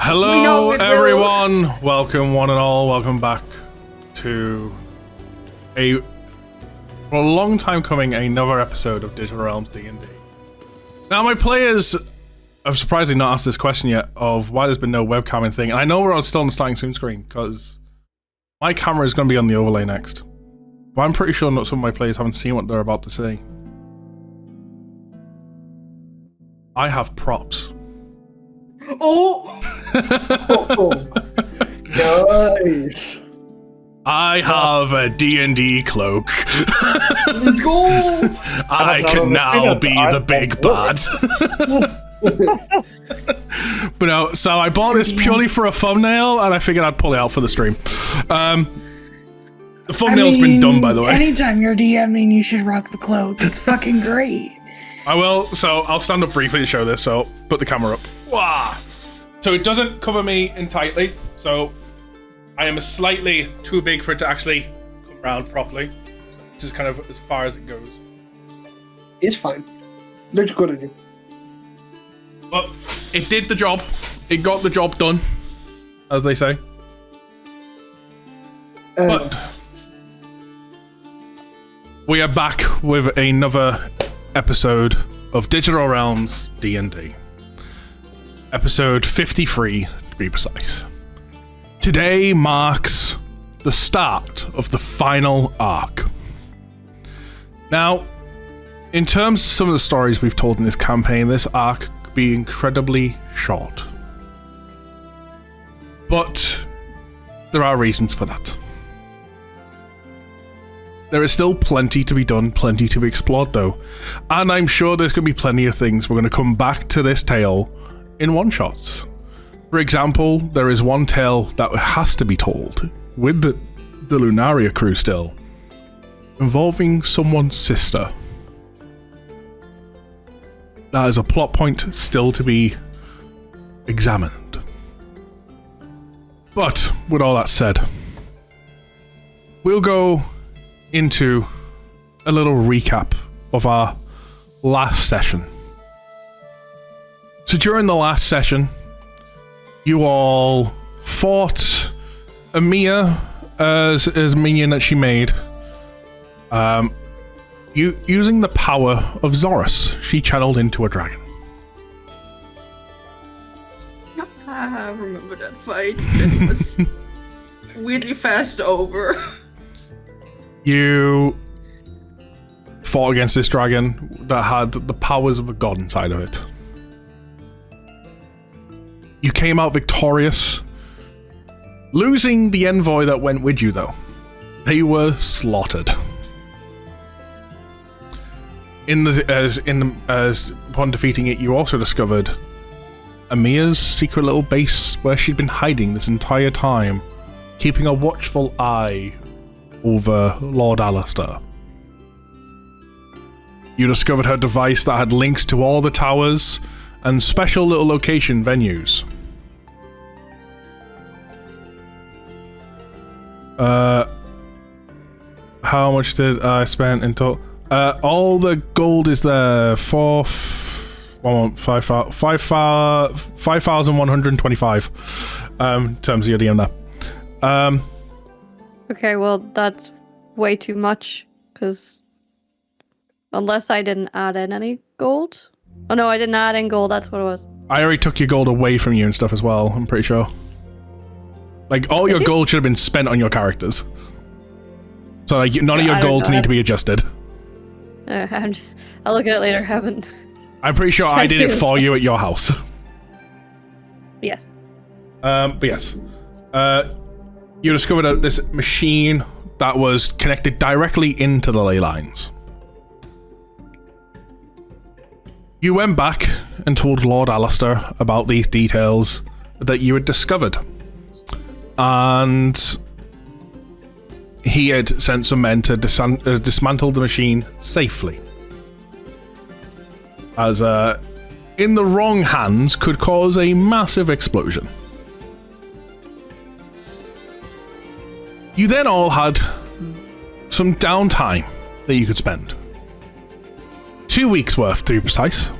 Hello, everyone. Welcome, one and all. Welcome back to for a long time coming, another episode of Digital Realms D&D. Now, my players have surprisingly not asked this question yet of why there's been no webcamming thing. And I know we're still on the starting soon screen because my camera is going to be on the overlay next. But I'm pretty sure not some of my players haven't seen what they're about to see. I have props. Oh! Nice. I have a D&D cloak. Let's go! I can now be the big bad. But no, so I bought this purely for a thumbnail, and I figured I'd pull it out for the stream. The thumbnail's been done, by the way. Anytime you're DMing, you should rock the cloak. It's fucking great. I will, so I'll stand up briefly to show this, so put the camera up. Wah! So it doesn't cover me entirely, so I am slightly too big for it to actually come around properly. This is kind of as far as it goes. It's fine. Looks good on you. But it did the job. It got the job done, as they say. But we are back with another episode of Digital Realms D&D. Episode 53, to be precise. Today marks the start of the final arc. Now, in terms of some of the stories we've told in this campaign, this arc could be incredibly short. But there are reasons for that. There is still plenty to be done, plenty to be explored though. And I'm sure there's going to be plenty of things we're going to come back to this tale in one-shots. For example, there is one tale that has to be told, with the Lunaria crew still, involving someone's sister. That is a plot point still to be examined. But, with all that said, we'll go into a little recap of our last session. So during the last session, you all fought Amia as a minion that she made. Using the power of Zorus, she channeled into a dragon. I remember that fight. It was weirdly fast over. You fought against this dragon that had the powers of a god inside of it. You came out victorious, losing the envoy that went with you, though. They were slaughtered. Upon defeating it, you also discovered Amia's secret little base where she'd been hiding this entire time, keeping a watchful eye over Lord Alistair. You discovered her device that had links to all the towers and special little location venues. How much did I spend in total? All the gold is there. 5,125 in terms of your DM there. Okay, well, that's way too much, because unless I didn't add in any gold. Oh no, I didn't add in gold, that's what it was. I already took your gold away from you and stuff as well, I'm pretty sure. Like, all your gold should have been spent on your characters. So, like, none of your golds need to be adjusted. I'll look at it later, haven't. I'm pretty sure I did it for you at your house. Yes. But yes. You discovered this machine that was connected directly into the ley lines. You went back and told Lord Alistair about these details that you had discovered. And he had sent some men to dismantle the machine safely. As in the wrong hands could cause a massive explosion. You then all had some downtime that you could spend. 2 weeks worth, to be precise.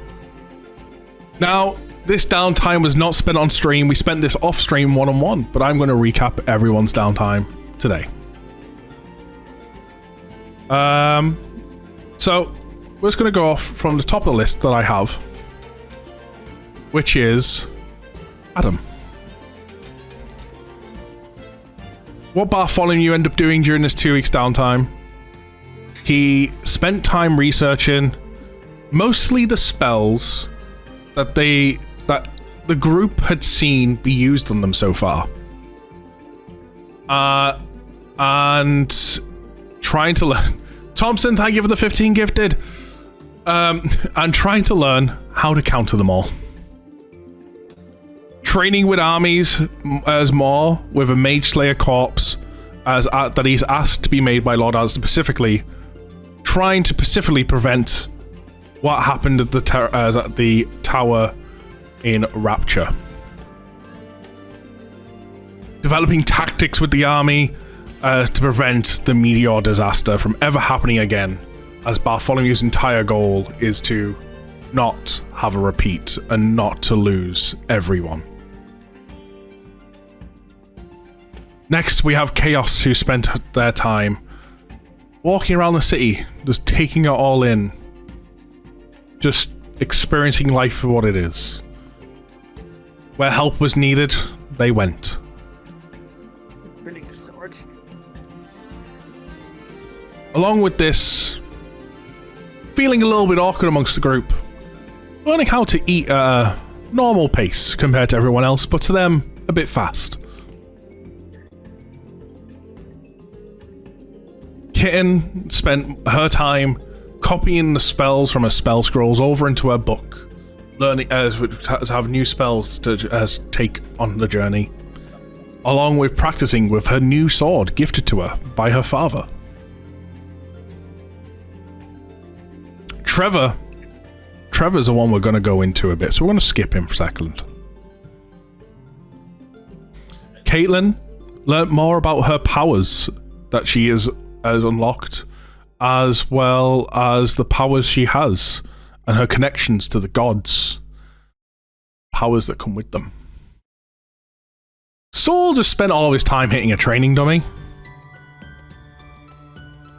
Now, This downtime was not spent on stream. We spent this off stream one-on-one, but I'm going to recap everyone's downtime today. So we're just going to go off from the top of the list that I have, which is Adam. What Bartholomew ended up doing during this 2 weeks downtime? He spent time researching mostly the spells that the group had seen be used on them so far. And trying to learn. Thompson, thank you for the 15 gifted. And trying to learn how to counter them all. Training with armies as more with a Mage Slayer corpse that he's asked to be made by Lord As specifically, trying to specifically prevent what happened at the tower in Rapture. Developing tactics with the army to prevent the meteor disaster from ever happening again, as Bartholomew's entire goal is to not have a repeat and not to lose everyone. Next, we have Chaos, who spent their time walking around the city, just taking it all in, just experiencing life for what it is. Where help was needed, they went. Really good sword. Along with this, feeling a little bit awkward amongst the group, learning how to eat at a normal pace compared to everyone else, but to them, a bit fast. Kitten spent her time copying the spells from her spell scrolls over into her book, learning as have new spells to take on the journey, along with practicing with her new sword gifted to her by her father. Trevor's the one we're going to go into a bit, so we're going to skip him for a second. Caitlin learnt more about her powers that she has unlocked, as well as the powers she has and her connections to the gods, powers that come with them. Saul just spent all of his time hitting a training dummy.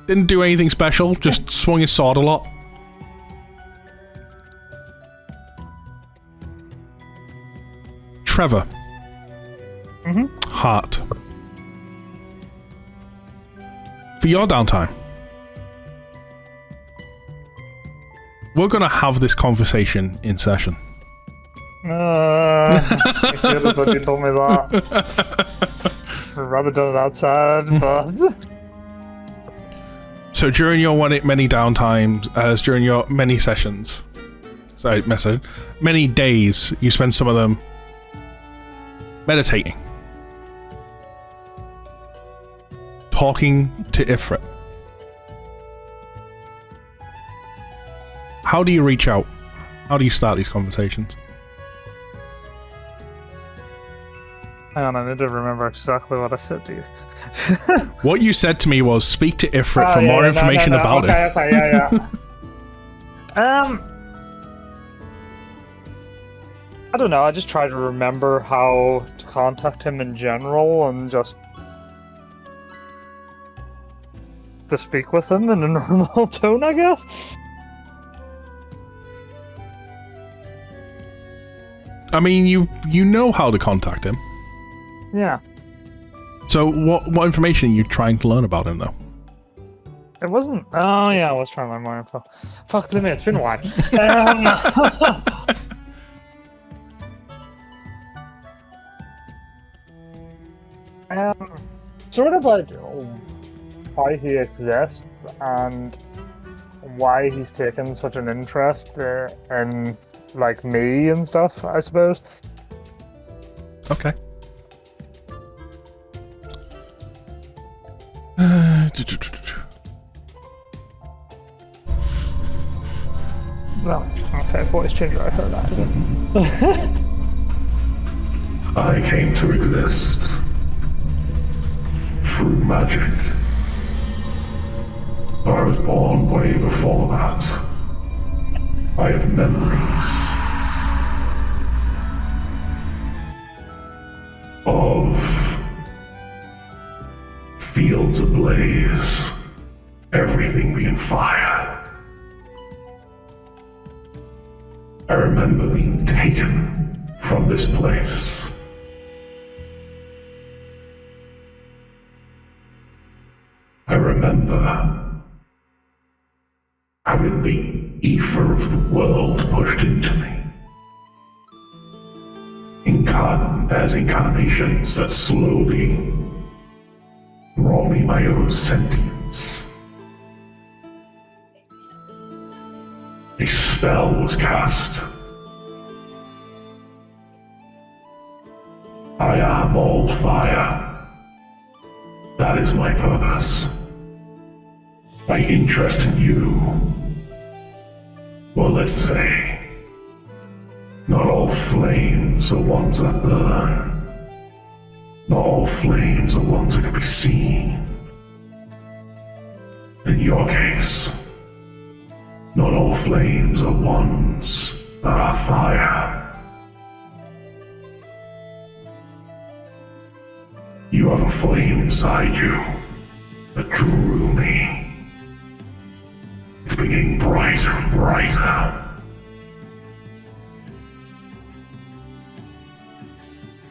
Didn't do anything special, just swung his sword a lot. Trevor. Heart. For your downtime, we're gonna have this conversation in session. I should have, but you told me that. I'd rather do it outside, but... So during your many downtimes, during your many sessions, many days, you spend some of them meditating. Talking to Ifrit. How do you reach out? How do you start these conversations? Hang on, I need to remember exactly what I said to you. What you said to me was speak to Ifrit for more information about it. Okay, I don't know, I just try to remember how to contact him in general and just to speak with him in a normal tone, I guess. I mean, you know how to contact him. Yeah. So what information are you trying to learn about him, though? It wasn't... Oh, yeah, I was trying to learn more info. Fuck, let me, it's been a while. Sort of like why he exists and why he's taken such an interest in, like, me and stuff, I suppose. Okay. Well, okay, voice changer, I heard that again. I came to exist through magic. I was born way before that. I have memories. of fields ablaze, everything being fire. I remember being taken from this place. I remember having the ether of the world pushed into me. As incarnations that slowly brought me my own sentience. A spell was cast. I am all fire. That is my purpose. My interest in you. Well, let's say, not all flames are ones that burn. Not all flames are ones that can be seen. In your case, not all flames are ones that are fire. You have a flame inside you that drew me. It's been getting brighter and brighter.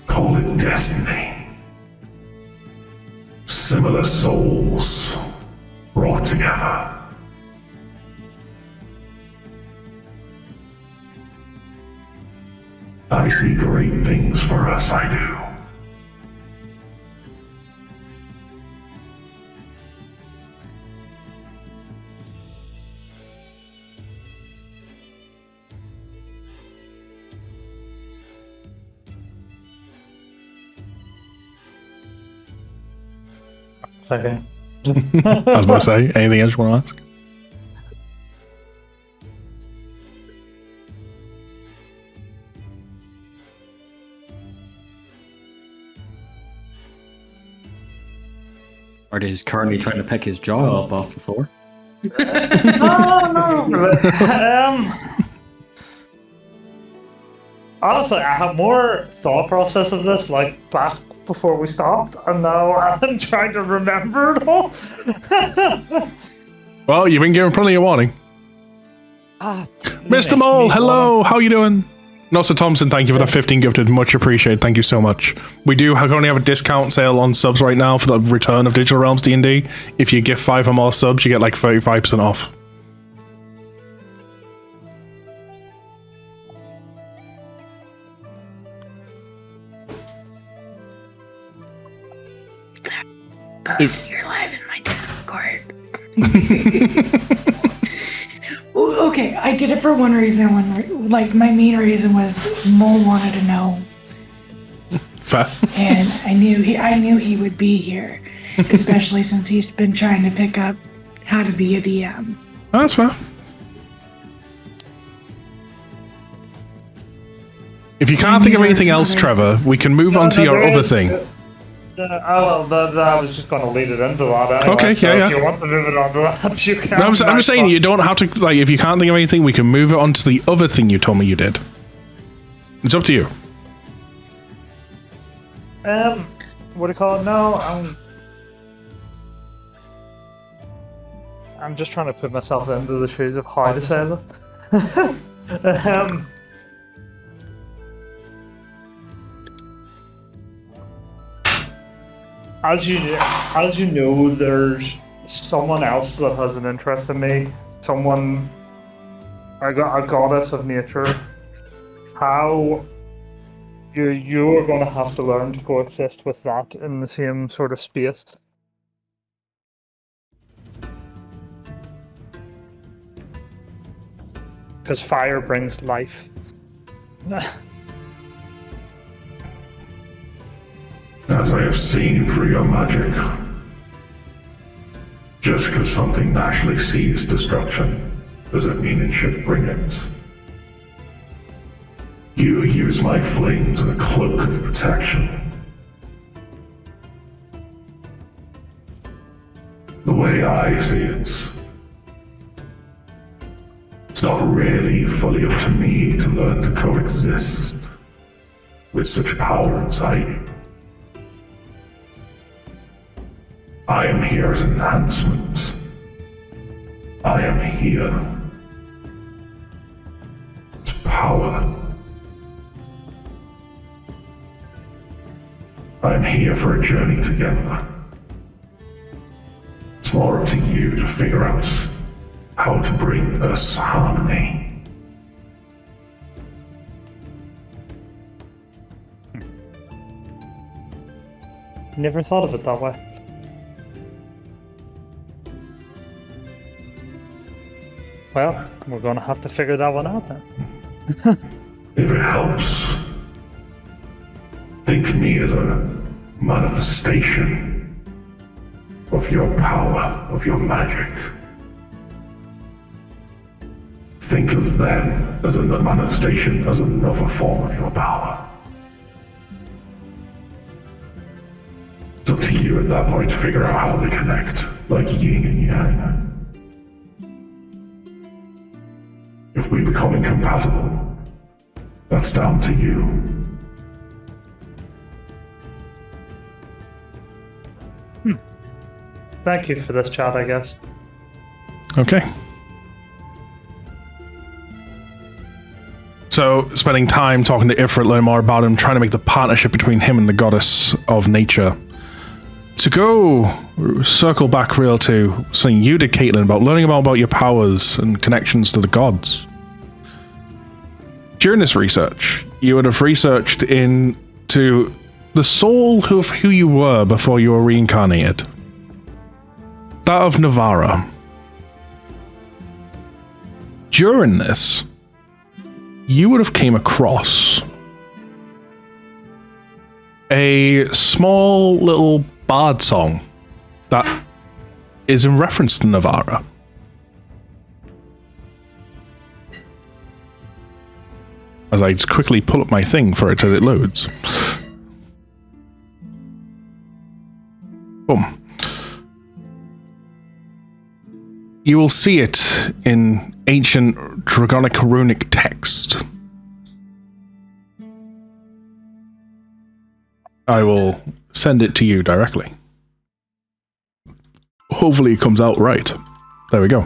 Call it destiny. Similar souls brought together. I see great things for us, I do. Okay. I was about to say, anything else you want to ask? Artie is currently trying to pick his jaw up off the floor. Honestly, I have more thought process of this, like, back before we stopped, and now I'm trying to remember it all. Well, you've been given plenty of warning. Mr. Mole, hello, how you doing? Nossa Thompson, thank you for the 15 gifted, much appreciated, thank you so much. We do currently have a discount sale on subs right now for the return of Digital Realms D&D. If you gift 5 or more subs, you get like 35% off. Post you're live in my Discord. Well, okay, I did it for one reason. My main reason was Mole wanted to know, Fair. and I knew he would be here, especially since he's been trying to pick up how to be a DM. That's fair. If you can't think of anything else, Trevor, we can move on to your other thing. I was just going to lead it into that. Anyway, Okay, so yeah. If you want to move it on to that, you can. No, I'm just saying, you don't have to, like, if you can't think of anything, we can move it on to the other thing you told me you did. It's up to you. What do you call it now? I'm just trying to put myself into the shoes of how to say that. As you know, there's someone else that has an interest in me. Someone, a goddess of nature. How you are going to have to learn to coexist with that in the same sort of space. Because fire brings life. As I have seen through your magic, just because something naturally sees destruction doesn't mean it should bring it. You use my flames as a cloak of protection. The way I see it, it's not really fully up to me to learn to coexist with such power inside you. I am here as enhancement. I am here to power. I am here for a journey together. It's more up to you to figure out how to bring us harmony. Never thought of it that way. Well, we're gonna have to figure that one out then. If it helps, think of me as a manifestation of your power, of your magic. Think of them as a manifestation, as another form of your power. It's up to you at that point to figure out how they connect, like yin and yang. If we become incompatible, that's down to you. Thank you for this chat, I guess. Okay. So, spending time talking to Ifrit, learn more about him, trying to make the partnership between him and the goddess of nature. To go circle back real to something you did, Caitlin, about learning about your powers and connections to the gods. During this research, you would have researched into the soul of who you were before you were reincarnated. That of Navara. During this, you would have came across a small little bard song that is in reference to Navara. As I just quickly pull up my thing for it as it loads. Boom. You will see it in ancient Draconic runic text. I will send it to you directly. Hopefully it comes out right. There we go.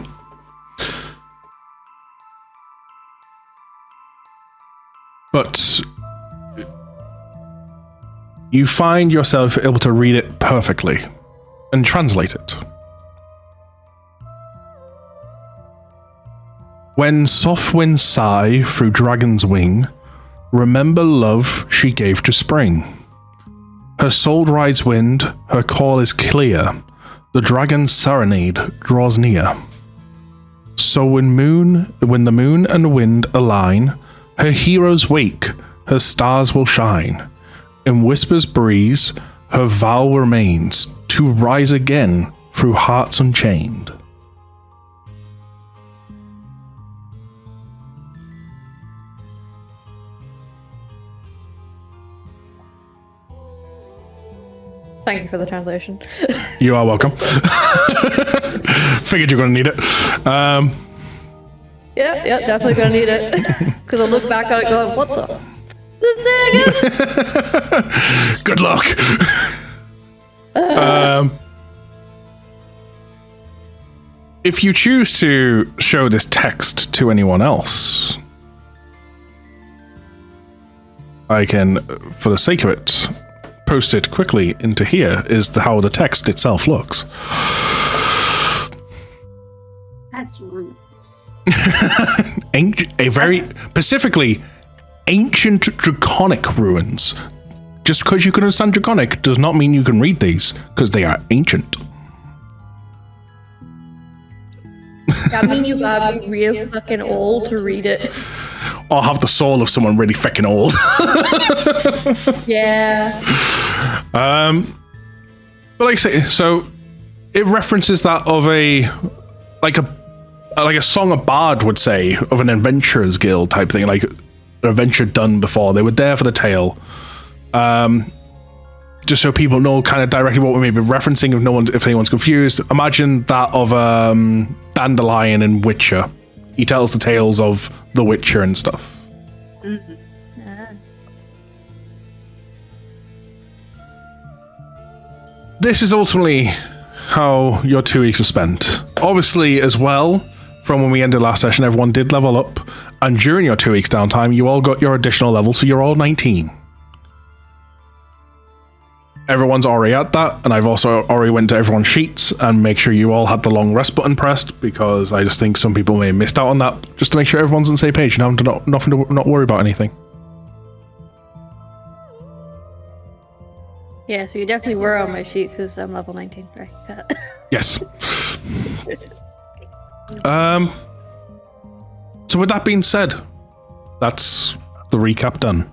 But you find yourself able to read it perfectly and translate it. When soft winds sigh through dragon's wing, remember love she gave to spring. Her soul rides wind, her call is clear, the dragon's serenade draws near. So when the moon and wind align, her heroes wake, her stars will shine. In whispers breeze, her vow remains, to rise again through hearts unchained. Thank you for the translation. You are welcome. Figured you're going to need it. Yeah, definitely gonna need it. Because I'll look back at it going, what the? This again? Good luck. If you choose to show this text to anyone else, I can, for the sake of it, post it quickly into here, is how the text itself looks. That's rude. Specifically ancient draconic ruins. Just because you can understand draconic does not mean you can read these, because they are ancient. That mean you gotta be real fucking old to read it. Or have the soul of someone really fucking old. Yeah. But like I say, so it references that of a song a bard would say of an adventurers guild type thing, like an adventure done before. They were there for the tale. Just so people know kind of directly what we may be referencing if anyone's confused. Imagine that of Dandelion in Witcher. He tells the tales of the Witcher and stuff. Mm-hmm. This is ultimately how your 2 weeks are spent. Obviously, as well, from when we ended last session, everyone did level up, and during your 2 weeks downtime, you all got your additional level, so you're all 19. Everyone's already at that, and I've also already went to everyone's sheets and make sure you all had the long rest button pressed, because I just think some people may have missed out on that, just to make sure everyone's on the same page and have nothing to not worry about anything. Yeah, so you definitely were on my sheet because I'm level 19, right? Yes. So with that being said, that's the recap done.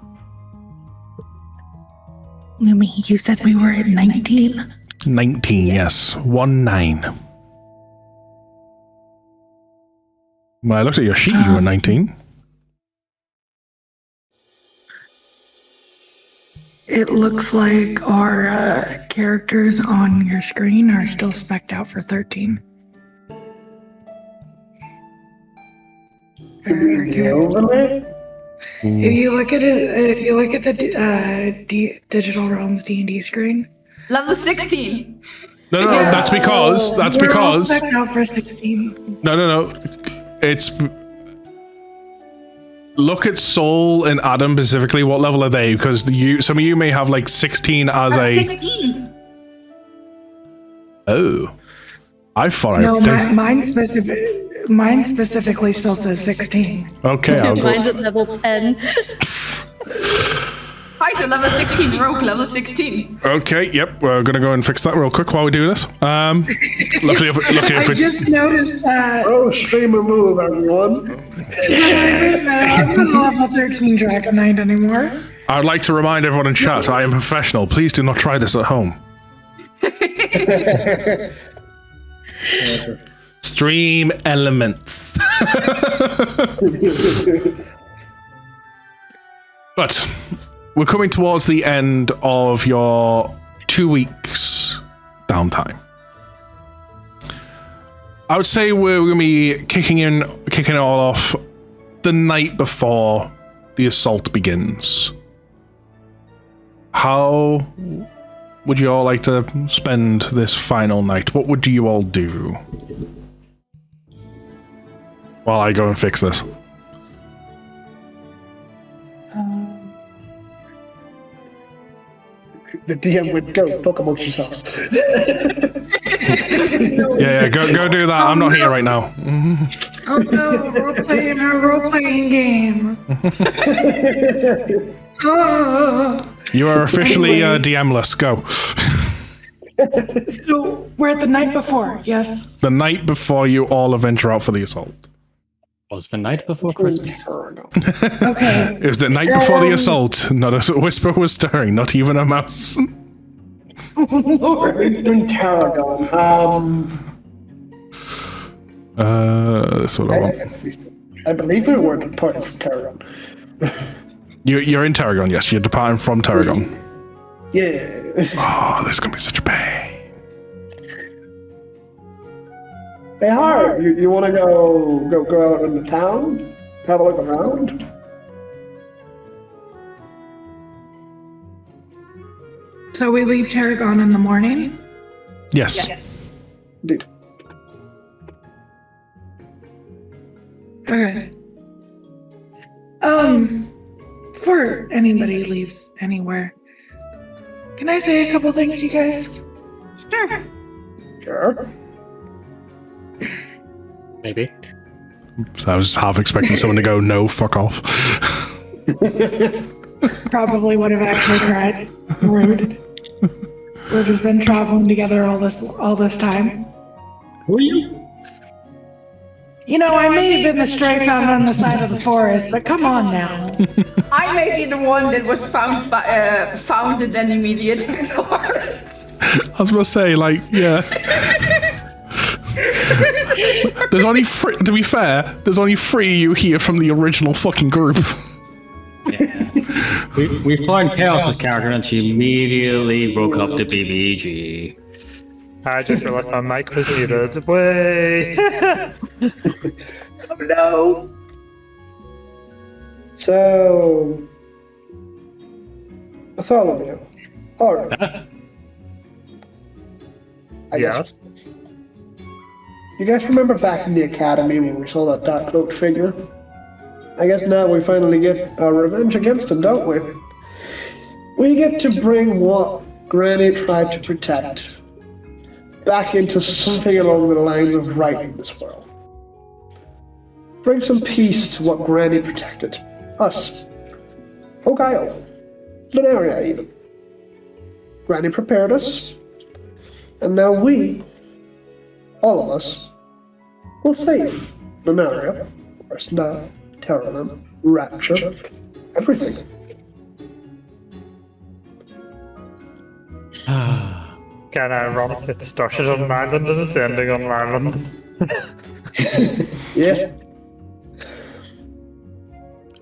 Lumi, you said we were at 19? 19, yes. 1-9. When I looked at your sheet, you were 19. It looks like our characters on your screen are still spec'd out for 13. If you look at it, the Digital Realms D&D screen, Level 16. No, that's because we're all spec'd out for 16. No. It's look at Soul and Adam specifically. What level are they? Because some of you may have like 16 as a 16. Oh, I thought No, I mine specifically still says 16. Okay, I'll go. Mine's at level 10. Fighter level 16, rogue level 16. Okay, yep, we're gonna go and fix that real quick while we do this. Luckily, I just noticed that. Oh, streamer move, everyone. I'm not a level 13 Dragon Knight anymore. I'd like to remind everyone in chat, I am professional. Please do not try this at home. Stream elements. But we're coming towards the end of your 2 weeks downtime. I would say we're going to be kicking it all off the night before the assault begins. How would you all like to spend this final night? What would you all do? While I go and fix this. The DM would go, talk amongst yourselves. Yeah, go do that. I'm not here right now. Oh no, role playing game. You are officially DM-less. Go. So we're at the night before, yes? The night before you all venture out for the assault. Was the night before Christmas? Okay. It was the night before the assault. Not a whisper was stirring, not even a mouse. Lord. In Tarragon. That's what I want. I believe we were departing from Tarragon. You're in Tarragon, yes. You're departing from Tarragon. Yeah. Oh, this is gonna be such a pain. Hey, Hart, you want to go out in the town? Have a look around? So we leave Tarragon in the morning? Yes. Indeed. Okay. Before anybody leaves anywhere, can I say a couple things, you guys? Sure. Sure. Maybe. So I was half expecting someone to go, no, fuck off. Probably would have actually cried. Rude. We've just been traveling together all this time. Who are you? You know, I may have been the stray found on the side of the forest, but come on now. I may be the one that was founded and immediate afterwards. I was gonna say, like, yeah. There's only three, to be fair, there's only 3 you here from the original fucking group. Yeah. We find Chaos's character and she immediately broke up the BBG. I just realized my mic was muted. Wait. Oh no. So, Bartholomew. Alright. I guess. Yes. You guys remember back in the academy when we saw that dark cloaked figure? I guess now we finally get our revenge against him, don't we? We get to bring what Granny tried to protect back into something along the lines of right in this world. Bring some peace to what Granny protected. Us. Ohio. Lunaria, even. Granny prepared us, and now we, all of us, will save Lunaria, Resna, Terranum, Rapture, everything. Kind of ironic. It started on an island and it's ending on an island. Yeah.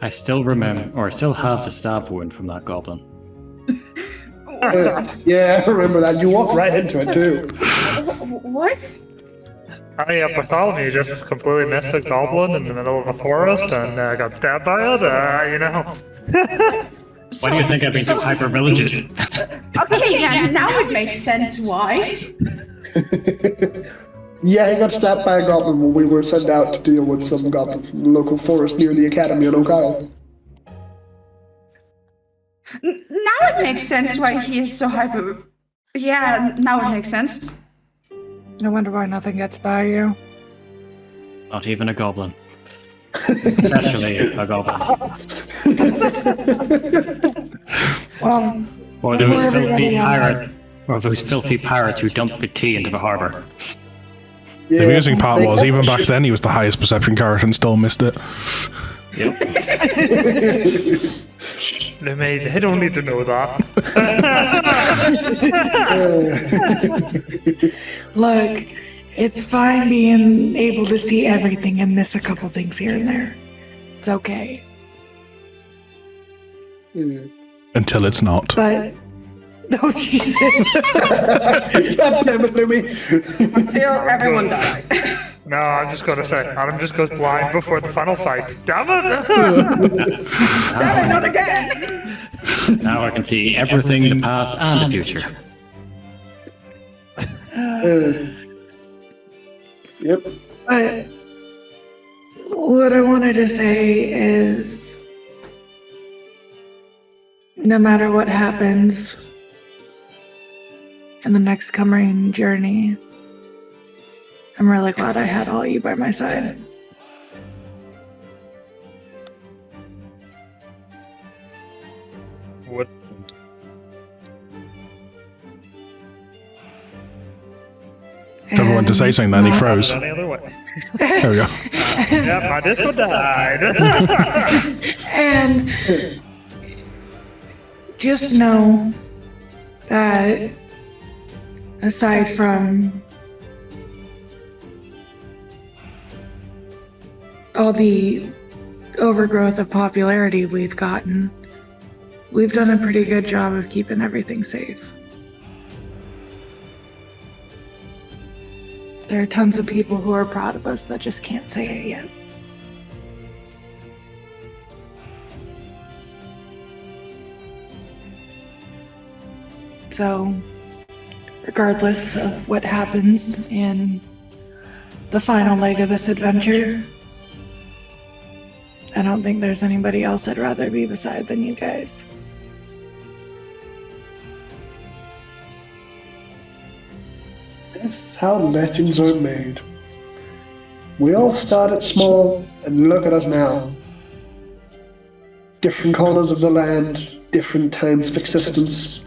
I still remember, or I still have the stab wound from that goblin. Yeah, I remember that. You walked right into it, too. What? Oh yeah, Bartholomew just completely missed a goblin in the middle of a forest and got stabbed by it, you know. Why do you think I've been so hyper-vigilant? Okay, yeah, now it makes sense why. Yeah, he got stabbed by a goblin when we were sent out to deal with some goblins from the local forest near the academy in Ohio. Now it makes sense why he is so hyper. Yeah, now it makes sense. No wonder why nothing gets by you. Not even a goblin. Especially a goblin. Well, Or those before filthy everybody pirates. Or those filthy pirates who dumped the tea into the harbour. Yeah, The amusing part they- was, even back then, he was the highest perception character and still missed it. Yep. They don't need to know that. Look, it's fine being able to see everything and miss a couple things here and there. It's okay. Until it's not. But, oh Jesus. God damn it, Lumi. Until everyone dies. No, I'm just gonna say, Adam just goes blind before the final fight. Damn it! Damn it, not again! Now I can see everything, the past and the future. Yep. But what I wanted to say is, no matter what happens in the next coming journey, I'm really glad I had all you by my side. What? Everyone to say something, then he froze. Any other way? There we go. Yeah, my disco died. And just know that aside from all the overgrowth of popularity we've gotten, we've done a pretty good job of keeping everything safe. There are tons of people who are proud of us that just can't say it yet. So, regardless of what happens in the final leg of this adventure, I don't think there's anybody else I'd rather be beside than you guys. This is how legends are made. We all started small, and look at us now. Different corners of the land, different times of existence,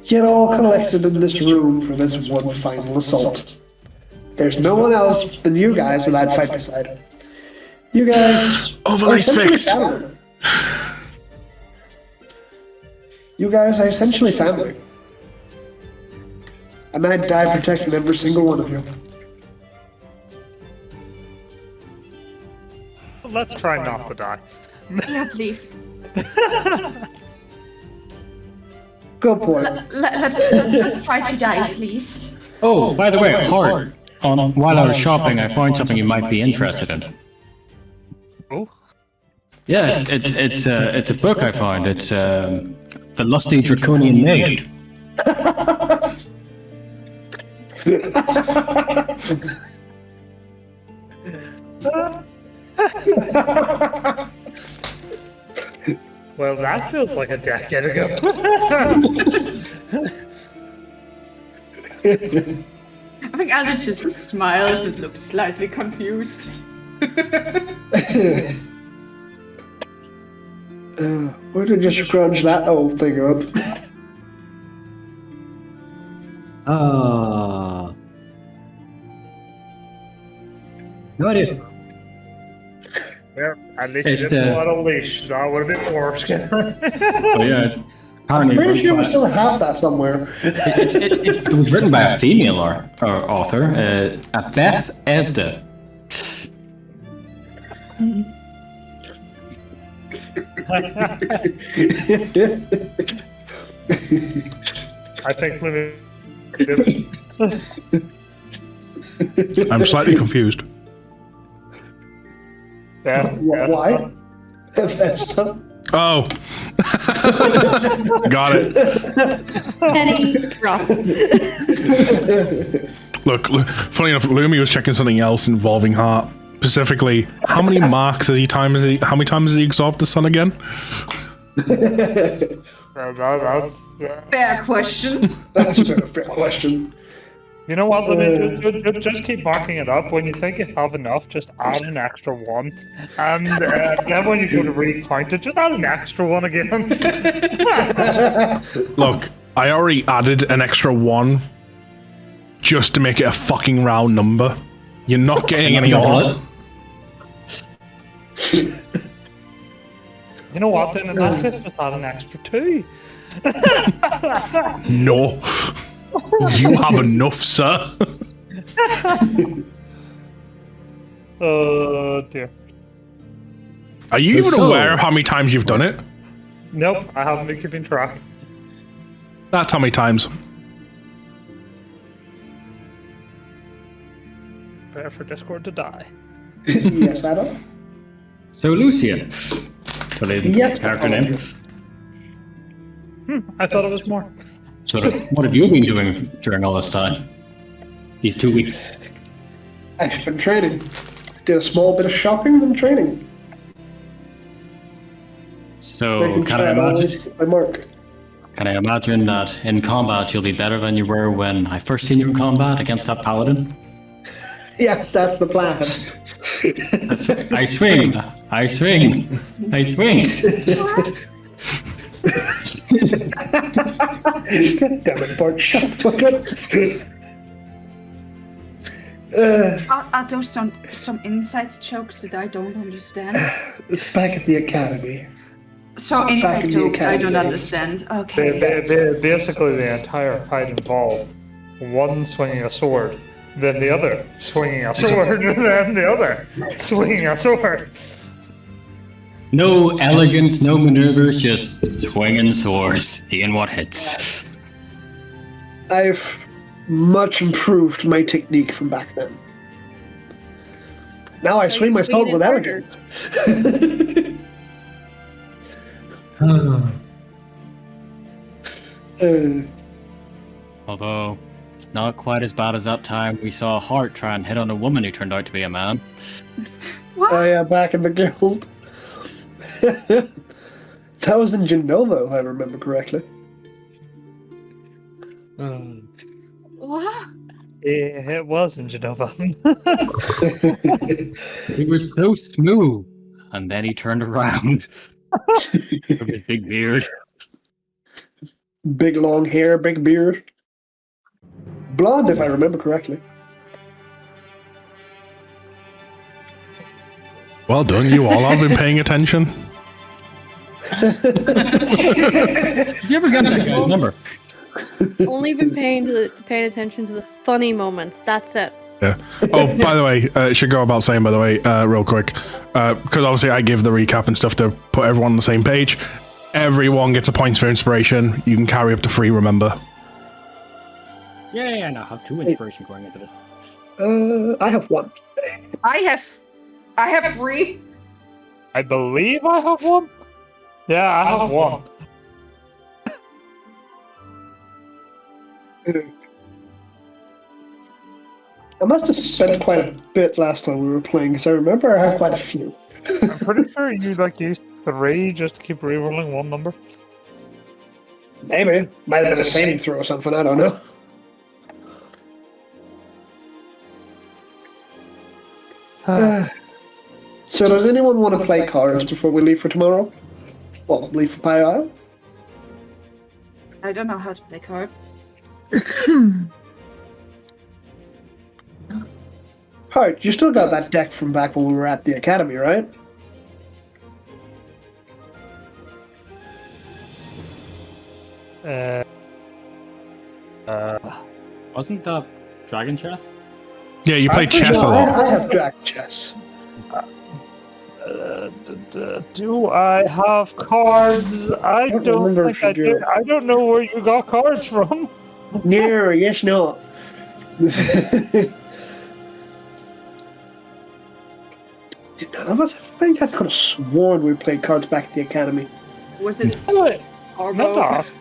yet all collected in this room for this one final assault. There's no one else than you guys that I'd fight beside. You guys Overlay's are essentially fixed. family. You guys are essentially family. And I'd die protecting every single one of you. Let's try not to die. Yeah, please. Good point. Let's try to die, please. Oh, by the way, Hart, while I was shopping, I found something you might be interested in. Oh, Yeah, it's a book I found. It's The Lusty Draconian Maid. Well, that feels like a decade ago. I think Alden just smiles and looks slightly confused. Why did you scrunch that old thing up? No idea. Well, at least It's, you didn't pull out a leash. That would have been worse. But yeah, I'm apparently pretty sure we written still have that somewhere. it was written by a female author, Beth Esda. I think maybe. I'm slightly confused. Yeah. Why? That's Oh. Got it. Penny drop. Look, funny enough, Lumi was checking something else involving Heart. Specifically, how many marks has he how many times has he exalted the sun again? That's, Fair question. That's a fair question. you know what? Let me just keep marking it up. When you think you have enough, just add an extra one. And then when you go to recount it, just add an extra one again. Look, I already added an extra one just to make it a fucking round number. You're not getting any off. You know what? Then in that case, just add an extra 2. No. You have enough, sir. Oh dear. Are you even So- aware of how many times you've done it? Nope, I haven't been keeping track. That's how many times. Better for Discord to die. Yes, Adam? So Lucian. So they Yes, character name. I thought it was more. So what have you been doing during all this time? These 2 weeks. I've been training. Did a small bit of shopping, then training. So Making can sure I I always imagine? hit my mark. Can I imagine that in combat you'll be better than you were when I first seen you in combat against that paladin? Yes, that's the plan. I swing, I swing, I swing. Damn it, Bart, shut the fuck up. Are those some inside jokes that I don't understand? It's back at the academy. So Back inside in the jokes I don't academy. understand. Okay. Basically, the entire fight involved one swinging a sword, then the other swinging a sword, and then the other swinging a sword. No elegance, no maneuvers, just swinging swords, seeing what hits. I've much improved my technique from back then. Now I swing my sword with elegance. Although, it's not quite as bad as that time we saw Hart try and hit on a woman who turned out to be a man. Oh yeah, back in the guild. That was in Genova, if I remember correctly. What? It was in Genova. He was so smooth, and then he turned around with his big beard. Big long hair, big beard. Blonde, if I remember correctly. Well done, you all have been paying attention. Did you ever get that guy's number? Only been paying attention to the funny moments. That's it. Yeah. Oh, by the way, it should go about saying, by the way, real quick, because obviously I give the recap and stuff to put everyone on the same page. Everyone gets a point for inspiration. You can carry up to 3, remember. Yeah, no, I have 2 inspiration going into this. I have 1. I have 3. I believe I have 1. Yeah, I have 1. I must have spent quite a bit last time we were playing, because I remember I had quite a few. I'm pretty sure you used 3 just to keep rerolling one number. Maybe. Might have been a saving throw or something, I don't know. So does anyone want to play cards before we leave for tomorrow? Well, leave for Pie Isle? I don't know how to play cards. Alright, you still got that deck from back when we were at the academy, right? Wasn't that Dragon Chess? Yeah, you play chess a lot. I have Dragon Chess. Do I have cards? I don't don't remember think I if you do. do. I don't know where you got cards from. No, yes, no. None of us, I think I could have sworn we played cards back at the academy. Was it Wait, Argo? not to ask.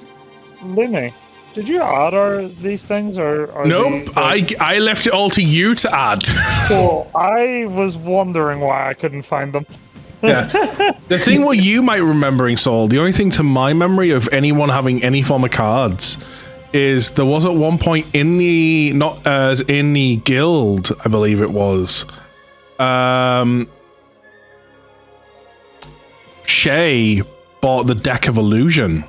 Lumi, did you add these things or Nope, these, like, I left it all to you to add. Cool. I was wondering why I couldn't find them. Yeah. The thing what you might remembering, Saul, the only thing to my memory of anyone having any form of cards is there was at one point in the not as in the guild, I believe it was. Shay bought the deck of illusion.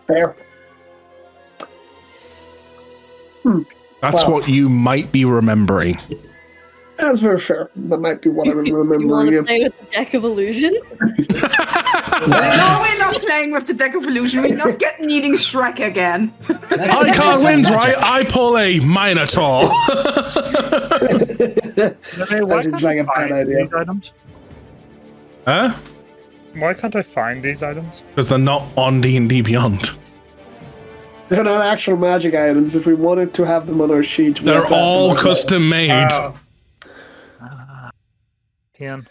Fair. That's Wow. what you might be remembering. That's very fair. That might be what I'm You want remembering. to play with the deck of illusion? No, we're not playing with the deck of illusion. We're not needing Shrek again. I can't win, right? I pull a Minotaur. Lumi, why That seems can't like I a bad find idea. these items? Huh? Why can't I find these items? Because they're not on D&D Beyond. They're not actual magic items. If we wanted to have them on our sheets, we They're have to have them all on our- custom made. Ian.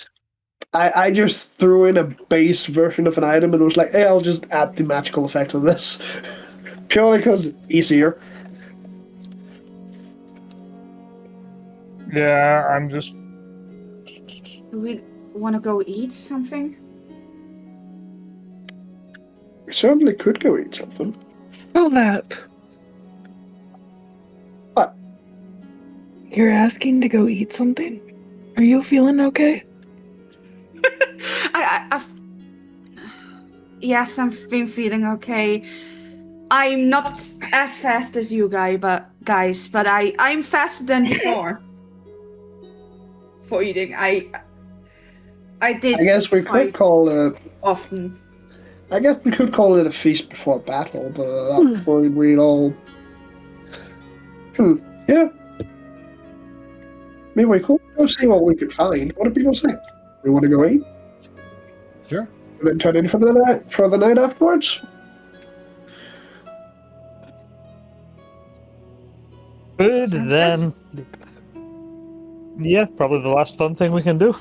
I just threw in a base version of an item and was like, hey, I'll just add the magical effect on this. Purely because easier. Yeah, I'm just. Do we want to go eat something? We certainly could go eat something. Hold up. What? You're asking to go eat something? Are you feeling okay? Yes, I've been feeling okay. I'm not as fast as you guys, but I'm faster than before. For eating, I did. I guess we could quite call it. often. I guess we could call it a feast before battle, but that's where we'd all. Yeah. Maybe we could go see what we could find. What do people say? We want to go eat Sure. and then turn in for the night afterwards. Good Sounds then. Yeah, probably the last fun thing we can do.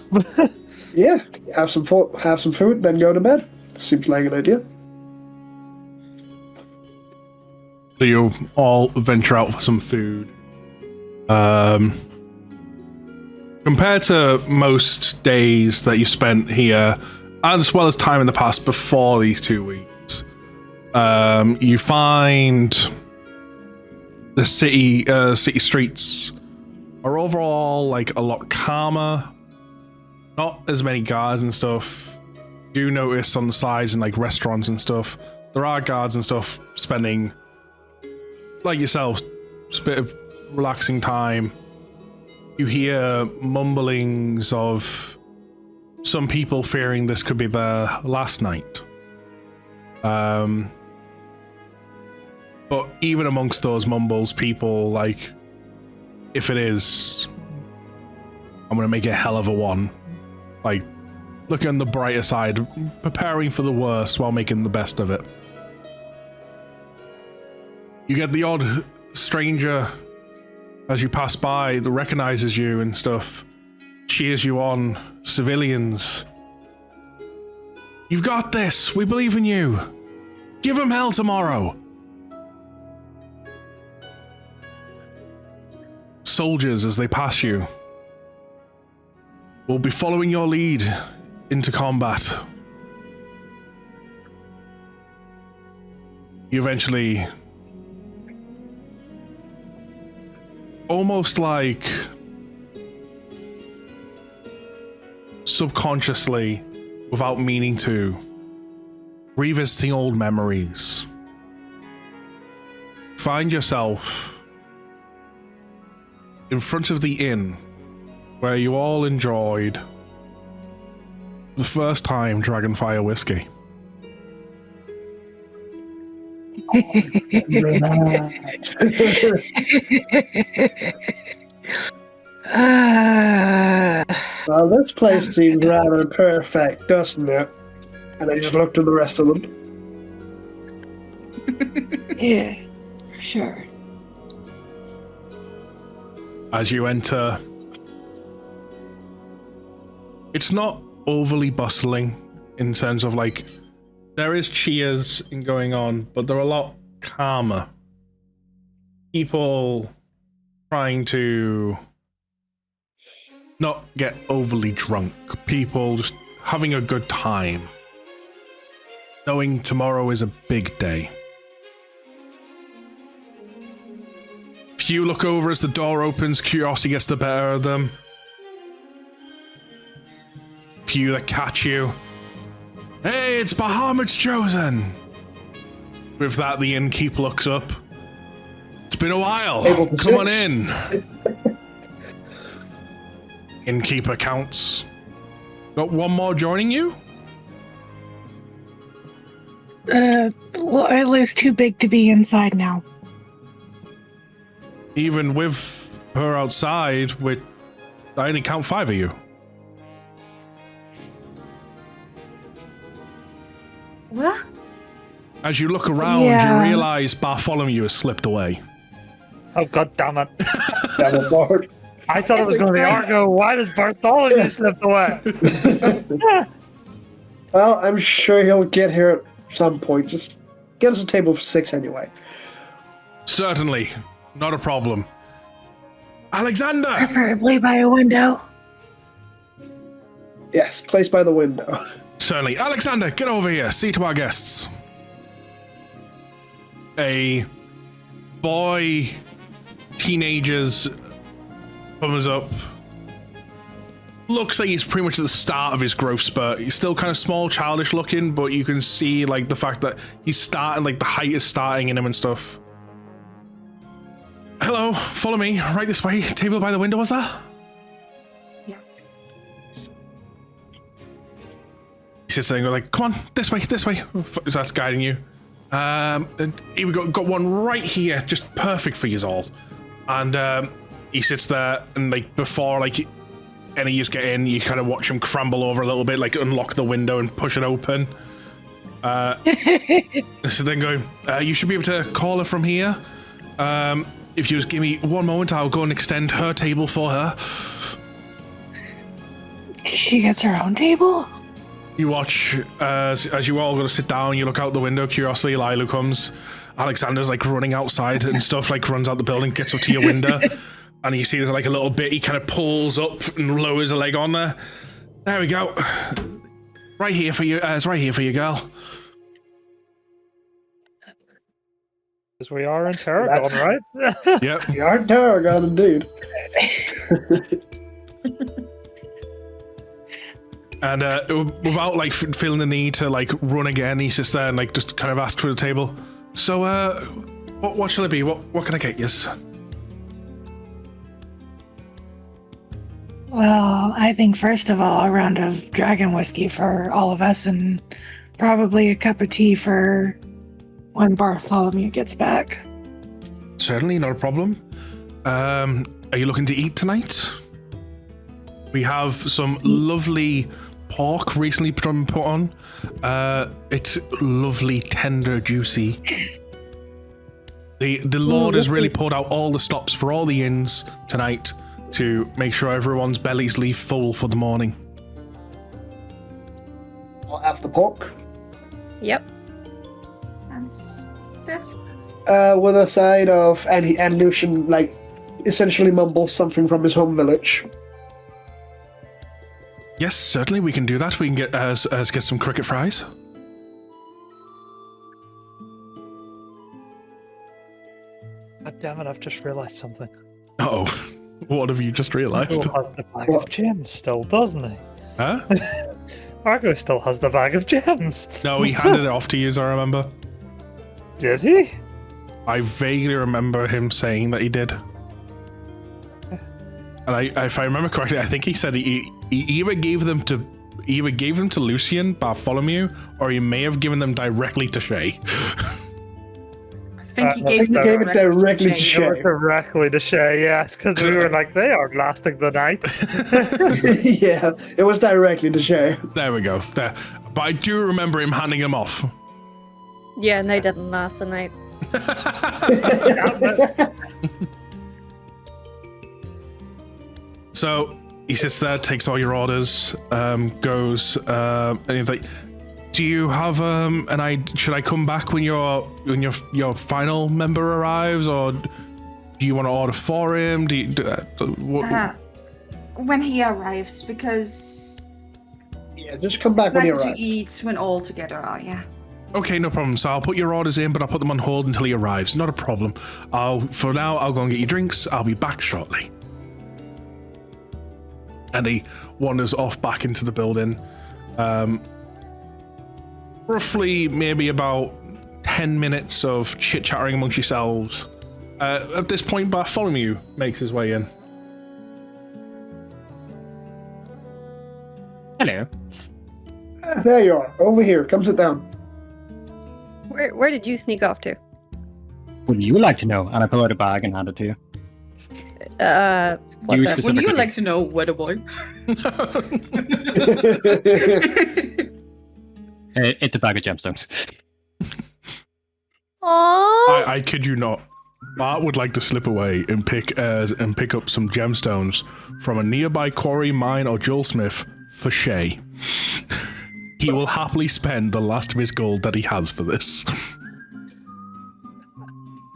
Yeah, have some food, then go to bed. Seems like an idea. So you all venture out for some food. Compared to most days that you spent here, as well as time in the past before these 2 weeks, you find the city streets are overall like a lot calmer. Not as many guards and stuff. You do notice on the sides and like restaurants and stuff, there are guards and stuff spending, like yourselves, a bit of relaxing time. You hear mumblings of some people fearing this could be their last night. But even amongst those mumbles, people like, if it is, I'm gonna make a hell of a one. Like, looking on the brighter side, preparing for the worst while making the best of it. You get the odd stranger as you pass by that recognizes you and stuff, cheers you on. Civilians. You've got this. We believe in you. Give him hell tomorrow. soldiers as they pass you will be following your lead into combat. You eventually, almost like subconsciously, without meaning to, revisiting old memories, find yourself in front of the inn where you all enjoyed the first time Dragonfire whiskey. Well, this place seems rather perfect, doesn't it? And I just looked at the rest of them. Yeah, sure. As you enter, it's not overly bustling in terms of like, there is cheers in going on, but they're a lot calmer. People trying to not get overly drunk. People just having a good time. Knowing tomorrow is a big day. Few look over as the door opens, curiosity gets the better of them. Few that catch you. Hey, it's Bahamut's Chosen! With that, the innkeep looks up. It's been a while. Come on in. Innkeeper counts. Got one more joining you? Lila's too big to be inside now. Even with her outside, I only count 5 of you. What? As you look around, Yeah. you realize Bartholomew has slipped away. Oh, god damn it. Damn it, Bard. I thought it was going to be Argo. Why does Bartholomew slip away? Well, I'm sure he'll get here at some point. Just get us a table for 6 anyway. Certainly, not a problem. Alexander! Preferably by a window. Yes, place by the window. Certainly. Alexander, get over here. See to our guests. A boy, teenagers, comes up. Looks like he's pretty much at the start of his growth spurt. He's still kind of small, childish looking, but you can see like the fact that he's starting, like the height is starting in him and stuff. Hello, follow me. Right this way. Table by the window, was that? Yeah. He sits there and goes like, come on, this way. So that's guiding you. And here we got one right here, just perfect for you all. And he sits there and like before like any of you get in, you kind of watch him crumble over a little bit, like unlock the window and push it open. So then going, you should be able to call her from here. If you just give me one moment, I'll go and extend her table for her. She gets her own table? You watch as you all go to sit down, you look out the window, curiosity, Lila comes. Alexander's like running outside and stuff, like runs out the building, gets up to your window, and you see there's like a little bit, he kind of pulls up and lowers a leg on there. There we go. Right here for you, it's right here for you, girl. Because we are in Tarragon, right? Yep. You are Tarragon, indeed. And without like feeling the need to like run again, he's just there and like just kind of ask for the table. So, what shall it be? What can I get yous? Well, I think first of all, a round of dragon whiskey for all of us, and probably a cup of tea for when Bartholomew gets back. Certainly, not a problem. Are you looking to eat tonight? We have some lovely pork recently put on. It's lovely, tender, juicy. The Lord has really poured out all the stops for all the inns tonight to make sure everyone's bellies leave full for the morning. I'll have the pork. Yep. Sounds good. With a side of any Lucian, like, essentially mumbles something from his home village. Yes, certainly we can do that. We can get get some cricket fries. God damn it! I've just realised something. Oh, what have you just realised? Argo has the bag of gems still, doesn't he? Huh? Argo still has the bag of gems. No, he handed it off to you, as I remember. Did he? I vaguely remember him saying that he did. And if I remember correctly, I think he said he either gave them to Lucian, Bartholomew, or he may have given them directly to Shay. I think he gave it directly to Shay. Directly to Shay, yes, because we were like, they are lasting the night. Yeah, it was directly to Shay. There we go. There. But I do remember him handing them off. Yeah, and they didn't last the night. So he sits there, takes all your orders, goes, and he's like, "Do you have should I come back when your final member arrives, or do you want to order for him? When he arrives, because Yeah, just come back it's when nice you to arrive. eat when all together are. Yeah. Okay, no problem. So I'll put your orders in, but I'll put them on hold until he arrives. Not a problem. For now, I'll go and get you drinks. I'll be back shortly." And he wanders off back into the building. Roughly, maybe about 10 minutes of chit-chattering amongst yourselves. At this point, Bartholomew makes his way in. Hello. There you are. Over here. Come sit down. Where did you sneak off to? Would you like to know? And I pull out a bag and hand it to you. What's You that? Would you specifically. like to know, weather boy? It's a bag of gemstones. Aww. I kid you not. Bart would like to slip away and pick up some gemstones from a nearby quarry, mine, or jewelsmith for Shay. He will happily spend the last of his gold that he has for this.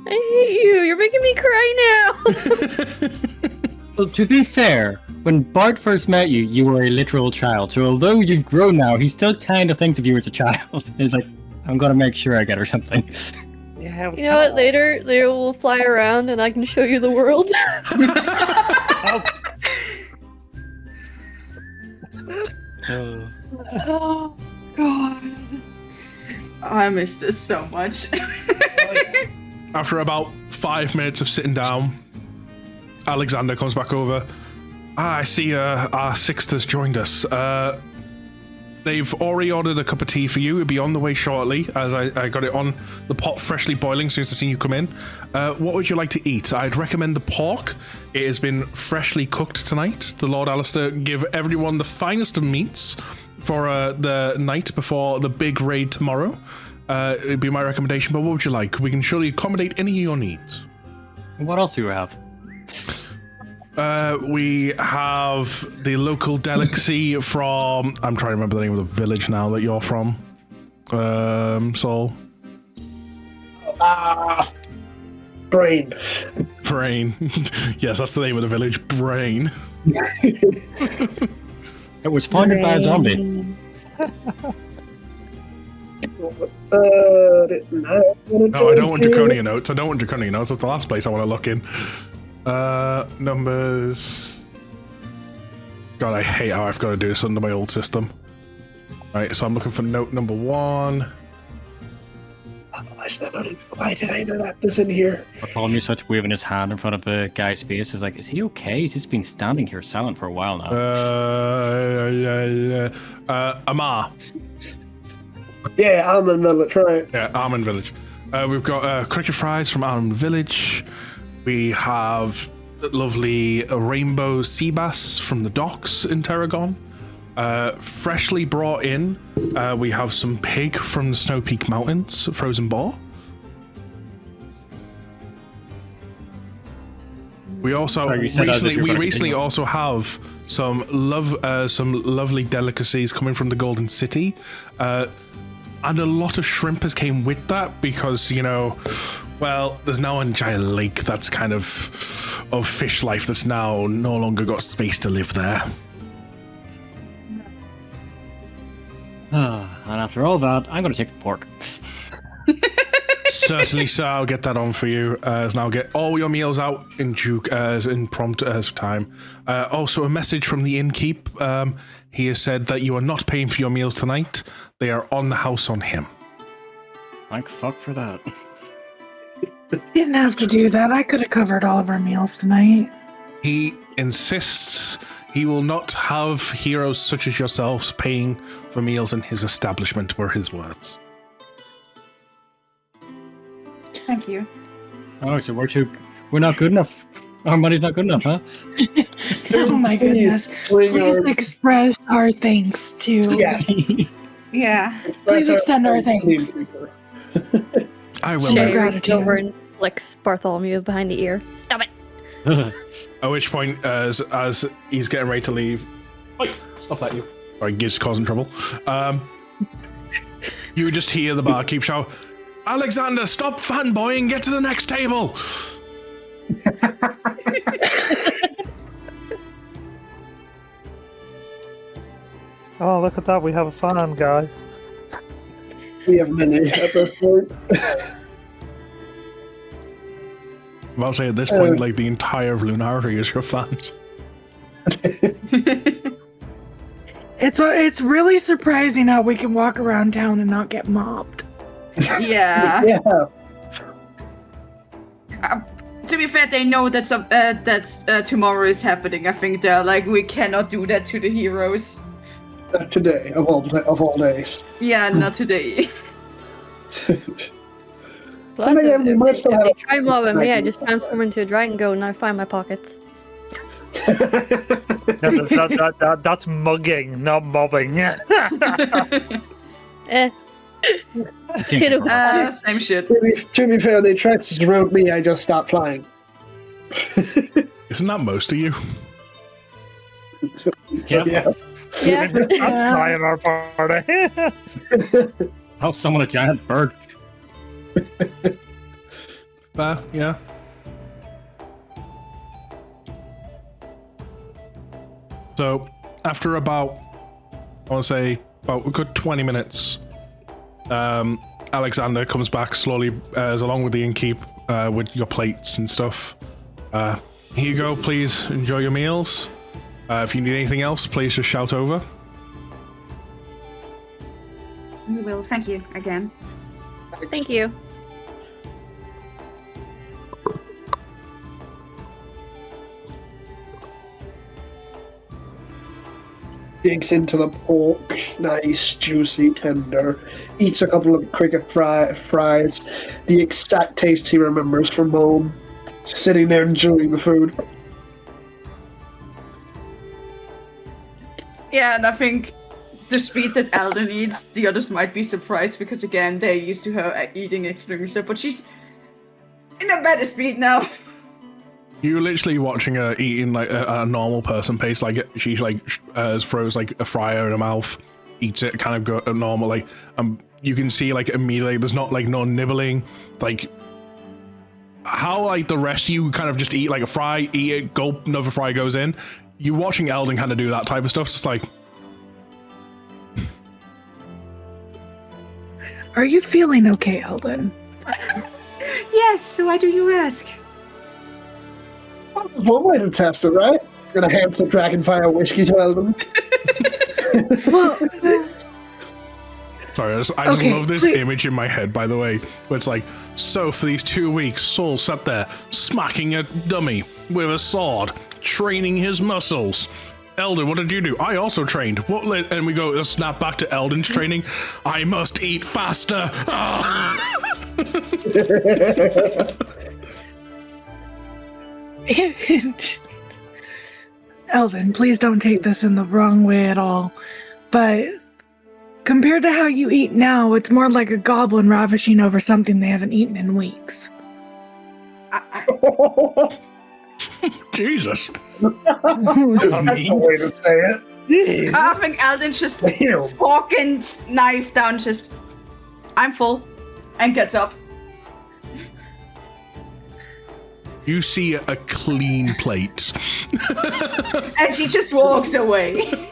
I hate you. You're making me cry now. Well, to be fair, when Bart first met you, you were a literal child. So although you've grown now, he still kind of thinks of you as a child. He's like, I'm gonna make sure I get her something. Yeah, You know what? Later we'll fly around and I can show you the world. Oh God. I miss this so much. After about 5 minutes of sitting down, Alexander comes back over. I see our Sixter's joined us. They've already ordered a cup of tea for you. It'll be on the way shortly, as I got it on the pot freshly boiling as soon as I seen you come in. What would you like to eat? I'd recommend the pork. It has been freshly cooked tonight. The Lord Alistair give everyone the finest of meats for the night before the big raid tomorrow. It'd be my recommendation, but what would you like? We can surely accommodate any of your needs. What else do you have? We have the local delicacy from... I'm trying to remember the name of the village now that you're from. Saul. Brain. Brain. Yes, that's the name of the village. Brain. It was founded by a zombie. No, I don't want Draconian notes. I don't want Draconian notes. That's the last place I want to look in. Numbers. God, I hate how I've got to do this under my old system. Right, so I'm looking for note number 1. Why did I not have this in here? Bartholomew starts waving his hand in front of the guy's face. Is like, is he okay? He's just been standing here silent for a while now. Amar. Yeah, Almond Village, right. Yeah, Almond Village. We've got cricket fries from Almond Village. We have lovely rainbow sea bass from the docks in Terragon. Freshly brought in, we have some pig from the Snow Peak Mountains, frozen boar. We also recently also have some lovely delicacies coming from the Golden City, and a lot of shrimp has came with that because, you know, well, there's now a giant lake that's kind of of fish life that's now no longer got space to live there. And after all that, I'm going to take the pork. Certainly, sir. I'll get that on for you. As now get all your meals out in prompt time. Also, a message from the innkeep. He has said that you are not paying for your meals tonight. They are on the house on him. Thank fuck for that. Didn't have to do that. I could have covered all of our meals tonight. He insists he will not have heroes such as yourselves paying for meals in his establishment, were his words. Thank you. Oh, so we're not good enough. Our money's not good enough, huh? Oh my goodness. Please express our thanks to... Yes. Yeah. Please extend our thanks. I will. Share Shay reaches gratitude. over and flicks Bartholomew behind the ear. Stop it! At which point, as he's getting ready to leave, wait, stop that, you. Sorry, Giz causing trouble. You just hear the barkeep shout, "Alexander, stop fanboying, get to the next table!" Oh, look at that. We have a fan, guys. We have many at this point. I'll say at this point, like the entire of Lunaria is your fans. It's really surprising how we can walk around town and not get mobbed. Yeah. Yeah. To be fair, they know that tomorrow is happening. I think they're like, we cannot do that to the heroes. Today, of all days. Yeah, not today. Plus, again, we might still if have they a- try mobbing me, I just transform into a dragon goat and I find my pockets. That's mugging, not mobbing. Shit, Same shit. To be fair, they tried to throw me, I just stopped flying. Isn't that most of you? So, yeah. Yeah. I'm trying our party. I'll summon a giant bird. Yeah. So, after about, I want to say, about a good 20 minutes, Alexander comes back slowly, along with the innkeep, with your plates and stuff. Here you go, please enjoy your meals. If you need anything else, please just shout over. We will. Thank you again. Thank you. Digs into the pork, nice, juicy, tender. Eats a couple of cricket fries. The exact taste he remembers from home. Sitting there enjoying the food. Yeah, and I think the speed that Alden eats, the others might be surprised because again, they're used to her eating extremely slow, but she's in a better speed now. You're literally watching her eating like a normal person pace. Like she like throws like a fryer in her mouth, eats it, kind of go normal. Like you can see like immediately there's not like no nibbling. Like how like the rest of you kind of just eat like a fry, eat it, gulp, another fry goes in. You watching Eldon kind of do that type of stuff. It's just like. Are you feeling okay, Eldon? Yes, why do you ask? Well, there's one way to test it, right? Gonna hand some Dragonfire whiskey to Eldon. Well, Sorry, I just Okay, love this wait. image in my head, by the way, where it's like, so for these 2 weeks, Saul sat there, smacking a dummy with a sword, training his muscles. Eldon, what did you do? I also trained. And we go, snap back to Eldon's training. I must eat faster. Ah! Eldon, please don't take this in the wrong way at all. But compared to how you eat now, it's more like a goblin ravishing over something they haven't eaten in weeks. Jesus. That's the way to say it. Jeez. I think Alden's just Ew. fork and knife down, just, I'm full, and gets up. You see a clean plate. And she just walks away.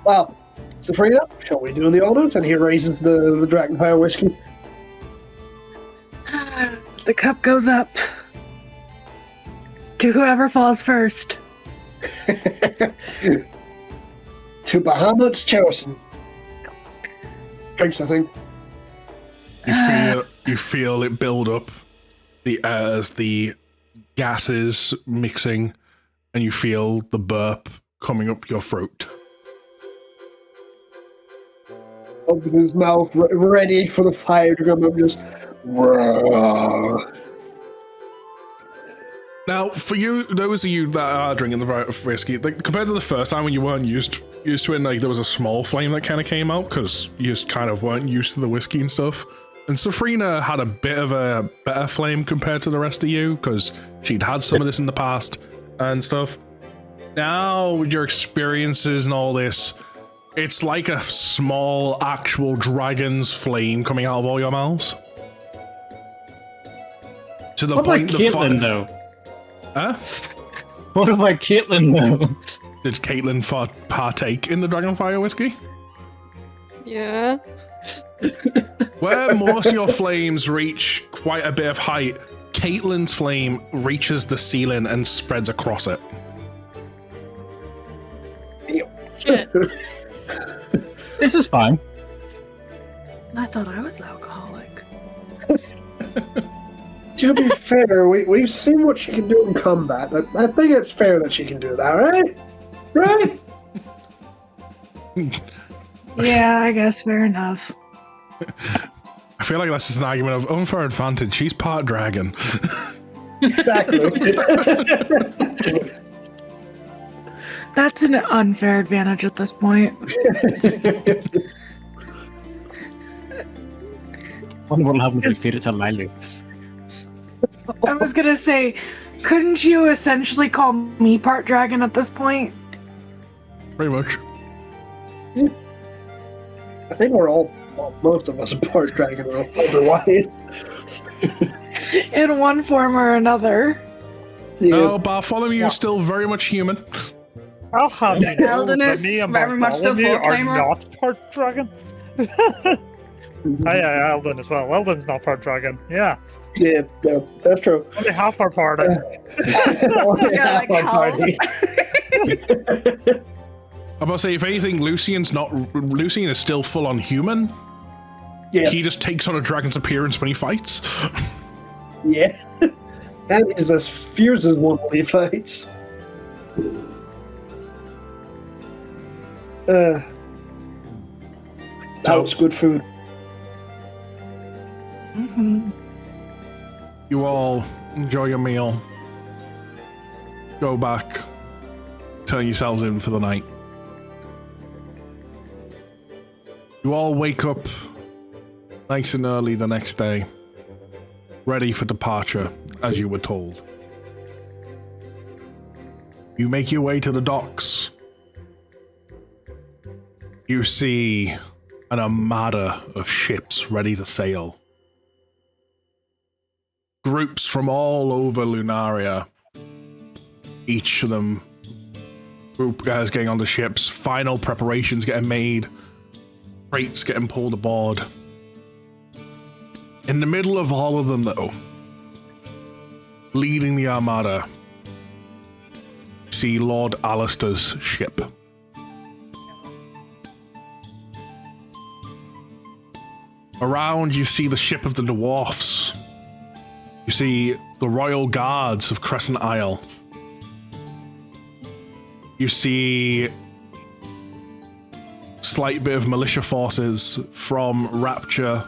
Well, Sabrina, shall we do the honors? And he raises the Dragonfire whiskey. The cup goes up to whoever falls first. To Bahamut's chosen. Drinks, I think. You feel it build up as the gases mixing, and you feel the burp coming up your throat. Open his mouth, ready for the fire to come up, just... Now, for you, those of you that are drinking the whiskey, like, compared to the first time when you weren't used to it, like, there was a small flame that kind of came out because you just kind of weren't used to the whiskey and stuff. And Safrina had a bit of a better flame compared to the rest of you because she'd had some of this in the past and stuff. Now, with your experiences and all this, it's like a small actual dragon's flame coming out of all your mouths. To the What point about the Caitlin, though? Huh? What about Caitlin, though? Did Caitlin partake in the Dragonfire whiskey? Yeah. Where most of your flames reach quite a bit of height, Caitlin's flame reaches the ceiling and spreads across it. Shit. This is fine. I thought I was the alcoholic. To be fair, we've seen what she can do in combat. I think it's fair that she can do that, right? Right? Yeah, I guess fair enough. I feel like that's just an argument of unfair advantage. She's part dragon. Exactly. That's an unfair advantage at this point. Wonder what'll happen if we feed it to Lily. I was gonna say, couldn't you essentially call me part dragon at this point? Pretty much. I think we're all, well, most of us are part dragon or otherwise. In one form or another. Yeah. No, Bartholomew is still very much human. I'll have you know Eldon that is me and very much the Bartholomew are full-timer. not part dragon. Yeah, Eldon as well. Eldon's not part dragon. Yeah, Yeah, that's true. only half our party. Only Yeah, half like our half. party. I'm about to say, if anything, Lucian is still full on human. Yeah, He just takes on a dragon's appearance when he fights. yeah. And is as fierce as one when he fights. That was good food. Mm-hmm. You all enjoy your meal. Go back. Turn yourselves in for the night. You all wake up nice and early the next day, ready for departure, as you were told. You make your way to the docks. You see an armada of ships ready to sail. Groups from all over Lunaria. Each of them, group guys getting on the ships, final preparations getting made, crates getting pulled aboard. In the middle of all of them, though, leading the armada, you see Lord Alistair's ship. Around, you see the ship of the dwarfs. You see the royal guards of Crescent Isle. You see slight bit of militia forces from Rapture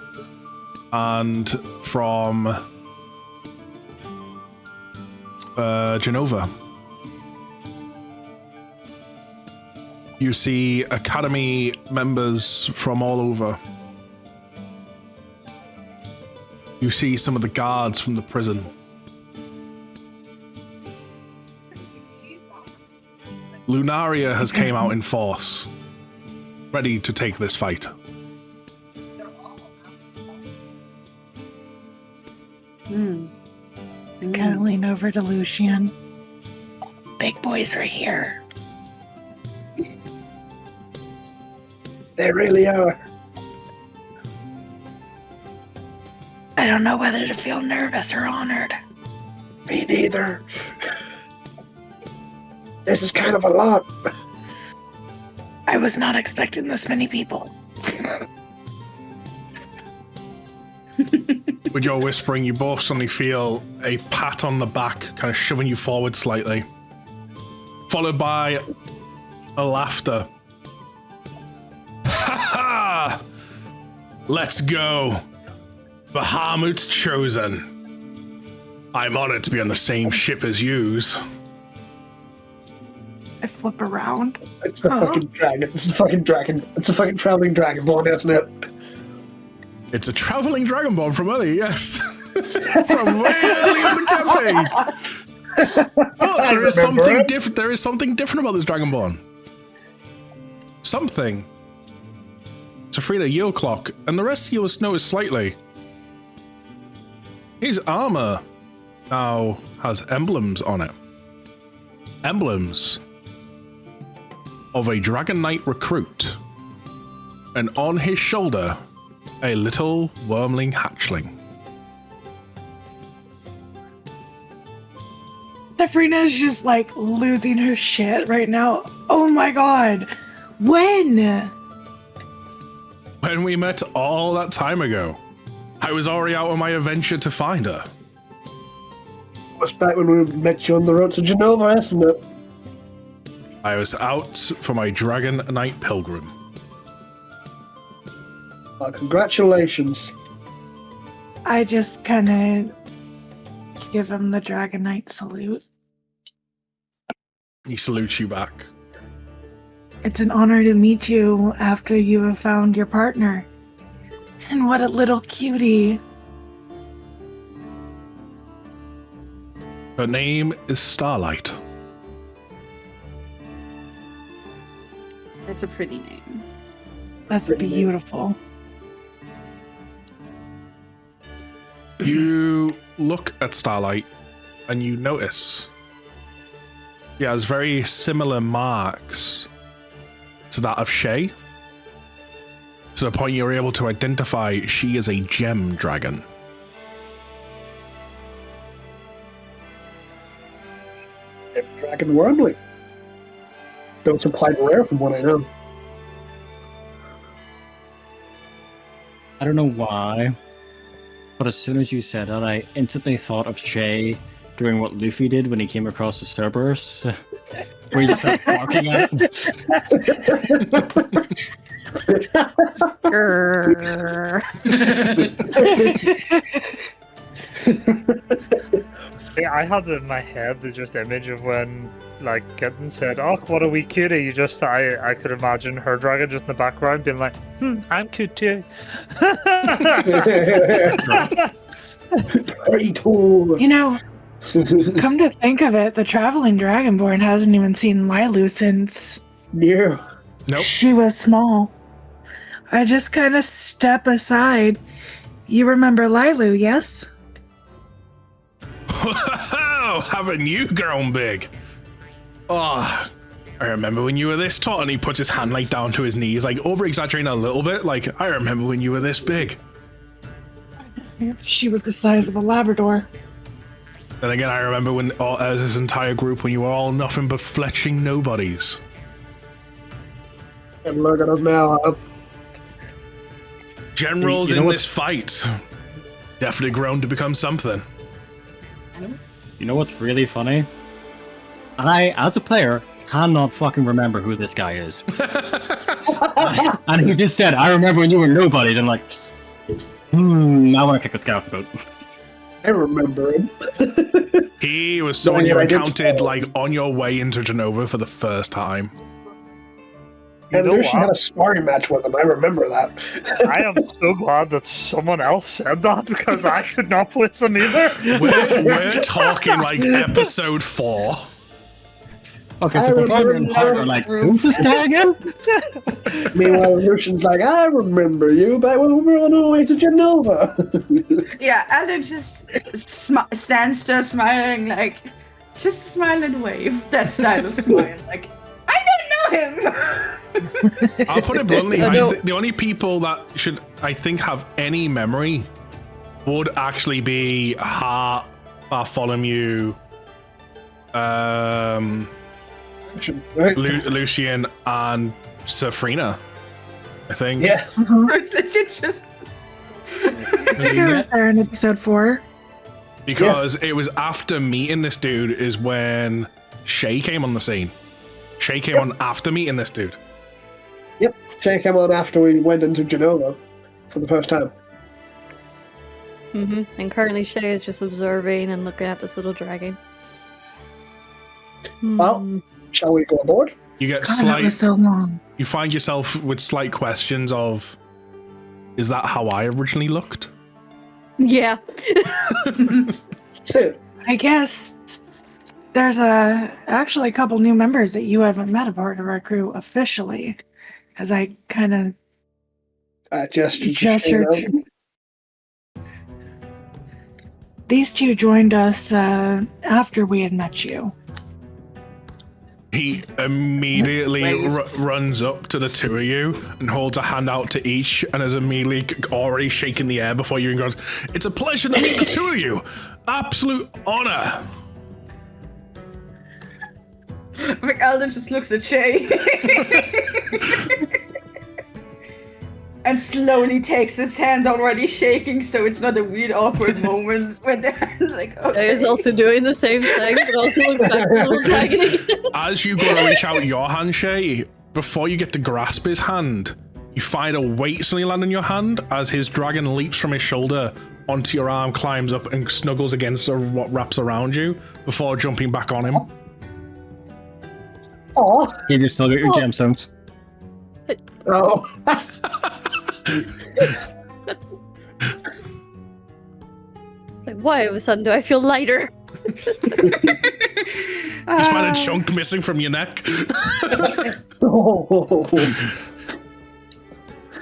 and from Genova. You see Academy members from all over. You see some of the guards from the prison. Lunaria has came out in force, ready to take this fight. kind of lean over to Lucian. Big boys are here. They really are. I don't know whether to feel nervous or honored. Me neither. This is kind of a lot. I was not expecting this many people. With your whispering, you both suddenly feel a pat on the back, kind of shoving you forward slightly, followed by a laughter. Ha ha! Let's go. Bahamut's chosen. I'm honored to be on the same ship as yous. I flip around. It's the fucking dragon. It's the fucking dragon. It's a fucking traveling dragonborn, isn't it? It's a traveling dragonborn from earlier, yes. From way early in the campaign. But there is something different. There is something different about this dragonborn. Something. Safrina, Yule Clock, and the rest of you will notice slightly. His armor now has emblems on it. Emblems of a Dragon Knight recruit. And on his shoulder, a little wormling hatchling. Safrina is just like losing her shit right now. Oh my god. When? When we met all that time ago. I was already out on my adventure to find her. It was back when we met you on the road to Genova, isn't it? I was out for my Dragon Knight pilgrim. Well, congratulations. I just kind of give him the Dragon Knight salute. He salutes you back. It's an honor to meet you after you have found your partner. And what a little cutie. Her name is Starlight. That's a pretty name. That's beautiful. You look at Starlight and you notice she has very similar marks to that of Shay. To the point you're able to identify she is a gem dragon. Dragon wormling. Though it's implied rare from what I know. I don't know why, but as soon as you said that, I instantly thought of Shay doing what Luffy did when he came across the Cerberus, where he just started barking at it. Yeah, I had in my head the just image of when, like, Kitten said, "Oh, what a wee cutie!" You just, I could imagine her dragon just in the background being like, "I'm cute too." You know, come to think of it, the traveling dragonborn hasn't even seen Lilu since Yeah. Nope. she was small. I just kind of step aside. You remember Lilu, yes? Whoa, haven't you grown big? Oh, I remember when you were this tall. And he puts his hand like down to his knees, like over exaggerating a little bit. Like, I remember when you were this big. She was the size of a Labrador. Then again, I remember when as this entire group, when you were all nothing but fletching nobodies. And look at us now. Generals You know in what- this fight. Definitely grown to become something. You know what's really funny? I, as a player, cannot fucking remember who this guy is. And he just said, "I remember when you were nobody." I'm like, I want to kick this guy off the boat. I remember him. He was someone No, you yeah, I did encountered follow. like on your way into Genova for the first time. And know there she what? had a sparring match with him. I remember that. I am so glad that someone else said that because I could not listen either. We're talking like episode 4. Okay, I so before the remember entire are like, who's this guy again? Meanwhile, Lucian's like, I remember you back when we were on our way to Genova. Yeah, Alden just stands there smiling, like, just smile and wave. That style of smile. Like, I don't know him! I'll put it bluntly. I know. The only people that should, I think, have any memory would actually be Hart, Bartholomew, Right? Lucian, and Safrina, I think. Yeah. It's legit just. I think I was there in episode 4. Because it was after meeting this dude is when Shay came on the scene. Shay came on after meeting this dude. Yep. Shay came on after we went into Genova for the first time. And currently Shay is just observing and looking at this little dragon. Well, shall we go aboard? You get God, that was so long. you find yourself with slight questions of, is that how I originally looked? Yeah. I guess there's actually a couple new members that you haven't met a part of our crew officially, because I kind of Gestured. These two joined us after we had met you. He immediately Waves. runs up to the two of you and holds a hand out to each and is immediately already shaking the air before you even goes, it's a pleasure to meet the two of you. Absolute honor. I think Alden just looks at Shay. And slowly takes his hand, already shaking, so it's not a weird, awkward moment when the hand's like, okay. Shay is also doing the same thing, but also looks back at the little dragon again. As you go to reach out your hand, Shay, before you get to grasp his hand, you find a weight suddenly land on your hand as his dragon leaps from his shoulder onto your arm, climbs up and snuggles against what wraps around you before jumping back on him. Oh. You just still got your gemstones. Oh. Like, why all of a sudden do I feel lighter? You find a chunk missing from your neck.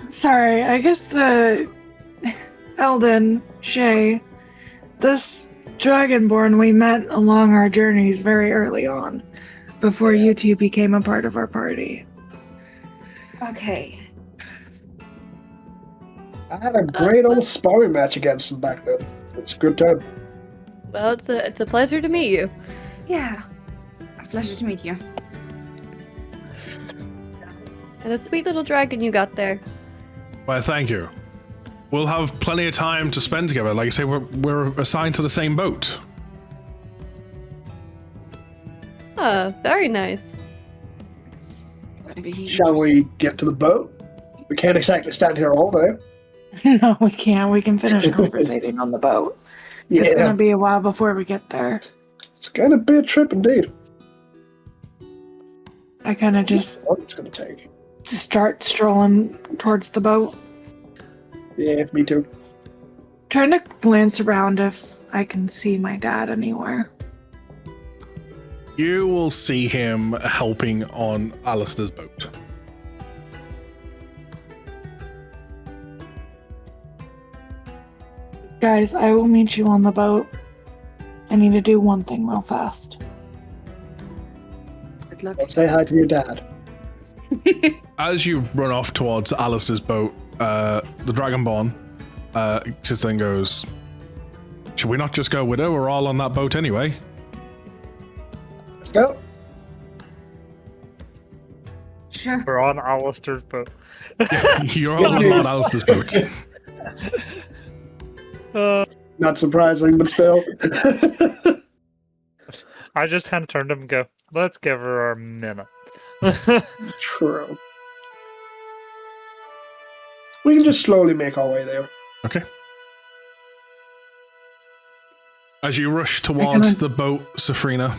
Sorry, I guess Eldon, Shay, this dragonborn we met along our journeys very early on, before you two became a part of our party. Okay. I had a great old sparring match against him back then. It's a good time. Well, it's a pleasure to meet you. Yeah. A pleasure to meet you. And a sweet little dragon you got there. Well, thank you. We'll have plenty of time to spend together. Like I say, we're assigned to the same boat. Ah, very nice. It's gonna be Shall we get to the boat? We can't exactly stand here all day. No, we can't. We can finish conversating on the boat. It's gonna be a while before we get there. It's gonna be a trip indeed. I kind of just What it's gonna take. start strolling towards the boat, Yeah, me too. trying to glance around if I can see my dad anywhere. You will see him helping on Alistair's boat. Guys, I will meet you on the boat. I need to do one thing real fast. Good luck. I'll say hi to your dad. As you run off towards Alistair's boat, the Dragonborn just then goes, should we not just go with her? We're all on that boat anyway. Let's go. Sure. We're on Alistair's boat. You're all on Alistair's boat. Not surprising, but still. I just kind of turned to him and go, let's give her a minute. True. We can just slowly make our way there. Okay. As you rush towards the boat, Safrina,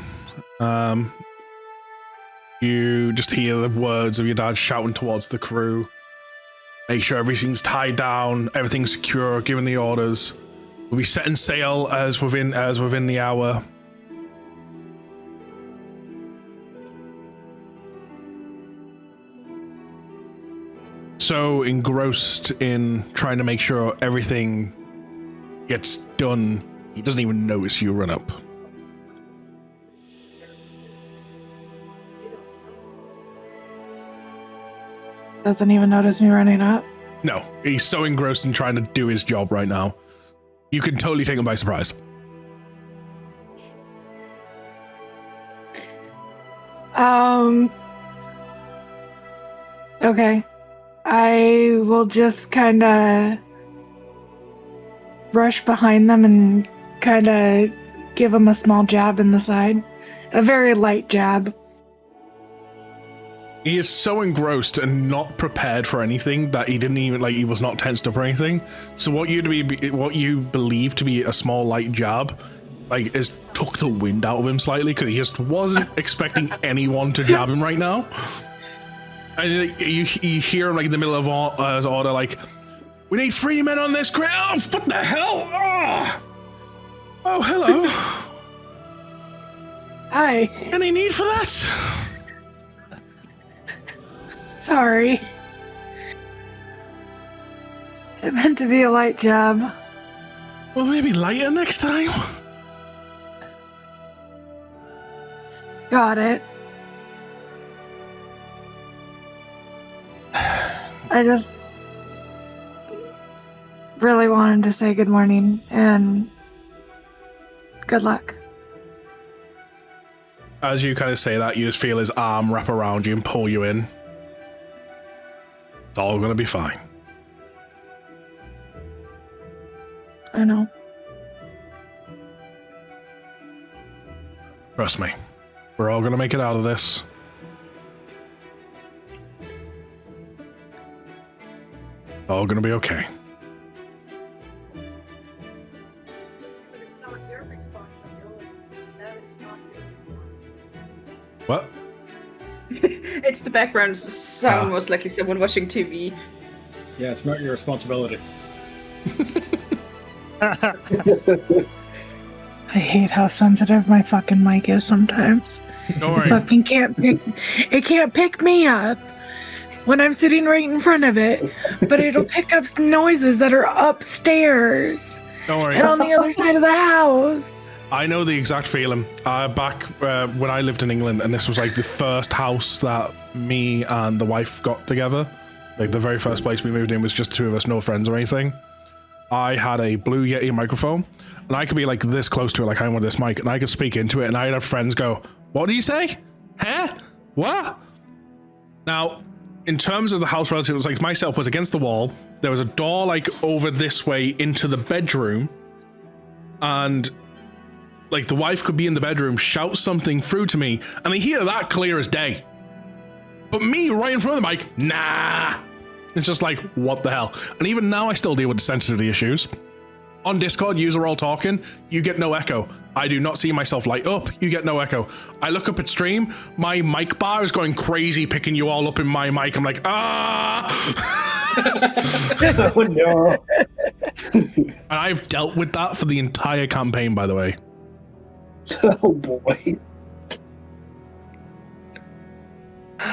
you just hear the words of your dad shouting towards the crew. Make sure everything's tied down, everything's secure, giving the orders. We'll be setting sail as within the hour. so engrossed in trying to make sure everything gets done, he doesn't even notice you run up. Doesn't even notice me running up. No, he's so engrossed in trying to do his job right now. You can totally take him by surprise. Okay. I will just kind of rush behind them and kind of give them a small jab in the side. A very light jab. He is so engrossed and not prepared for anything that he didn't even, like, he was not tensed up or anything. So what you believe to be a small light jab, like, is took the wind out of him slightly because he just wasn't expecting anyone to jab him right now. And you hear him, like, in the middle of his order, like, we need 3 men on this crate. Oh, what the hell? Oh, hello. Hi. Any need for that? Sorry. It meant to be a light jab. Well, maybe lighter next time. Got it. I just really wanted to say good morning and good luck. As you kind of say that, you just feel his arm wrap around you and pull you in. It's all gonna be fine. I know. Trust me. We're all gonna make it out of this. All gonna be okay. It's not your responsibility. That is not your responsibility. What? It's the background sound, most likely someone watching TV. Yeah, it's not your responsibility. I hate how sensitive my fucking mic is sometimes. Don't worry. It can't pick me up when I'm sitting right in front of it, but it'll pick up noises that are upstairs Don't worry. and on the other side of the house. I know the exact feeling. Back when I lived in England, and this was like the first house that me and the wife got together. Like the very first place we moved in was just 2 of us, no friends or anything. I had a Blue Yeti microphone, and I could be like this close to it, like I'm with this mic, and I could speak into it, and I'd have friends go, "What did you say? Huh? What?" Now, in terms of the house relative, it was like myself was against the wall. There was a door like over this way into the bedroom, and like the wife could be in the bedroom, shout something through to me, and I hear that clear as day. But me right in front of the mic, nah. It's just like, what the hell? And even now I still deal with the sensitivity issues. On Discord, you're all talking, you get no echo. I do not see myself light up, you get no echo. I look up at stream, my mic bar is going crazy, picking you all up in my mic. I'm like, ah! Oh no. And I've dealt with that for the entire campaign, by the way. Oh boy.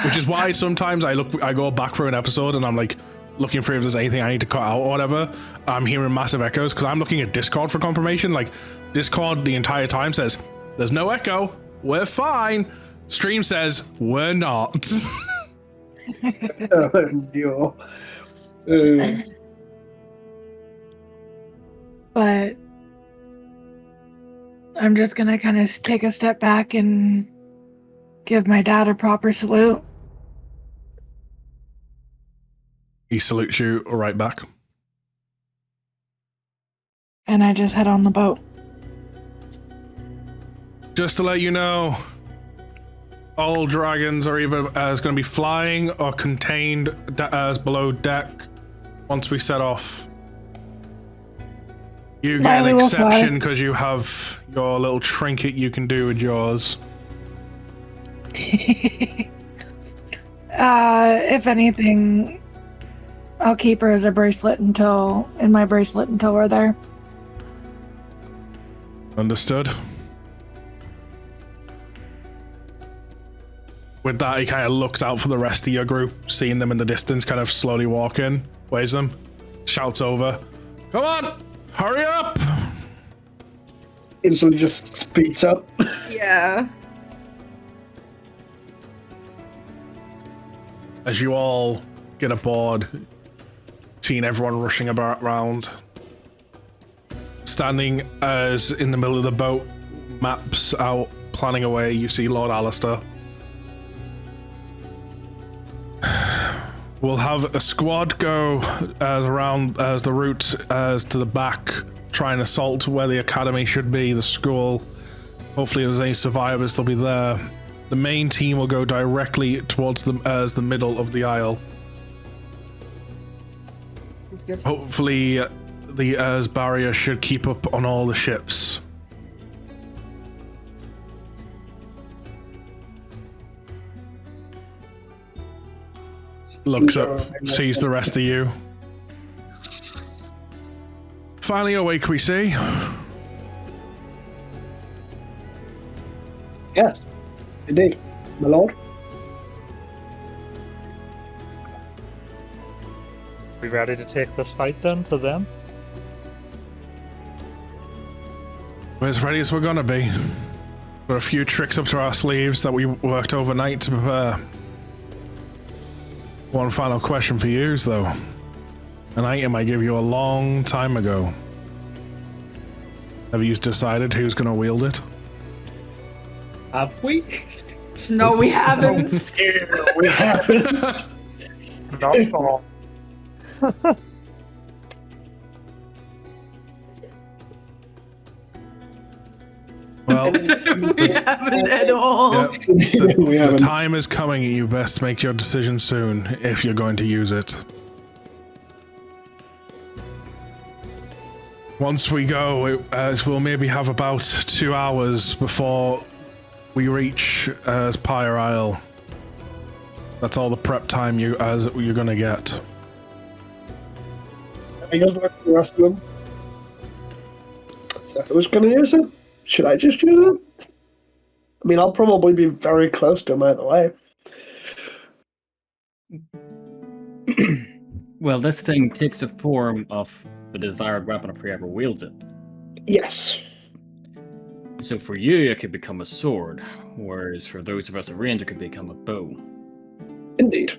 Which is why sometimes I go back through an episode and I'm like looking for if there's anything I need to cut out or whatever. I'm hearing massive echoes because I'm looking at Discord for confirmation. Like Discord the entire time says there's no echo, we're fine. Stream says we're not. Oh no. But I'm just gonna kind of take a step back and give my dad a proper salute. He salutes you right back. And I just head on the boat. Just to let you know, all dragons are either going to be flying or contained as below deck once we set off. You get an exception because you have your little trinket you can do with yours. If anything, I'll keep her as a bracelet until we're there. Understood. with that, he kind of looks out for the rest of your group, seeing them in the distance, kind of slowly walking, waves them, shouts over, "Come on, hurry up!" Instantly just speeds up. Yeah. As you all get aboard, seeing everyone rushing around, standing as in the middle of the boat, maps out, planning away, you see Lord Alistair. We'll have a squad go as around as the route as to the back, try and assault where the academy should be, the school. Hopefully, if there's any survivors, they'll be there. The main team will go directly towards them as the middle of the isle. That's good. Hopefully, the Urs barrier should keep up on all the ships. Looks up, sees the rest of you. Finally awake, we see. Yes, indeed, my lord. We ready to take this fight then to them? We're as ready as we're gonna be. Got a few tricks up to our sleeves that we worked overnight to prepare. One final question for you, though. An item I gave you a long time ago. Have you decided who's gonna wield it? Have we? No, we haven't. We haven't. Not at all. Well, We haven't at all. yeah, We the haven't. time is coming and you best make your decision soon if you're going to use it. Once we go, we'll maybe have about 2 hours before we reach Pyre Isle. That's all the prep time you're gonna get. I guess like the rest of them. So who's gonna use it? Should I just use it? I mean, I'll probably be very close to him either way. Well, this thing takes the form of the desired weapon if whoever wields it. Yes. So for you, it could become a sword, whereas for those of us at range, it could become a bow. Indeed.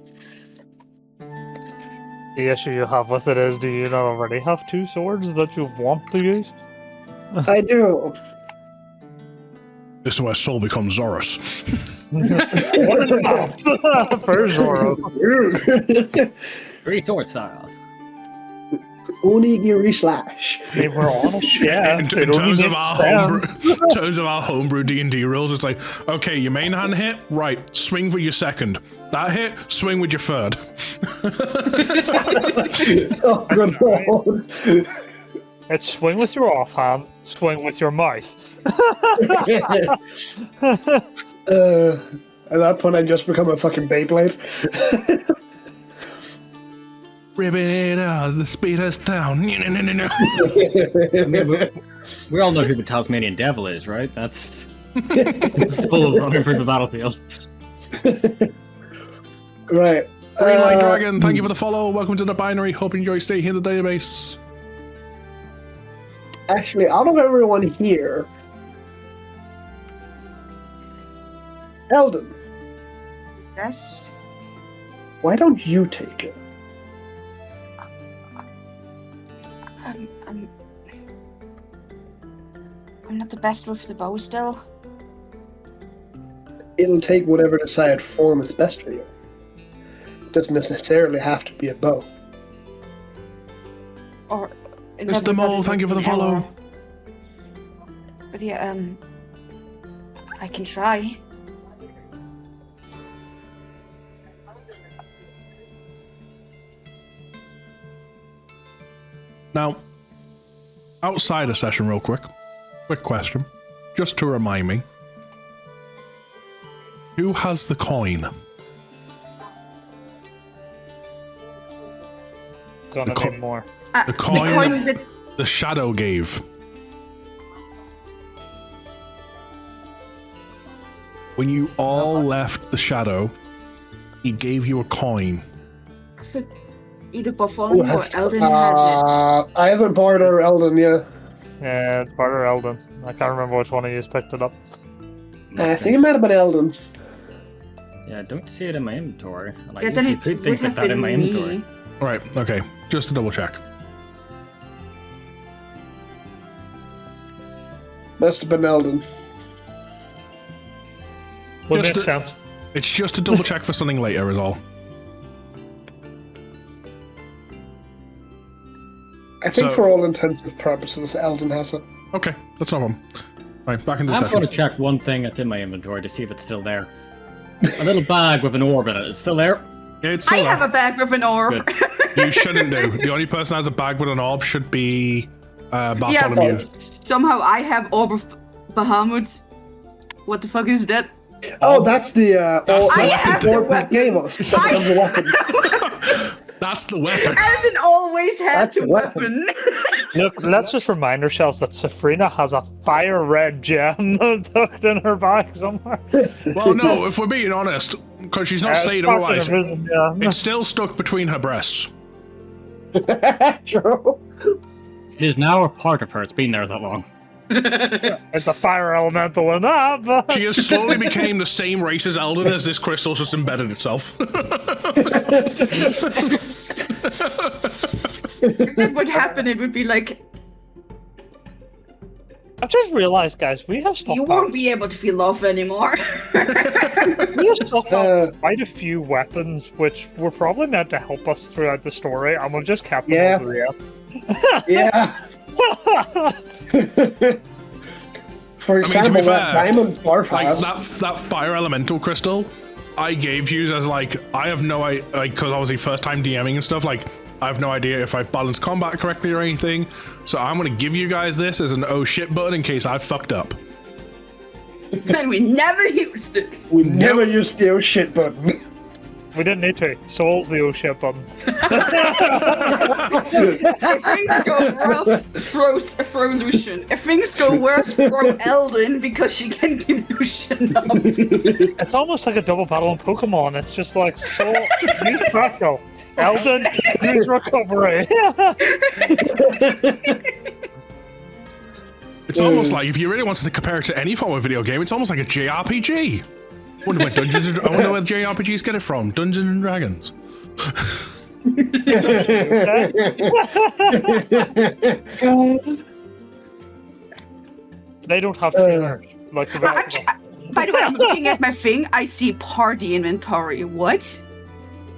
The issue you have with it is, do you not already have 2 swords that you want to use? I do. This is where Soul becomes Zorus. For Zoro. Three sword style. Onigiri slash. They were honest, yeah. In it only terms of makes our sense. homebrew, in terms of our homebrew D&D rules, it's like, okay, your main hand hit, right, swing for your second. That hit, swing with your third. Oh, good lord. It's swing with your offhand, swing with your mouth. At that point, I just become a fucking Beyblade. Ribbon it out, the speed us down. No. I mean, we all know who the Tasmanian Devil is, right? That's full running through the battlefield. Right. Green Light Dragon, thank you for the follow. Welcome to the binary. Hope you enjoy staying in the database. Actually, out of everyone here, Eldon, Yes. why don't you take it? I'm not the best with the bow still. It'll take whatever desired form is best for you. It doesn't necessarily have to be a bow. Or Mr. Mole, thank you for the follow. But yeah, I can try. Now, outside a session real quick question, just to remind me. Who has the coin? Gonna need more. The coin that the shadow gave. When you all left the shadow, he gave you a coin. Either Bartholomew or has- Eldon has Either Bard or Eldon, yeah. Yeah, it's Bart or Eldon. I can't remember which one of you picked it up. I think it might have been Eldon. Yeah, I don't see it in my inventory. And I it. Yeah, then usually it put would things like have that in been my inventory. me. Right, okay. Just to double check. Must have been Eldon. Would Just make a- sense. It's just to double check for something later is all. I think So- for all intensive purposes, Eldon has it. Okay, that's no problem. Right, back into the I'm session. going to check one thing that's in my inventory to see if it's still there. A little bag with an orb in it. It's still there? Yeah, it's I still have there. a bag with an orb. You shouldn't do. The only person who has a bag with an orb should be Yeah, Bartholomew. but somehow I have Orb of Bahamut. What the fuck is that? Oh, that's the That's the that's weapon. the orb that gave us. That's the weapon. That's the weapon. Eldon always had That's the a weapon. weapon. Look, let's just remind ourselves that Safrina has a fire red gem tucked in her bag somewhere. Well, no, if we're being honest, because she's not It's saying stuck in otherwise, her bosom, yeah. it's still stuck between her breasts. True. It is now a part of her. It's been there that long. It's a fire elemental in that, but She has slowly became the same race as Eldon as this crystal's just embedded itself. If that would happen, it would be like, I've just realized, guys, we have stuck you won't be able to feel love anymore. we have stuck on quite a few weapons, which were probably meant to help us throughout the story, and we've just kept them Yeah. over the Yeah. For to example, be that fair, diamond barf Like has. that fire elemental crystal, I gave you as like I have no idea, like because obviously first time DMing and stuff. Like I have no idea if I've balanced combat correctly or anything. So I'm gonna give you guys this as an oh shit button in case I fucked up. And we never used it. We never used the oh shit button. We didn't need to. Soul's the oh shit button. If things go rough, throw Lucian. If things go worse, throw Eldon because she can give Lucian up. It's almost like a double battle in Pokemon. It's just like Soul, use special. Eldon, use recovery. It's almost like if you really wanted to compare it to any form of video game, it's almost like a JRPG. I wonder where JRPGs get it from. Dungeons and Dragons. They don't have trainers like the rest of them. By the way, I'm looking at my thing. I see party inventory. What?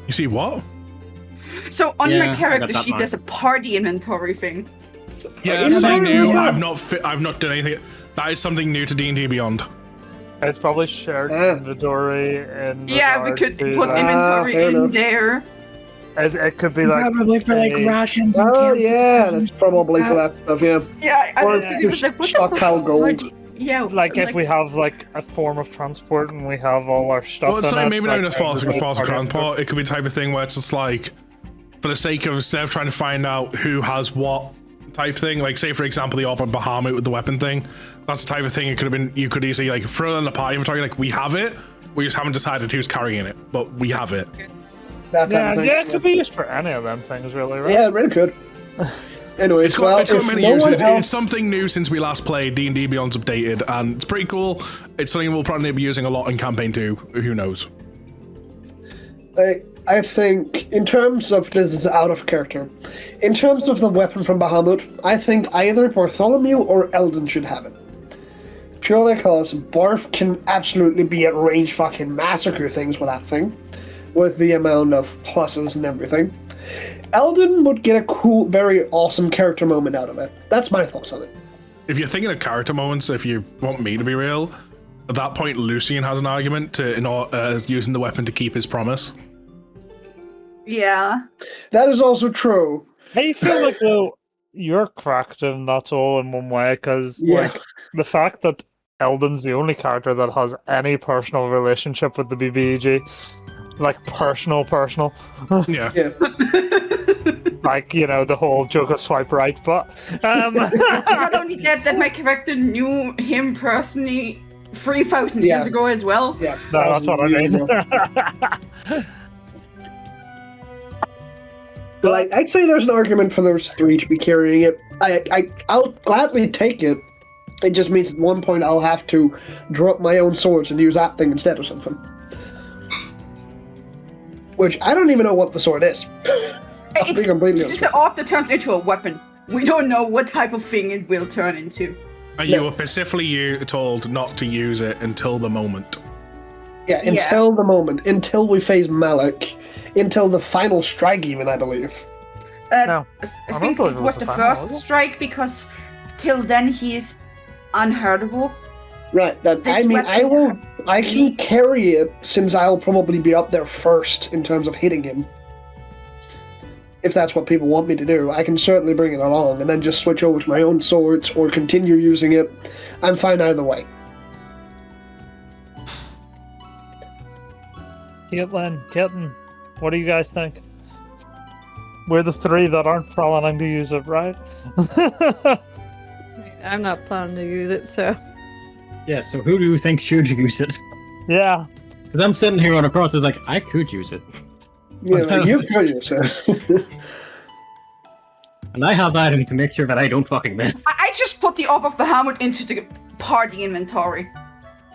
You see what? So on Yeah, my I got character that sheet, one. there's a party inventory thing. Yeah, Is something that new. real? I've not done anything. That is something new to D&D Beyond. It's probably shared inventory and Yeah, we could put fair inventory in enough. there. It could be like Probably for like say- rations and Oh camp yeah, supplies that's probably for that stuff. Yeah. Yeah, I Or looked at it, just was like, what the stockpile fuck is gold. party? Yeah, like if we have like a form of transport and we have all our stuff. Well, it's in like it, maybe not like, even a false everybody's part of transport. It could be the type of thing where it's just like, for the sake of instead of trying to find out who has what type thing, like say for example the Orb of Bahamut with the weapon thing, that's the type of thing it could have been. You could easily like throw it in the party inventory, like we have it, we just haven't decided who's carrying it, but we have it. That type Yeah, of thing. yeah, it could be used for any of them things, really, right? Yeah, it really could. Anyways, It's well, got if many no uses. one It's else, something new since we last played. D&D Beyond's updated, and it's pretty cool. It's something we'll probably be using a lot in campaign 2. Who knows? I think in terms of this is out of character. In terms of the weapon from Bahamut, I think either Bartholomew or Eldon should have it. Purely because Barth can absolutely be at range fucking massacre things with that thing. With the amount of pluses and everything. Eldon would get a cool, very awesome character moment out of it. That's my thoughts on it. If you're thinking of character moments, if you want me to be real, at that point Lucian has an argument to using the weapon to keep his promise. Yeah. That is also true. I feel like though you're cracked and that's all in one way because Yeah. like the fact that Eldon's the only character that has any personal relationship with the BBEG, like personal, Yeah. Yeah. like you know the whole joke of swipe right, but Not only that my character knew him personally 3,000 years ago as well. Yeah, No, that's what I mean. Like, I'd say there's an argument for those three to be carrying it. I'll gladly take it. It just means at one point I'll have to drop my own swords and use that thing instead of something. Which, I don't even know what the sword is. It's just an orb that turns into a weapon. We don't know what type of thing it will turn into. And you were specifically told not to use it until the moment. Yeah, until the moment. Until we face Malik. Until the final strike, even, I believe. No, I think it was the first strike, because till then he is unhurtable. Right, I can carry it, since I'll probably be up there first in terms of hitting him. If that's what people want me to do, I can certainly bring it along and then just switch over to my own swords or continue using it. I'm fine either way. Kitten, what do you guys think? We're the three that aren't planning to use it, right? I'm not planning to use it, so. Yeah, so who do you think should use it? Yeah. Because I'm sitting here on a process like, I could use it. Yeah, like, you could use it. And I have items to make sure that I don't fucking miss. I just put the Orb of Bahamut into the party inventory.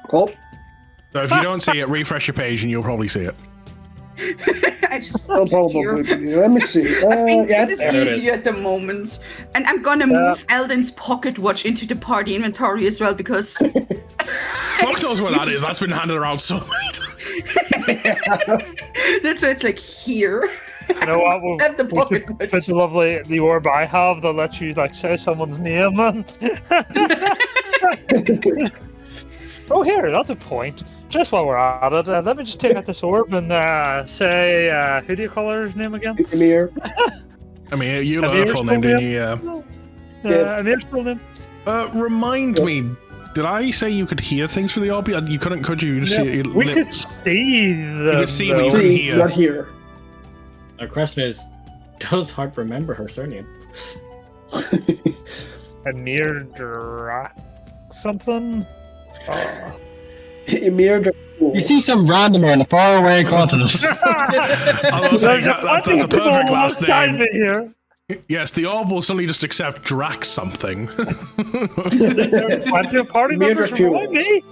Cool. So if you don't see it, refresh your page and you'll probably see it. I just I'll probably be. Let me see. I think yeah, this is easier at the moment. And I'm gonna move Eldon's pocket watch into the party inventory as well, because... Fuck knows where that is. That's been handed around so many times. That's why it's like here. You know what? We'll Have the pocket put watch. the orb I have that lets you like say someone's name. Man. Oh, here, that's a point. Just while we're at it, let me just take out this orb and say, who do you call her name again? Amir. I mean, you know her full name, didn't you? Yeah. Amir's full name. Remind me, did I say you could hear things through the orb? You couldn't, could you? We could see them. You could see, but you though. couldn't hear. Not here. The question is, does Harp remember her surname? Amir something? Emir. You see some randomer in a faraway continent. I was saying, that's a perfect last name. Here. Yes, the orb will suddenly just accept Drax something. Why do party members remind me?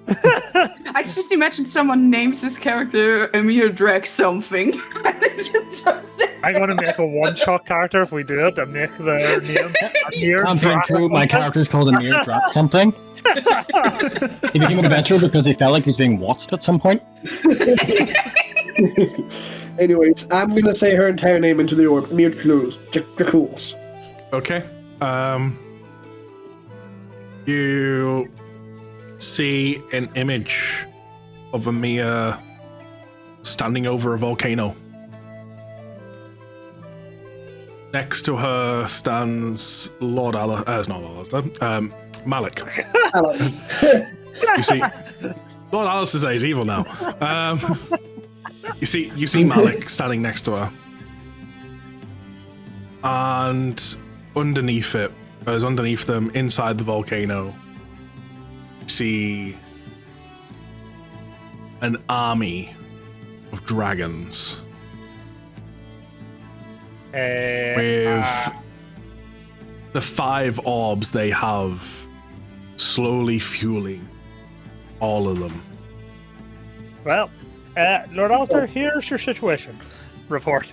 I just imagine someone names this character Amir Drake something. And they just chose it. I'm gonna make a one-shot character if we do it and make their name Amir I'm playing through, my character's called Amir Drop something. He became an adventurer because he felt like he was being watched at some point. Anyways, I'm gonna say her entire name into the orb. Amir Dracules. Okay. You see an image of Amir standing over a volcano. Next to her stands Lord Alistair. Malik. You see, Lord Alistair says he's evil now. You see Malik standing next to her, and underneath them, inside the volcano, you see an army of dragons with the 5 orbs they have slowly fueling all of them. Well, Lord Alistair, here's your situation report.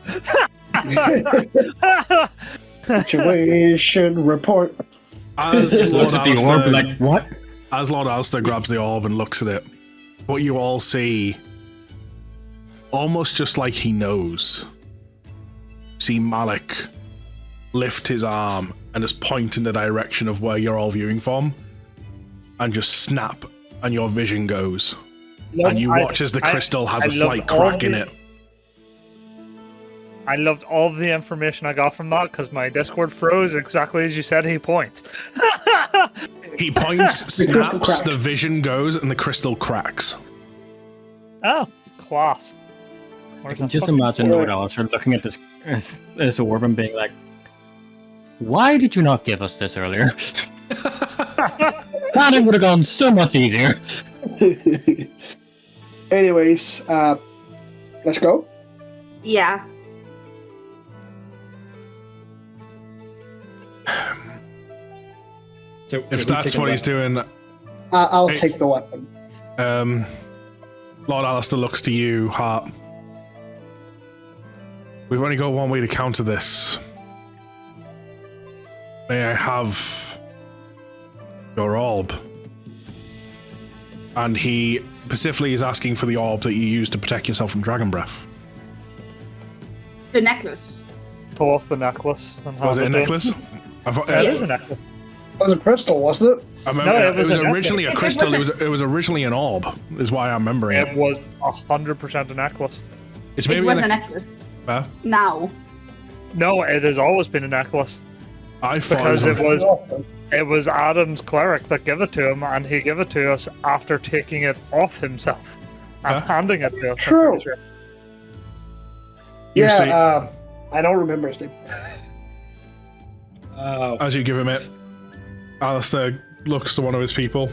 Situation report. As Lord Looks at the orb, like, what? As Lord Alistair grabs the orb and looks at it, what you all see, almost just like he knows, see Malik lift his arm and just point in the direction of where you're all viewing from, and just snap, and your vision goes. And you watch as the crystal has a slight crack in it. I loved all the information I got from that because my Discord froze exactly as you said. He points. He points, snaps, the vision goes, and the crystal cracks. Oh, class. I can just imagine Lord Alistair looking at this orb and being like, why did you not give us this earlier? That would have gone so much easier. Anyways, let's go. Yeah. So If that's what he's doing, I'll Hey. take the weapon. Lord Alistair looks to you, Hart. We've only got one way to counter this. May I have your orb? And he specifically is asking for the orb that you use to protect yourself from dragon breath. The necklace. Pull off the necklace. And Was it a hand necklace? It is a necklace. It was a crystal, wasn't it? I remember No, it was a necklace. originally a It crystal. wasn't- It was originally an orb, is why I'm remembering It it. was 100% a necklace. It's It maybe was an a necklace. Huh? Now. No, it has always been a necklace. I thought Because it was, it was Adam's cleric that gave it to him, and he gave it to us after taking it off himself and Huh? handing it to us. I'm True. pretty sure. You see- Yeah, I don't remember his name. Oh, as you give him it, Alistair looks to one of his people.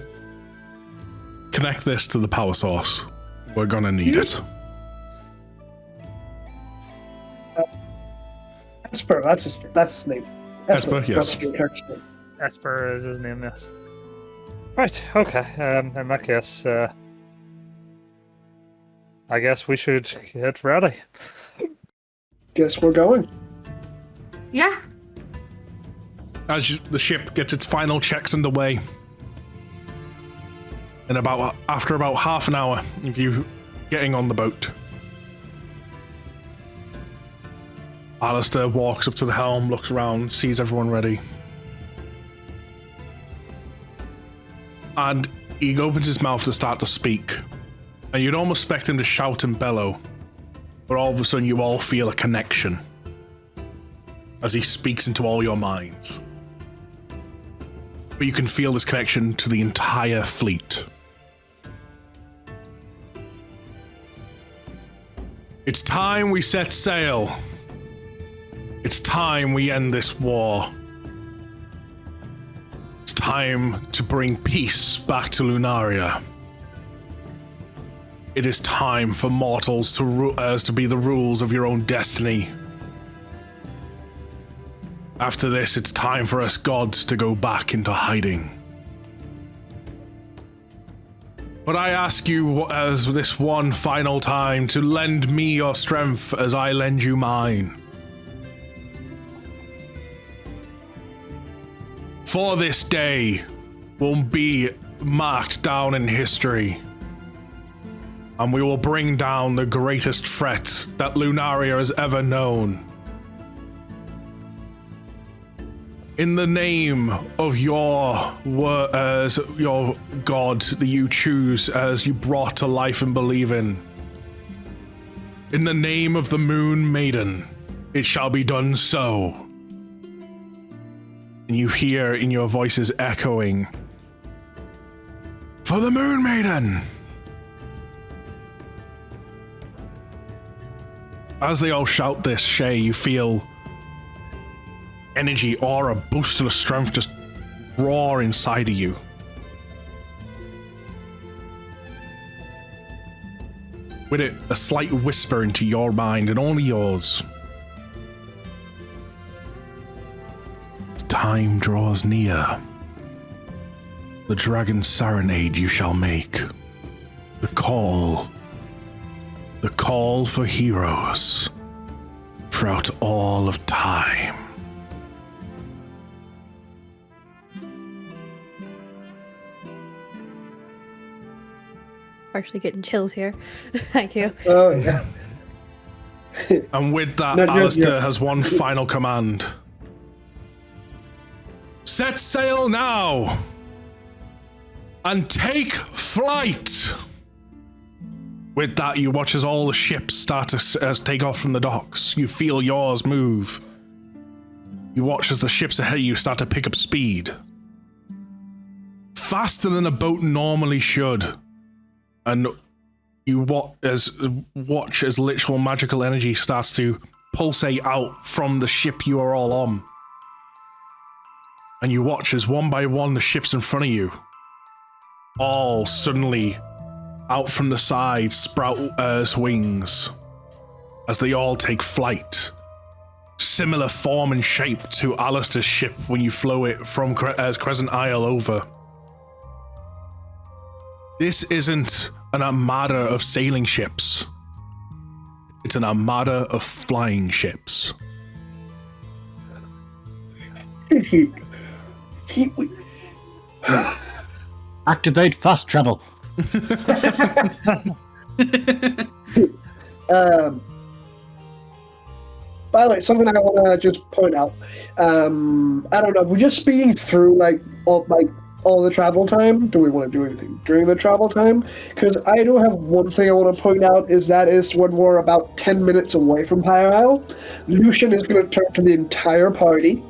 Connect this to the power source. We're gonna need it. Esper, that's his name. Esper, yes. That's your character's name. Esper is his name, yes. Right, okay. In that case, I guess we should get ready. Guess we're going. Yeah. As the ship gets its final checks underway, and after about half an hour of you getting on the boat, Alistair walks up to the helm, looks around, sees everyone ready, and he opens his mouth to start to speak, and you'd almost expect him to shout and bellow, but all of a sudden you all feel a connection as he speaks into all your minds. But you can feel this connection to the entire fleet. It's time we set sail. It's time we end this war. It's time to bring peace back to Lunaria. It is time for mortals to be the rules of your own destiny. After this, it's time for us gods to go back into hiding. But I ask you as this one final time to lend me your strength as I lend you mine. For this day will be marked down in history, and we will bring down the greatest threat that Lunaria has ever known. In the name of your god that you choose as you brought to life and believe in the name of the Moon Maiden, it shall be done so. And you hear in your voices echoing, for the Moon Maiden! As they all shout this, Shay, you feel energy, aura, boost to the strength just roar inside of you. With it, a slight whisper into your mind and only yours. Time draws near. The dragon serenade you shall make. The call for heroes throughout all of time. Actually getting chills here. Thank you. Oh, yeah. And with that, No, you're- Alistair you're- has one final command. Set sail now! And take flight! With that, you watch as all the ships start to take off from the docks. You feel yours move. You watch as the ships ahead of you start to pick up speed. Faster than a boat normally should. And you watch as literal magical energy starts to pulsate out from the ship you are all on. And you watch as one by one the ships in front of you all suddenly, out from the side, sprout as wings as they all take flight. Similar form and shape to Alistair's ship when you flew it from Crescent Isle over. This isn't an armada of sailing ships. It's an armada of flying ships. Activate fast travel. By the way, something I want to just point out. I don't know. We're just speeding through all the travel time. Do we want to do anything during the travel time? Because I do have one thing I want to point out. Is when we're about 10 minutes away from Pyre Isle, Lucian is going to turn to the entire party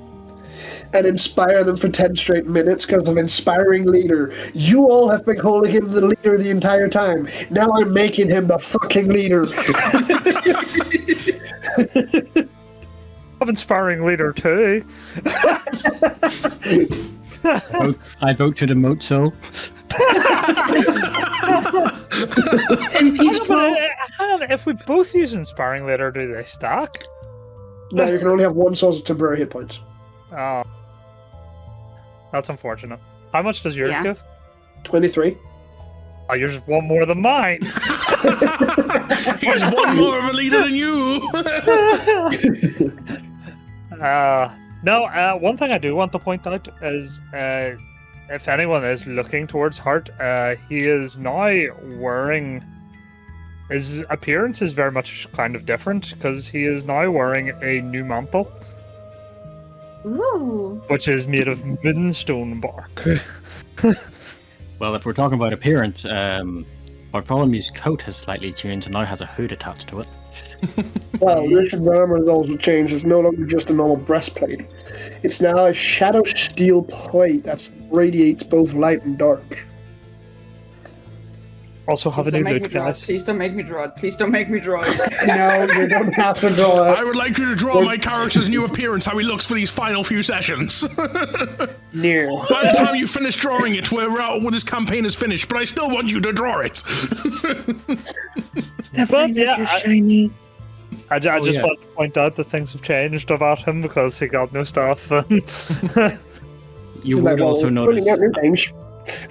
and inspire them for 10 straight minutes because of inspiring leader. You all have been calling him the leader the entire time. Now I'm making him the fucking leader. Of inspiring leader too. I vote to demote so. If we both use inspiring leader, do they stack? No, you can only have one source of temporary hit points. Oh. That's unfortunate. How much does yours give? 23. Oh, yours is one more than mine. He's one more of a leader than you. One thing I do want to point out is if anyone is looking towards Hart, he is now wearing... His appearance is very much kind of different because he is now wearing a new mantle. Ooh. Which is made of moonstone bark. Well, if we're talking about appearance, Bartholomew's coat has slightly changed and now has a hood attached to it. Well, Lucian's armor has also changed. It's no longer just a normal breastplate. It's now a shadow steel plate that radiates both light and dark. Also have a new loot, guys. Please don't make me draw it. Please don't make me draw it. No, you don't have to draw it. I would like you to draw my character's new appearance, how he looks for these final few sessions. Near. By the time you finish drawing it, we're out when this campaign is finished, but I still want you to draw it. Definitely yeah, you're shiny. I just want to point out that things have changed about him because he got new stuff. You would also notice. Out new things.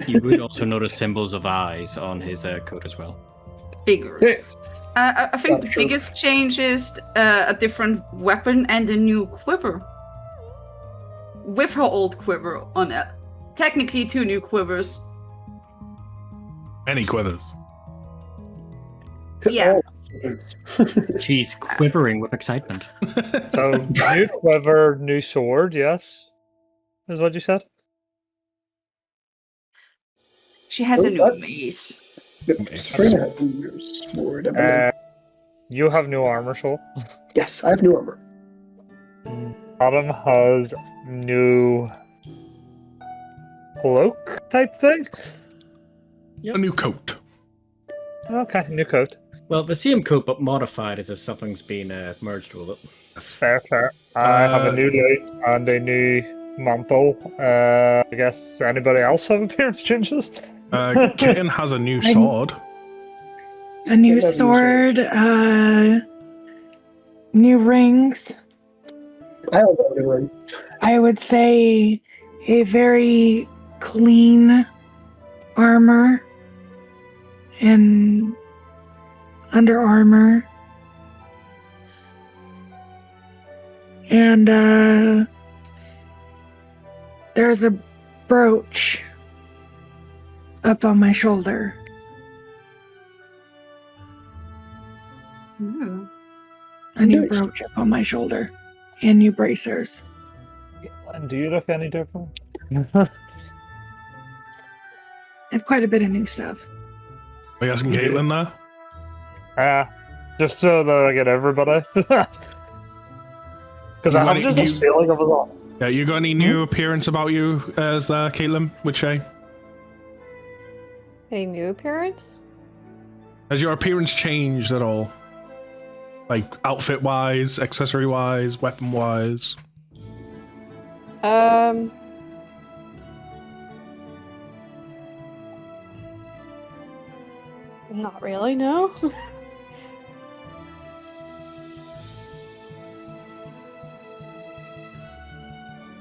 You would also notice symbols of eyes on his coat as well. Bigger. I think That's the true. biggest change is a different weapon and a new quiver. With her old quiver on it. Technically 2 new quivers. Any quivers. Yeah. She's quivering with excitement. So, new quiver, new sword, yes? Is what you said? She has a new What? mace. Sword, I believe. You have new armor, Soul. Yes, I have new armor. Adam has new cloak type thing? A new coat. Okay, new coat. Well, the same coat but modified as if something's been merged with it. Fair. I have a new loot and a new mantle. I guess anybody else have appearance changes? Kitten has a new sword. A new Yeah, sword, new rings. I have a new ring. I would say a very clean armor and under armor. And there's a brooch up on my shoulder. Ooh. A new Nice. brooch up on my shoulder. And new bracers. And do you look any different? I have quite a bit of new stuff. Are you asking Caitlin there? Just so that I get everybody. Because You I got have just it, this you- feeling of us all. Yeah, you got any new appearance about you as there, Caitlin, with Shay? A new appearance? Has your appearance changed at all? Like, outfit-wise, accessory-wise, weapon-wise? Not really, no.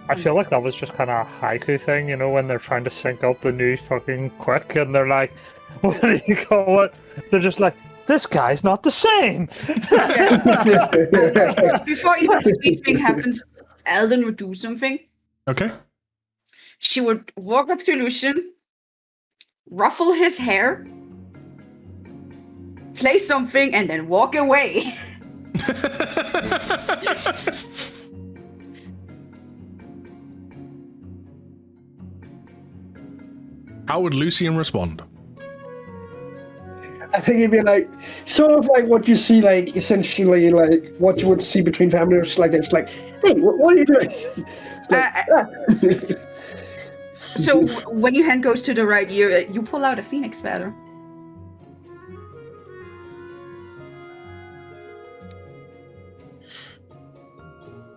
I feel like that was just kind of a haiku thing, you know, when they're trying to sync up the news fucking quick, and they're like, what do you call it? They're just like, this guy's not the same. Before even the speech thing happens, Alden would do something. Okay. She would walk up to Lucian, ruffle his hair, play something, and then walk away. How would Lucian respond? I think it'd be like, sort of like what you see, like, essentially, like, what you would see between families, like, it's like, hey, what are you doing? It's like, So when your hand goes to the right, you pull out a phoenix feather.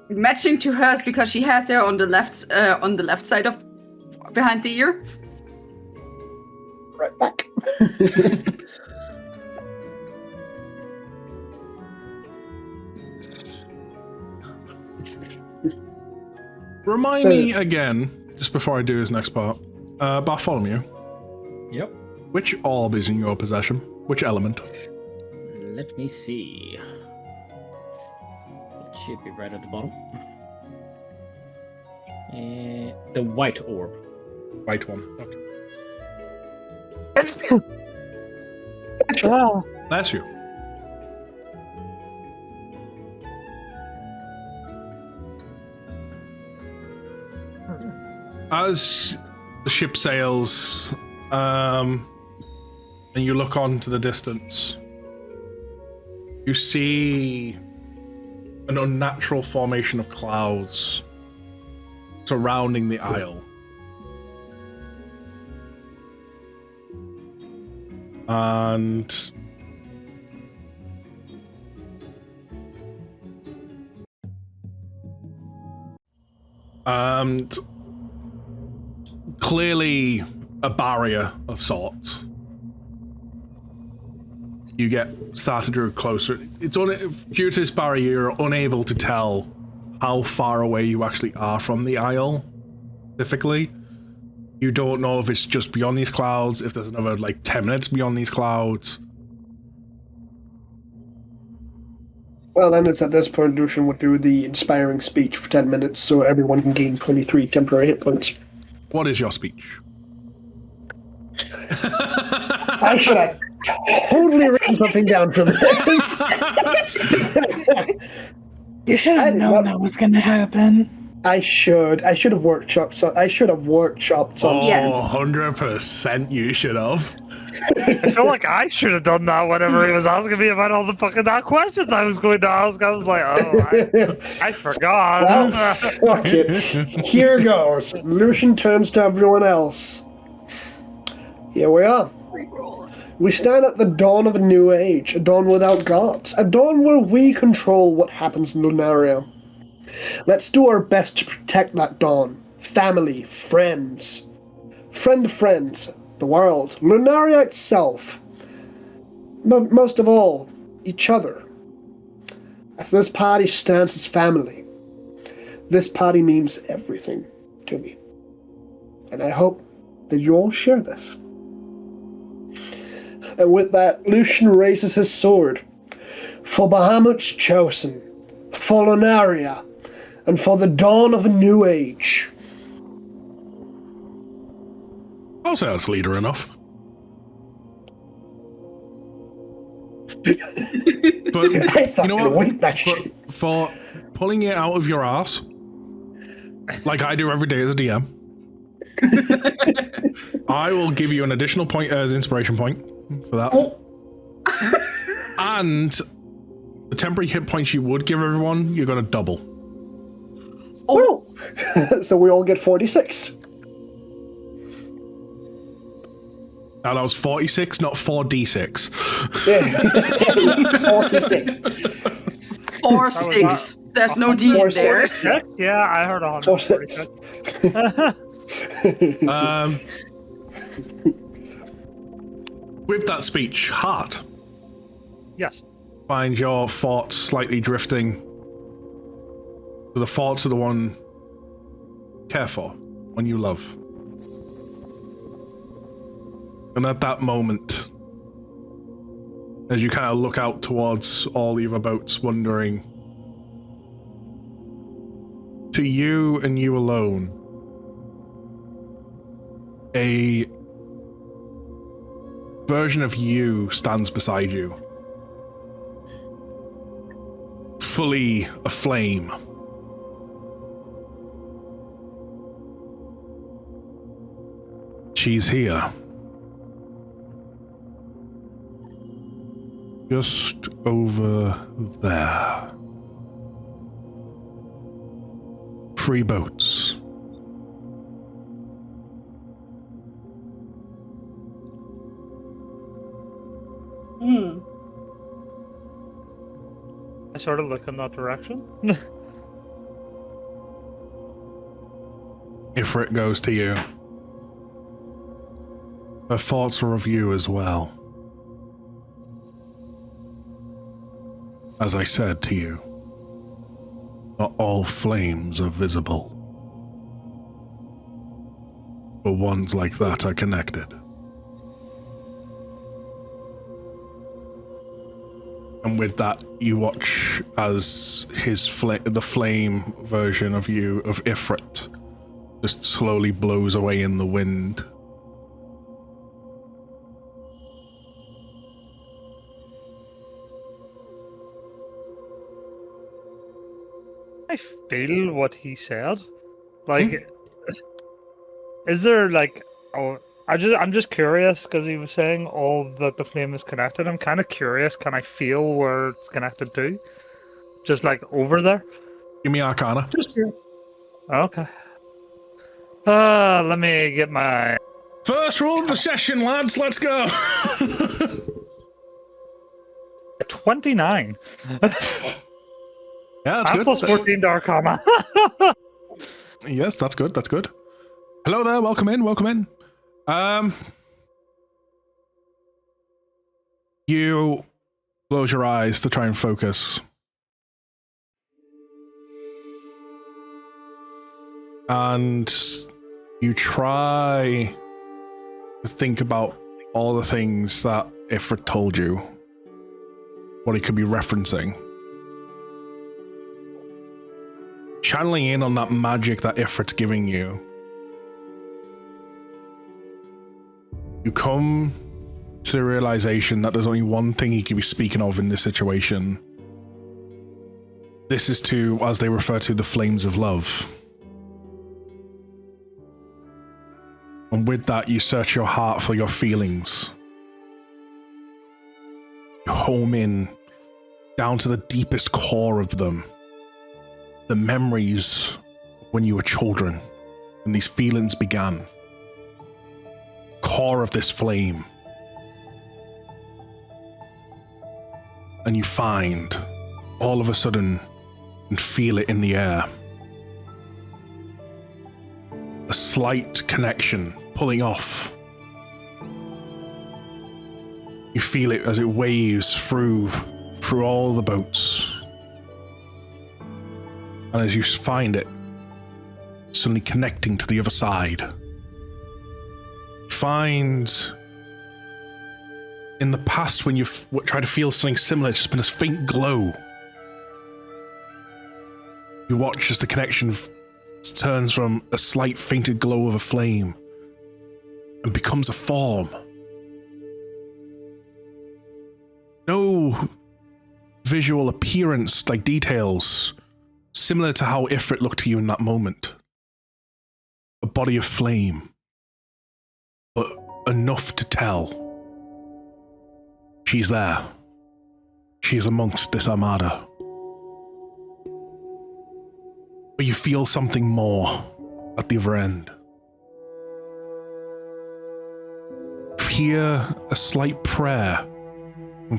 Matching to hers because she has her on the left side of behind the ear. right back. Remind me again, just before I do his next part, Bartholomew, Yep. which orb is in your possession? Which element? Let me see. It should be right at the bottom. The white orb. White one. Okay. That's you. As the ship sails, and you look on to the distance, you see an unnatural formation of clouds surrounding the isle. And clearly a barrier of sorts. You get started to grow closer. It's due to this barrier, you're unable to tell how far away you actually are from the isle. Specifically, you don't know if it's just beyond these clouds, if there's another like 10 minutes beyond these clouds. Well, then it's at this point Lucian would do the inspiring speech for 10 minutes so everyone can gain 23 temporary hit points. What is your speech? I should have totally written something down from this. You should have known that was going to happen. I should have workshopped some. Yes. 100% you should have. I feel like I should have done that whenever he was asking me about all the fucking questions I was going to ask. I was like, oh, I forgot. Well, fuck it. Here goes. Lucian turns to everyone else. Here we are. We stand at the dawn of a new age, a dawn without gods, a dawn where we control what happens in Lunaria. Let's do our best to protect that dawn. Family, friends, friends, the world, Lunaria itself. But most of all, each other. As this party stands as family, this party means everything to me. And I hope that you all share this. And with that, Lucian raises his sword. For Bahamut's chosen, for Lunaria, and for the dawn of a new age. I'll say that's leader enough. But you know what? For pulling it out of your ass, like I do every day as a DM, I will give you an additional point as inspiration point for that. And the temporary hit points you would give everyone, you're going to double. Oh! So we all get 46. Now that was 46, not 4d6. Yeah. 46. 4, 6. There's no D in there. 46? Yeah, I heard 146. 46. With that speech, Heart, Yes. find your thoughts slightly drifting to the thoughts of the one you care for, one you love. And at that moment, as you kind of look out towards all the other boats, wondering, to you and you alone, a version of you stands beside you, fully aflame. She's here. Just over there. 3 boats. I sort of look in that direction. Ifrit goes to you. Her thoughts are of you as well. As I said to you, not all flames are visible. But ones like that are connected. And with that, you watch as the flame version of you, of Ifrit, just slowly blows away in the wind. I feel what he said. Like, is there like, I'm just curious because he was saying all that the flame is connected. I'm kind of curious. Can I feel where it's connected to? Just like over there. Give me Arcana. Just here. Okay. Let me get my First roll of the session, lads. Let's go. 29. Yeah, that's I'm good. plus 14 to Arcana. Yes, that's good. That's good. Hello there. Welcome in. Welcome in. You close your eyes to try and focus. And you try to think about all the things that Ifrit told you, what he could be referencing. Channeling in on that magic that Ifrit's giving you. You come to the realization that there's only one thing he could be speaking of in this situation. This is to, as they refer to, the flames of love. And with that, you search your heart for your feelings. You home in down to the deepest core of them. The memories when you were children, when these feelings began. Core of this flame. And you find, all of a sudden, and feel it in the air. A slight connection pulling off. You feel it as it waves through all the boats. And as you find it, suddenly connecting to the other side. You find in the past when you've tried to feel something similar, it's just been a faint glow. You watch as the connection turns from a slight fainted glow of a flame and becomes a form. No visual appearance, like details, similar to how Ifrit looked to you in that moment. A body of flame, but enough to tell. She's there. She's amongst this armada. But you feel something more at the other end. You hear a slight prayer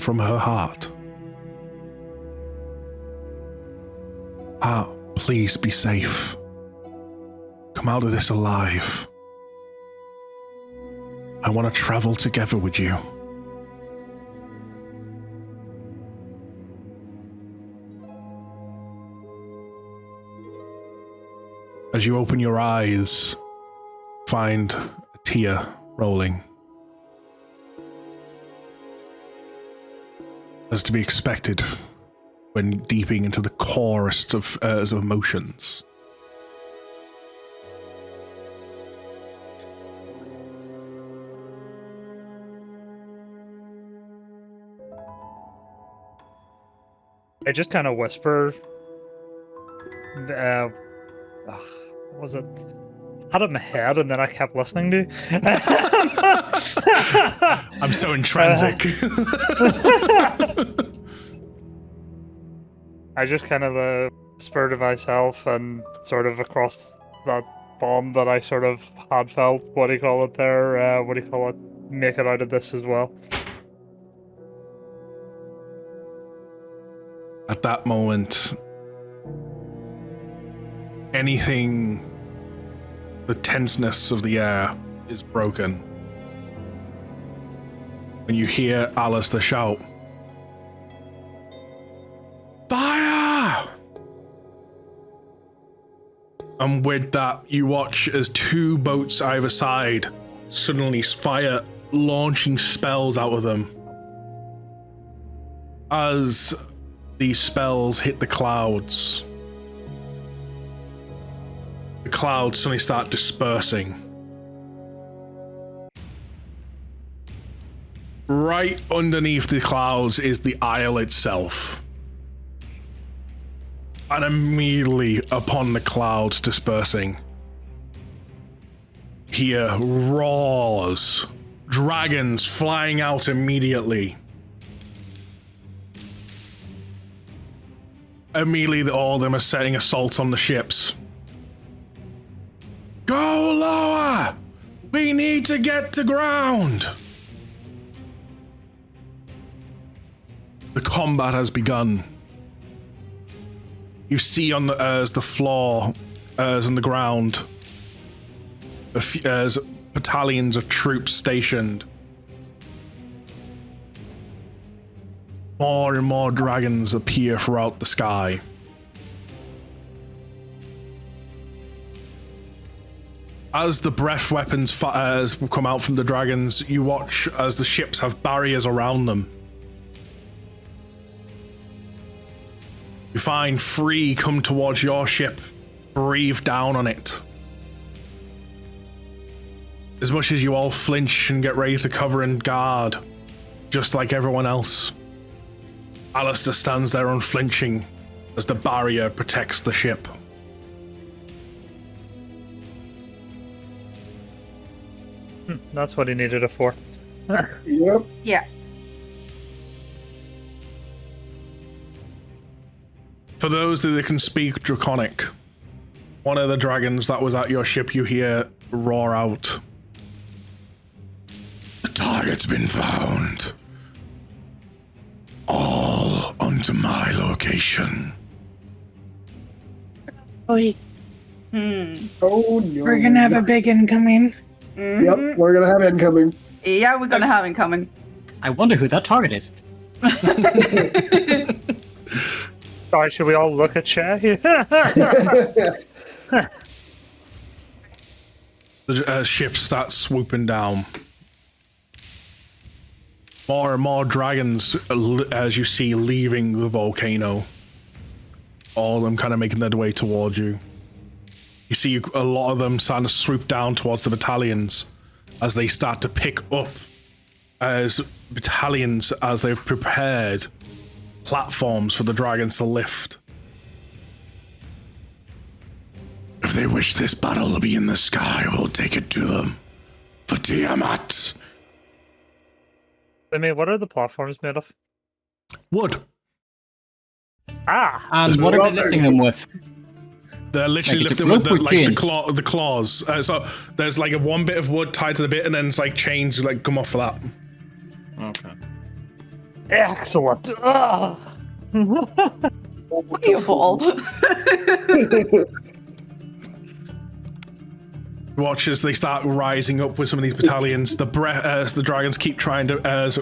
from her heart. Heart, please be safe. Come out of this alive. I want to travel together with you. as you open your eyes, find a tear rolling. As to be expected when deeping into the corest of emotions. I just kind of whisper. What was it? Had it in my head, and then I kept listening to. I'm so intrinsic. I just kind of whisper to myself and sort of across that bond that I sort of had felt. What do you call it there? What do you call it? Make it out of this as well. At that moment, anything, the tenseness of the air is broken. When you hear Alistair shout, "Fire!" And with that, you watch as two boats either side suddenly fire launching spells out of them. As these spells hit the clouds, the clouds suddenly start dispersing. Right underneath the clouds is the isle itself. And immediately upon the clouds dispersing, here roars, dragons flying out immediately. Immediately, all of them are setting assaults on the ships. Go lower! We need to get to ground! The combat has begun. You see on the floor, on the ground, as battalions of troops stationed. More and more dragons appear throughout the sky. As the breath weapons come out from the dragons, you watch as the ships have barriers around them. You find three come towards your ship, breathe down on it. As much as you all flinch and get ready to cover and guard, just like everyone else, Alistair stands there unflinching as the barrier protects the ship. That's what he needed it for. Yep. Yeah. For those that can speak Draconic, one of the dragons that was at your ship, you hear roar out. The target's been found. All onto my location. Wait, Oh no. we're gonna have a big incoming. Yep, we're gonna have incoming. Yeah, we're gonna have incoming. I wonder who that target is. Sorry, should we all look at Shay? The ship starts swooping down. More and more dragons, as you see, leaving the volcano. All of them kind of making their way towards you. You see a lot of them starting to swoop down towards the battalions as they start to pick up as battalions as they've prepared platforms for the dragons to lift. If they wish this battle to be in the sky, we'll take it to them. For Tiamat. I mean, what are the platforms made of? Wood. Ah! And what are they lifting them with? They're literally Like, it's a lifting with rope or chains? the claws. So there's like a one bit of wood tied to the bit, and then it's like chains like come off for that. Okay. Excellent! Ah. Beautiful. Watch as they start rising up with some of these battalions. The dragons keep trying to as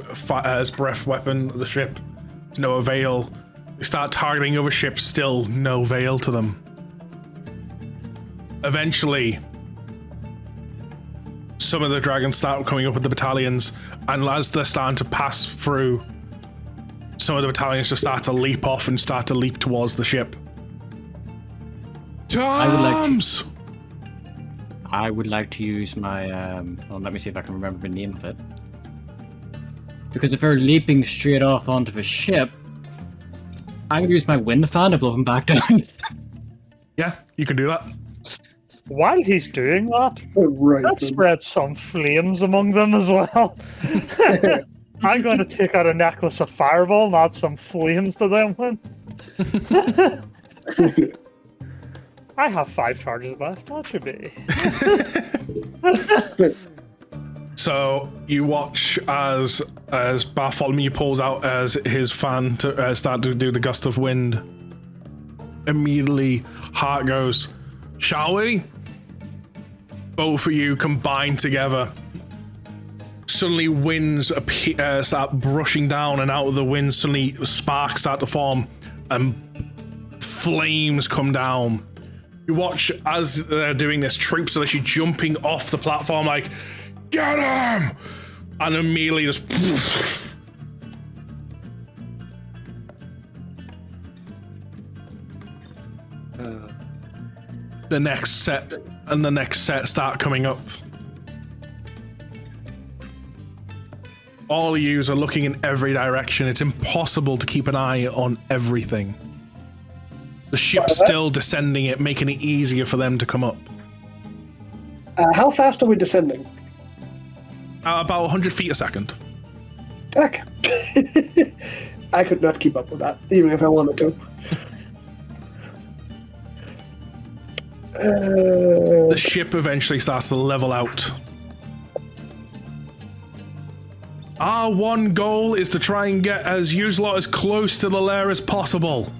breath weapon the ship to no avail. They start targeting other ships, still no avail to them. Eventually, some of the dragons start coming up with the battalions, and as they're starting to pass through, some of the battalions just start to leap off and start to leap towards the ship. Toms! I would like to use my, well, let me see if I can remember the name of it. Because if they're leaping straight off onto the ship, I'm gonna use my wind fan to blow them back down. Yeah, you can do that. While he's doing that, Right. let's spread some flames among them as well. I'm going to take out a necklace of fireball and add some flames to them. I have 5 charges left. That should be. So you watch as Bartholomew pulls out as his fan to start to do the gust of wind. Immediately, Hart goes, "Shall we?" Both of you combine together. Suddenly, winds start brushing down, and out of the wind, suddenly sparks start to form, and flames come down. You watch as they're doing this, troops are actually jumping off the platform like, "Get him!" And immediately just... the next set and the next set start coming up. All of yous are looking in every direction. It's impossible to keep an eye on everything. The ship's still descending it, making it easier for them to come up. How fast are we descending? About 100 feet a second. Heck. I could not keep up with that, even if I wanted to. The ship eventually starts to level out. Our one goal is to try and get as lot as close to the lair as possible.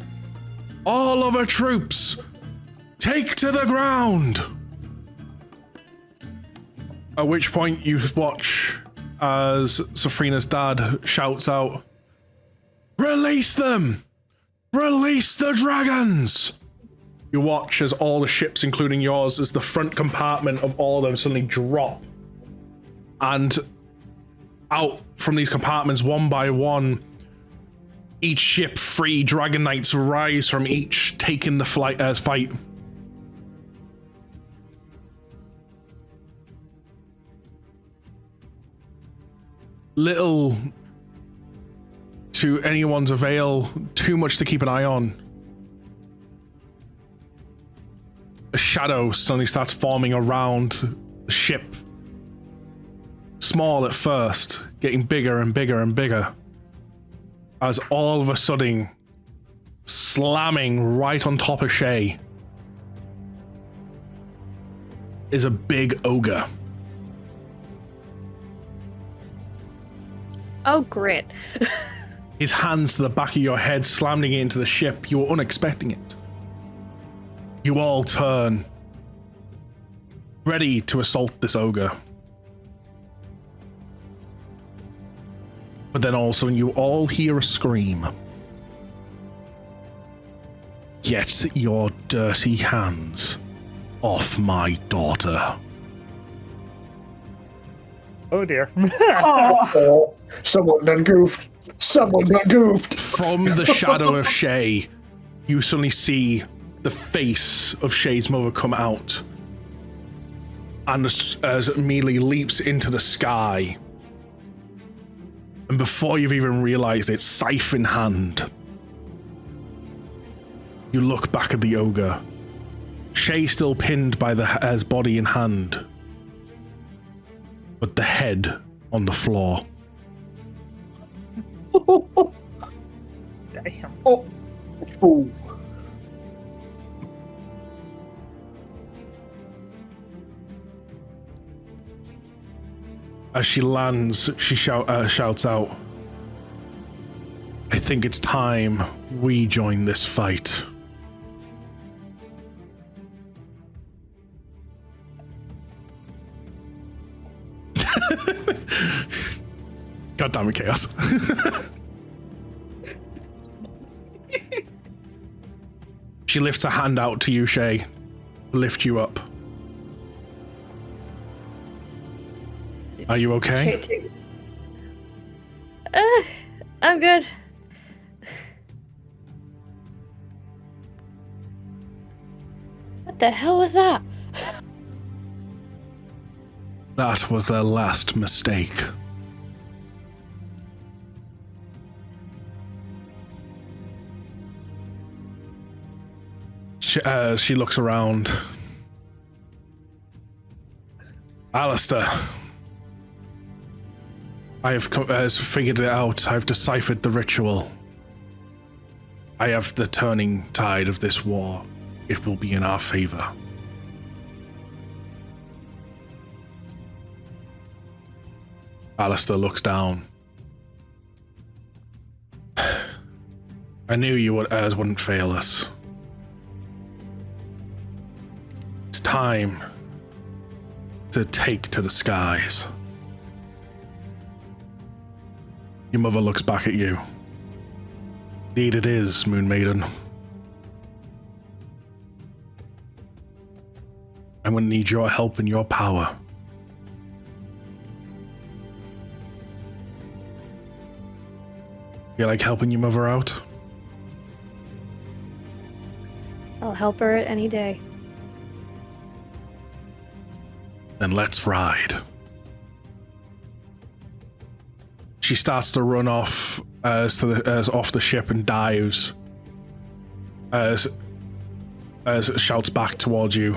All of our troops, take to the ground. At which point you watch as Safrina's dad shouts out, "Release them! Release the dragons!" You watch as all the ships, including yours, as the front compartment of all of them suddenly drop. And out from these compartments, one by one, each ship, 3 Dragon Knights rise from each, taking the fight. Little to anyone's avail, too much to keep an eye on. A shadow suddenly starts forming around the ship. Small at first, getting bigger and bigger and bigger. As all of a sudden, slamming right on top of Shay is a big ogre. Oh, great. His hands to the back of your head, slamming it into the ship. You were unexpecting it. You all turn, ready to assault this ogre. But then also you all hear a scream. Get your dirty hands off my daughter. Oh dear. Oh, someone done goofed. Someone done goofed. From the shadow of Shay, you suddenly see the face of Shay's mother come out. And as immediately leaps into the sky. And before you've even realized it, scythe in hand, you look back at the ogre. Shay still pinned by his body in hand, but the head on the floor. Damn. Oh. Oh. As she lands, she shouts out, "I think it's time we join this fight." God damn it, Chaos. She lifts a hand out to you, Shay, to lift you up. Are you okay? I'm good. What the hell was that? That was their last mistake. She looks around. Alistair, I have figured it out. I've deciphered the ritual. I have the turning tide of this war. It will be in our favor. Alistair looks down. I knew you wouldn't fail us. It's time to take to the skies. Your mother looks back at you. Indeed it is, Moon Maiden. I'm gonna need your help and your power. You like helping your mother out? I'll help her any day. Then let's ride. She starts to run off off the ship and dives. As shouts back towards you.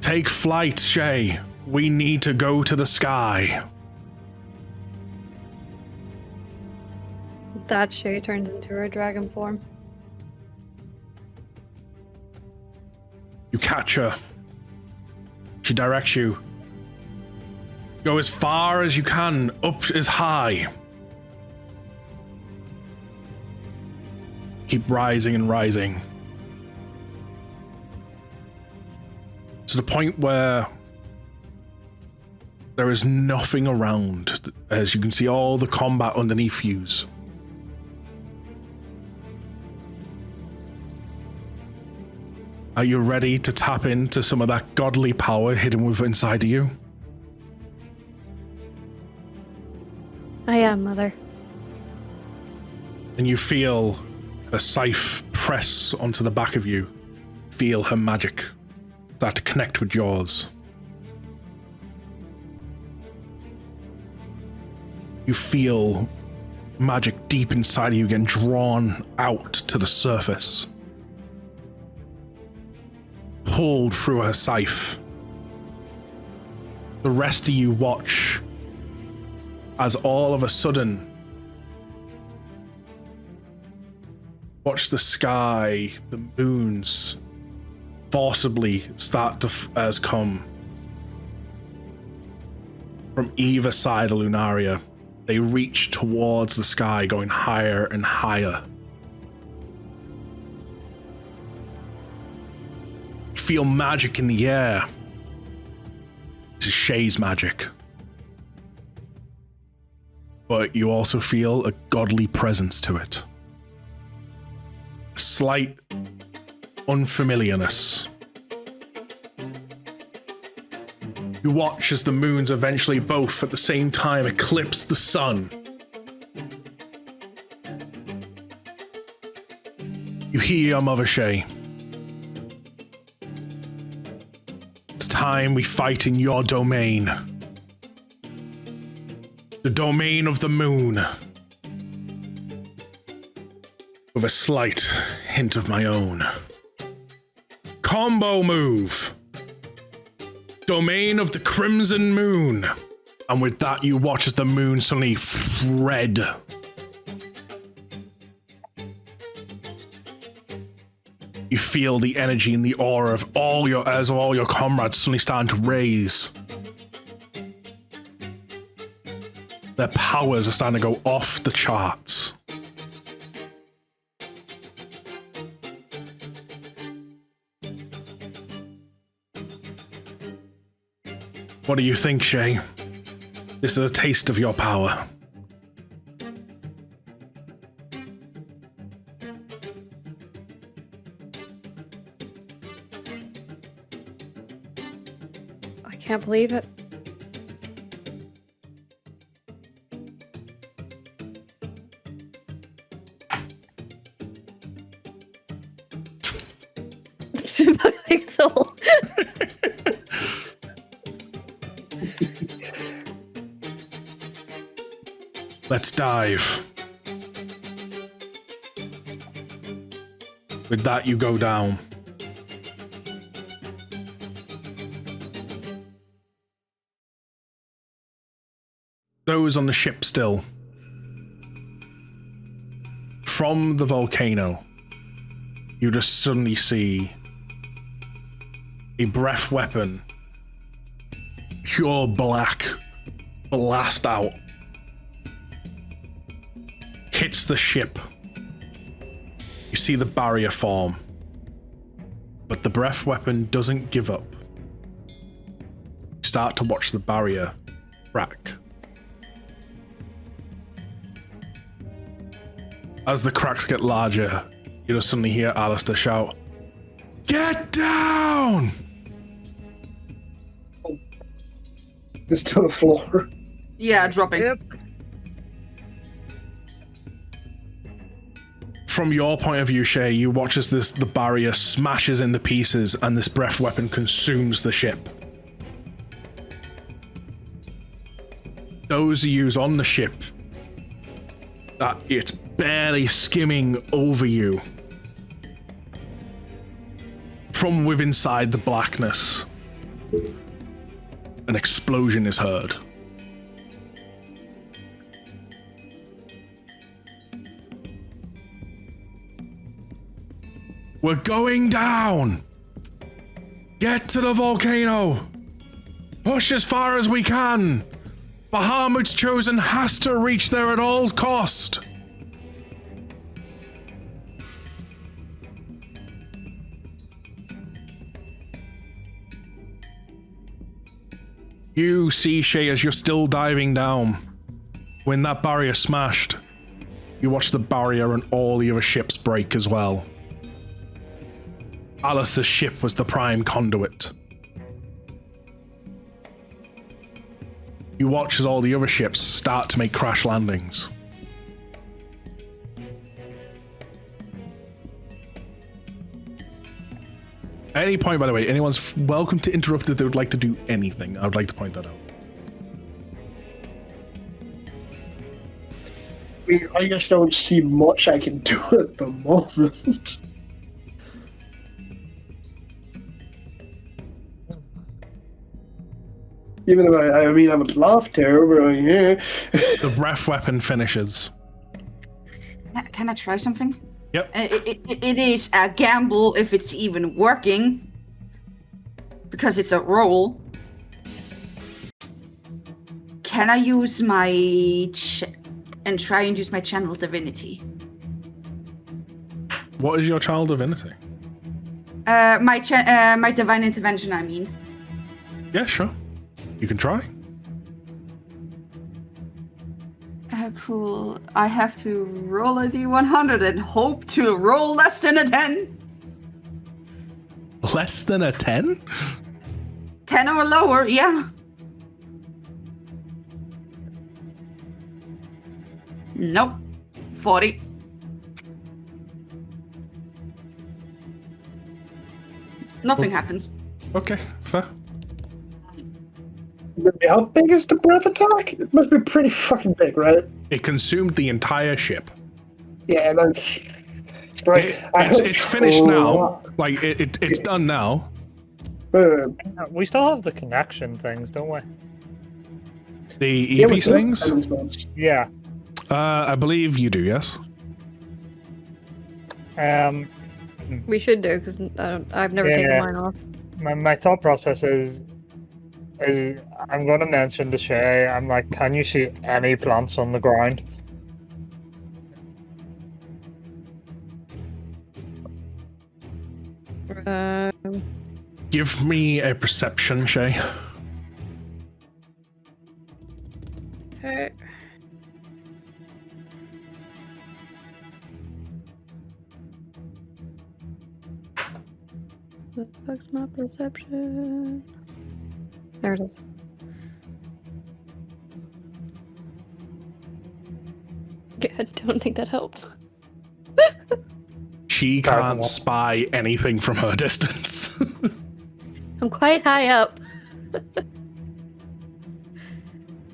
Take flight, Shay. We need to go to the sky. That Shay turns into her dragon form. You catch her. She directs you. Go as far as you can, up as high. Keep rising and rising. To the point where there is nothing around, as you can see all the combat underneath you. Are you ready to tap into some of that godly power hidden within inside of you? I am, Mother. And you feel a scythe press onto the back of you. Feel her magic start to connect with yours. You feel magic deep inside of you getting drawn out to the surface. Pulled through her scythe. The rest of you watch as all of a sudden, watch the sky, the moons forcibly start to come from either side of Lunaria. They reach towards the sky, going higher and higher. Feel magic in the air. This is Shay's magic. But you also feel a godly presence to it. A slight unfamiliarness. You watch as the moons eventually both at the same time eclipse the sun. You hear your mother, Shay. Time we fight in your domain. The domain of the moon. With a slight hint of my own. Combo move. Domain of the crimson moon. And with that you watch as the moon suddenly red. You feel the energy and the aura of all your comrades suddenly starting to raise. Their powers are starting to go off the charts. What do you think, Shay? This is a taste of your power. Can't believe it. sympathetic soul. Let's dive. With that, you go down. Those on the ship still. From the volcano, you just suddenly see a breath weapon, pure black, blast out. Hits the ship. You see the barrier form. But the breath weapon doesn't give up. You start to watch the barrier crack. As the cracks get larger, you just suddenly hear Alistair shout, "Get down!" It's to the floor. Yeah, dropping. Yep. From your point of view, Shay, you watch as the barrier smashes into pieces and this breath weapon consumes the ship. Those you use on the ship, that it's barely skimming over you. From within inside the blackness, an explosion is heard. We're going down! Get to the volcano! Push as far as we can! Bahamut's Chosen has to reach there at all cost! You see, Shay, as you're still diving down. When that barrier smashed, you watch the barrier and all the other ships break as well. Alistair's ship was the prime conduit. You watch as all the other ships start to make crash landings. At any point, by the way, anyone's welcome to interrupt if they would like to do anything. I would like to point that out. I just don't see much I can do at the moment. Even if I mean, I would love to, but yeah. The breath weapon finishes. Can I try something? Yep. It is a gamble if it's even working. Because it's a roll. Can I use my... and try and use my channel divinity? What is your child divinity? My divine intervention, I mean. Yeah, sure. You can try. Cool. I have to roll a d100 and hope to roll less than a 10. Less than a 10? 10 or lower, yeah. Nope. 40. Nothing happens. Okay, fair. How big is the breath attack? It must be pretty fucking big, right? It consumed the entire ship. Yeah, and then... It's finished now. Like, it's done now. We still have the connection things, don't we? The EV things? Yeah. I believe you do, yes? We should do, because I've never taken mine off. My thought process is I'm going to mention to Shay, I'm like, can you see any plants on the ground? Give me a perception, Shay. Okay. What the fuck's my perception? There it is. Yeah, I don't think that helped. she can't spy anything from her distance. I'm quite high up.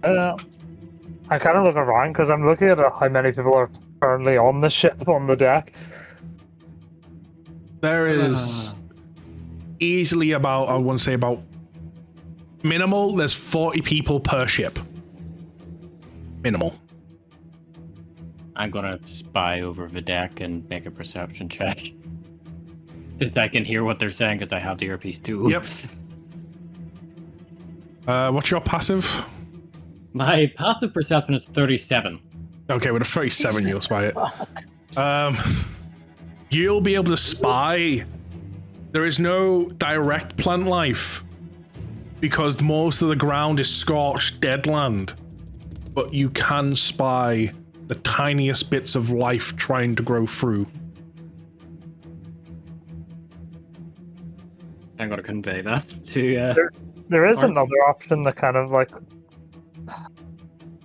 I kind of look around because I'm looking at how many people are currently on the ship on the deck. There is easily about, I want to say about minimal, there's 40 people per ship. Minimal. I'm gonna spy over the deck and make a perception check. Since I can hear what they're saying because I have the earpiece too. Yep. What's your passive? My passive perception is 37. Okay, with a 37 you'll spy it. You'll be able to spy. There is no direct plant life because most of the ground is scorched dead land. But you can spy the tiniest bits of life trying to grow through. I'm gonna convey that to There is another option that kind of like...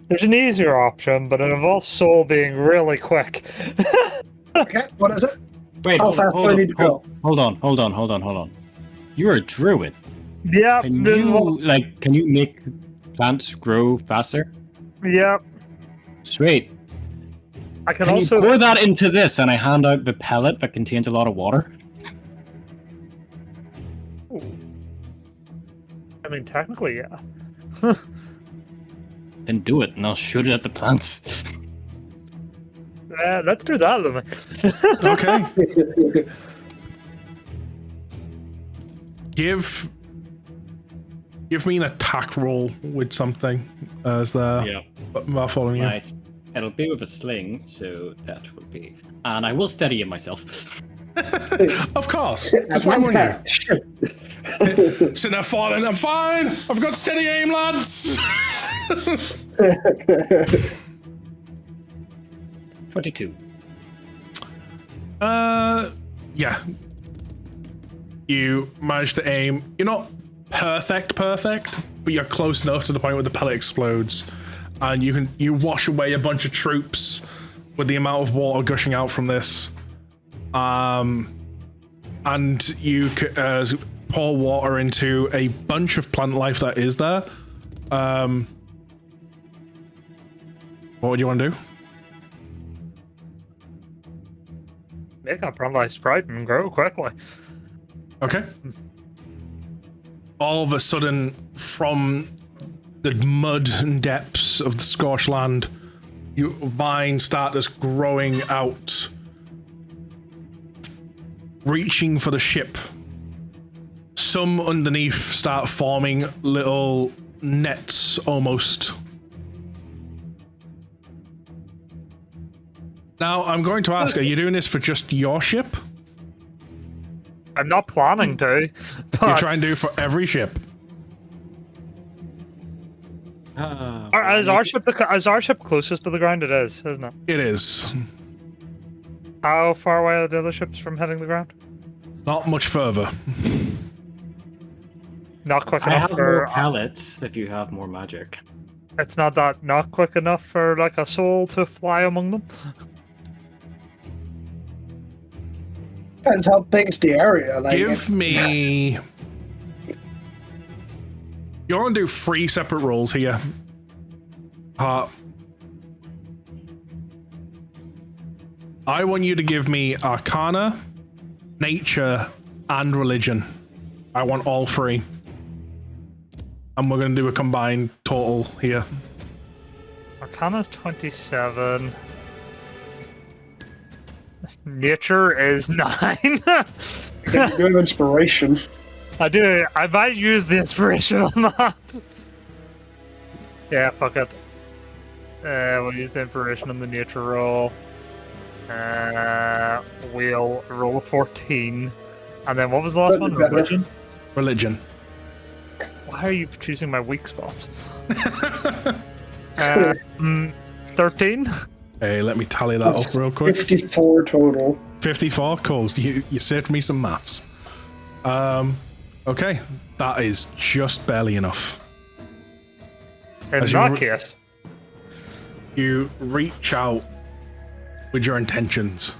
There's an easier option, but it involves Soul being really quick. Okay, what is it? Wait, How fast do I need to go? hold on. You're a druid. Yeah, Can you make plants grow faster? Yep. Sweet. I can Can also you pour that into this and I hand out the pellet that contains a lot of water? I mean, technically, yeah. Then do it and I'll shoot it at the plants. Let's do that, then. Okay. Give me an attack roll with something as they're following you. Nice. It'll be with a sling, so that would be. And I will steady it myself. Of course, because why wouldn't you? Sitting there falling, I'm fine. I've got steady aim, lads. 22. Yeah. You managed to aim. You're not perfect, but you're close enough to the point where the pellet explodes, and you wash away a bunch of troops with the amount of water gushing out from this. And you pour water into a bunch of plant life that is there. What would you want to do? Make a plant sprite and grow quickly. Okay. All of a sudden, from the mud and depths of the scorched land, vines start just growing out, reaching for the ship. Some underneath start forming little nets almost. Now, I'm going to ask, are you doing this for just your ship? I'm not planning to. But You're trying to do it for every ship? Is our ship closest to the ground? It is, isn't it? It is. How far away are the other ships from hitting the ground? Not much further. Not quick I enough have for... more pallets if you have more magic. It's not quick enough for like a soul to fly among them. Depends how big's the area. Like, Give me... You're going to do 3 separate rolls here. I want you to give me Arcana, Nature, and Religion. I want all 3. And we're going to do a combined total here. Arcana's 27. Nature is 9. you have inspiration. I do. I might use the inspiration on that. Yeah, fuck it. We'll use the inspiration on the nature roll. We'll roll a 14. And then what was the last one? Religion? Religion. Why are you choosing my weak spots? 13? Hey, let me tally that up real quick. 54 total. 54? Cool. You saved me some maths. Okay. That is just barely enough. In that case. You reach out with your intentions.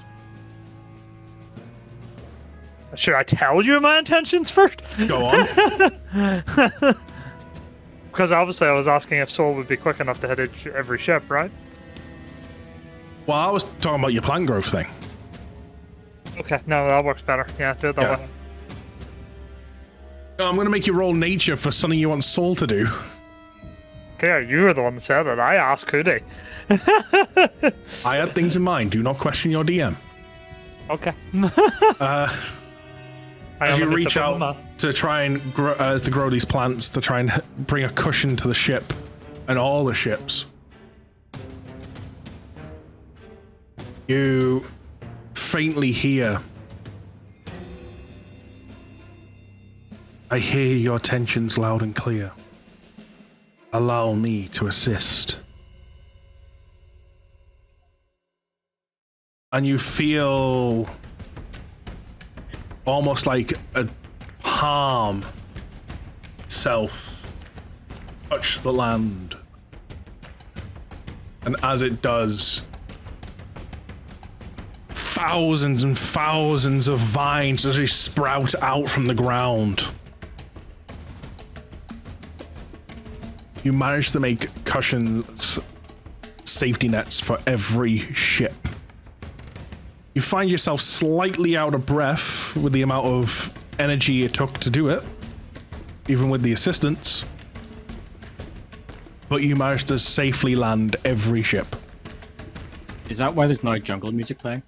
should I tell you my intentions first? Go on. Because obviously I was asking if Soul would be quick enough to hit every ship, right? Well, I was talking about your plant growth thing. Okay, no, that works better. Yeah, do it that way. No, I'm going to make you roll nature for something you want Soul to do. Okay, you were the one that said it. I asked Cootie. I had things in mind. Do not question your DM. Okay. As you reach out to try and grow these plants, to try and bring a cushion to the ship and all the ships, you faintly hear, I hear your tensions loud and clear. Allow me to assist. And you feel almost like a palm itself touch the land. And as it does, thousands and thousands of vines as they sprout out from the ground. You manage to make cushions, safety nets for every ship. You find yourself slightly out of breath with the amount of energy it took to do it, even with the assistance. But you managed to safely land every ship. Is that why there's no jungle music playing?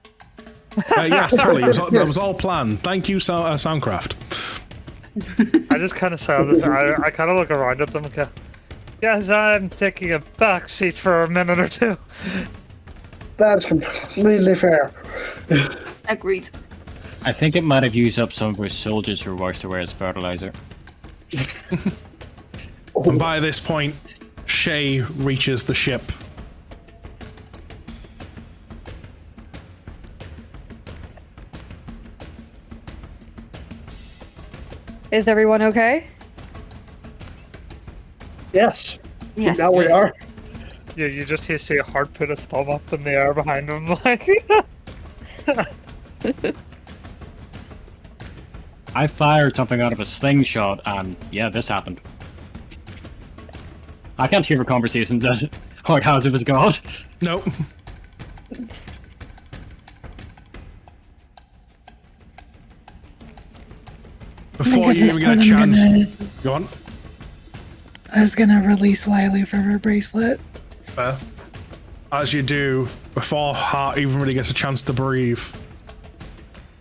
Yes, totally. That was all planned. Thank you, Soundcraft. I just kind of sounded. I kind of look around at them and go, yes, I'm taking a back seat for a minute or two. That's completely fair. Agreed. I think it might have used up some of our soldiers who were to wear as fertilizer. And by this point, Shay reaches the ship. Is everyone okay? Yes. Yes. Now we are. Yeah, you just hear see a heart put its thumb up in the air behind him, like. I fired something out of a slingshot, and yeah, this happened. I can't hear a conversation that Hard Hazard was God. Nope. Before you even get a chance, go on. I was gonna release Lily from her bracelet. As you do, before Hart even really gets a chance to breathe,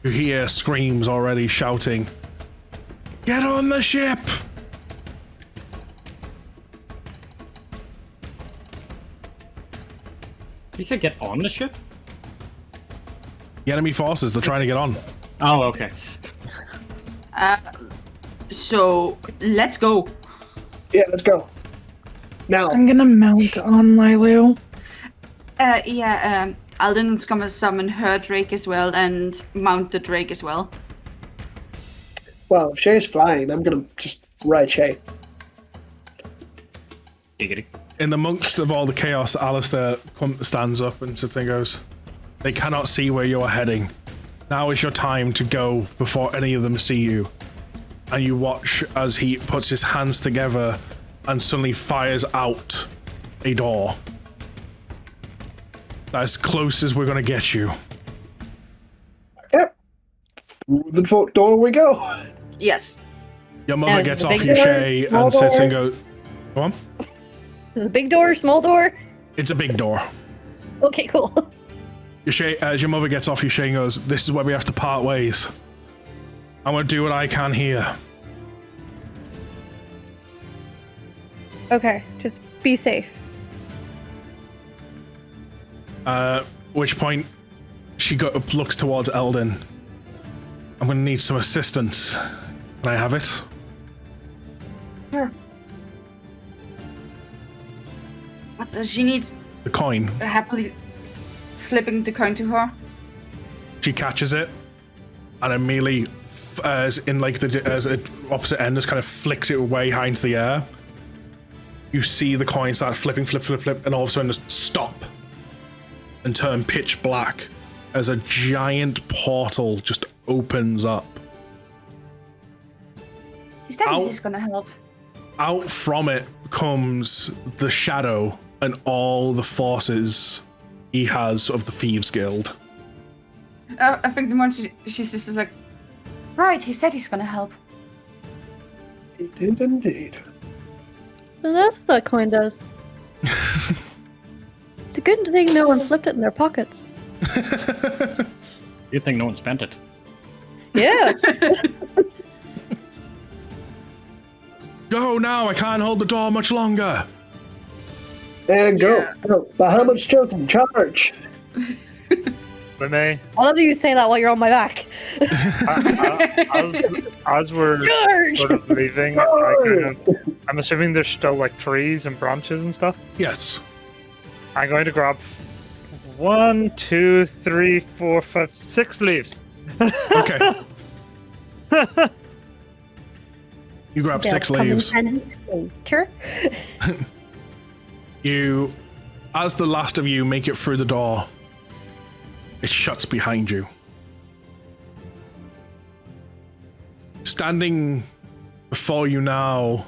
you hear screams already shouting, "Get on the ship!" You said get on the ship? The enemy forces, they're trying to get on. Oh, okay. So let's go. Yeah, let's go. Now. I'm gonna mount on Lilu. Alden's gonna summon her Drake as well and mount the Drake as well. Well, if Shay's flying, I'm gonna just ride Shay. Giggity. In the amongst of all the chaos, Alistair stands up and sits and goes, "They cannot see where you are heading. Now is your time to go before any of them see you." And you watch as he puts his hands together and suddenly fires out a door. As close as we're gonna get you. Yep. Through the door we go. Yes. Your mother Is gets it a off big you, door, Shay, small and sits door? and goes, "Go on." Is it a big door, small door? It's a big door. Okay, cool. As your mother gets off you, Shay goes, "This is where we have to part ways. I'm gonna do what I can here." Okay, just be safe. Which point she looks towards Eldon. "I'm gonna need some assistance. Can I have it?" Sure. What does she need? The coin. Happily flipping the coin to her. She catches it, and immediately, as the opposite end, just kind of flicks it way high into the air. You see the coin start flipping, flip, and all of a sudden just stop and turn pitch black as a giant portal just opens up He said Ow. he's gonna help. Out from it comes the shadow and all the forces he has of the Thieves Guild. I think the more she's just like, right, he said he's gonna help. He did indeed. Well, that's what that coin does. It's a good thing no one flipped it in their pockets. You think no one spent it? Yeah. Go now, I can't hold the door much longer. And go. Go. Bahamut's chosen. Charge. May, I love that you say that while you're on my back. as we're Charge! sort of leaving, I'm assuming there's still like trees and branches and stuff. Yes. I'm going to grab 1, 2, 3, 4, 5, 6 leaves. Okay. You grab 6 leaves. Sure. You, as the last of you make it through the door, it shuts behind you. Standing before you now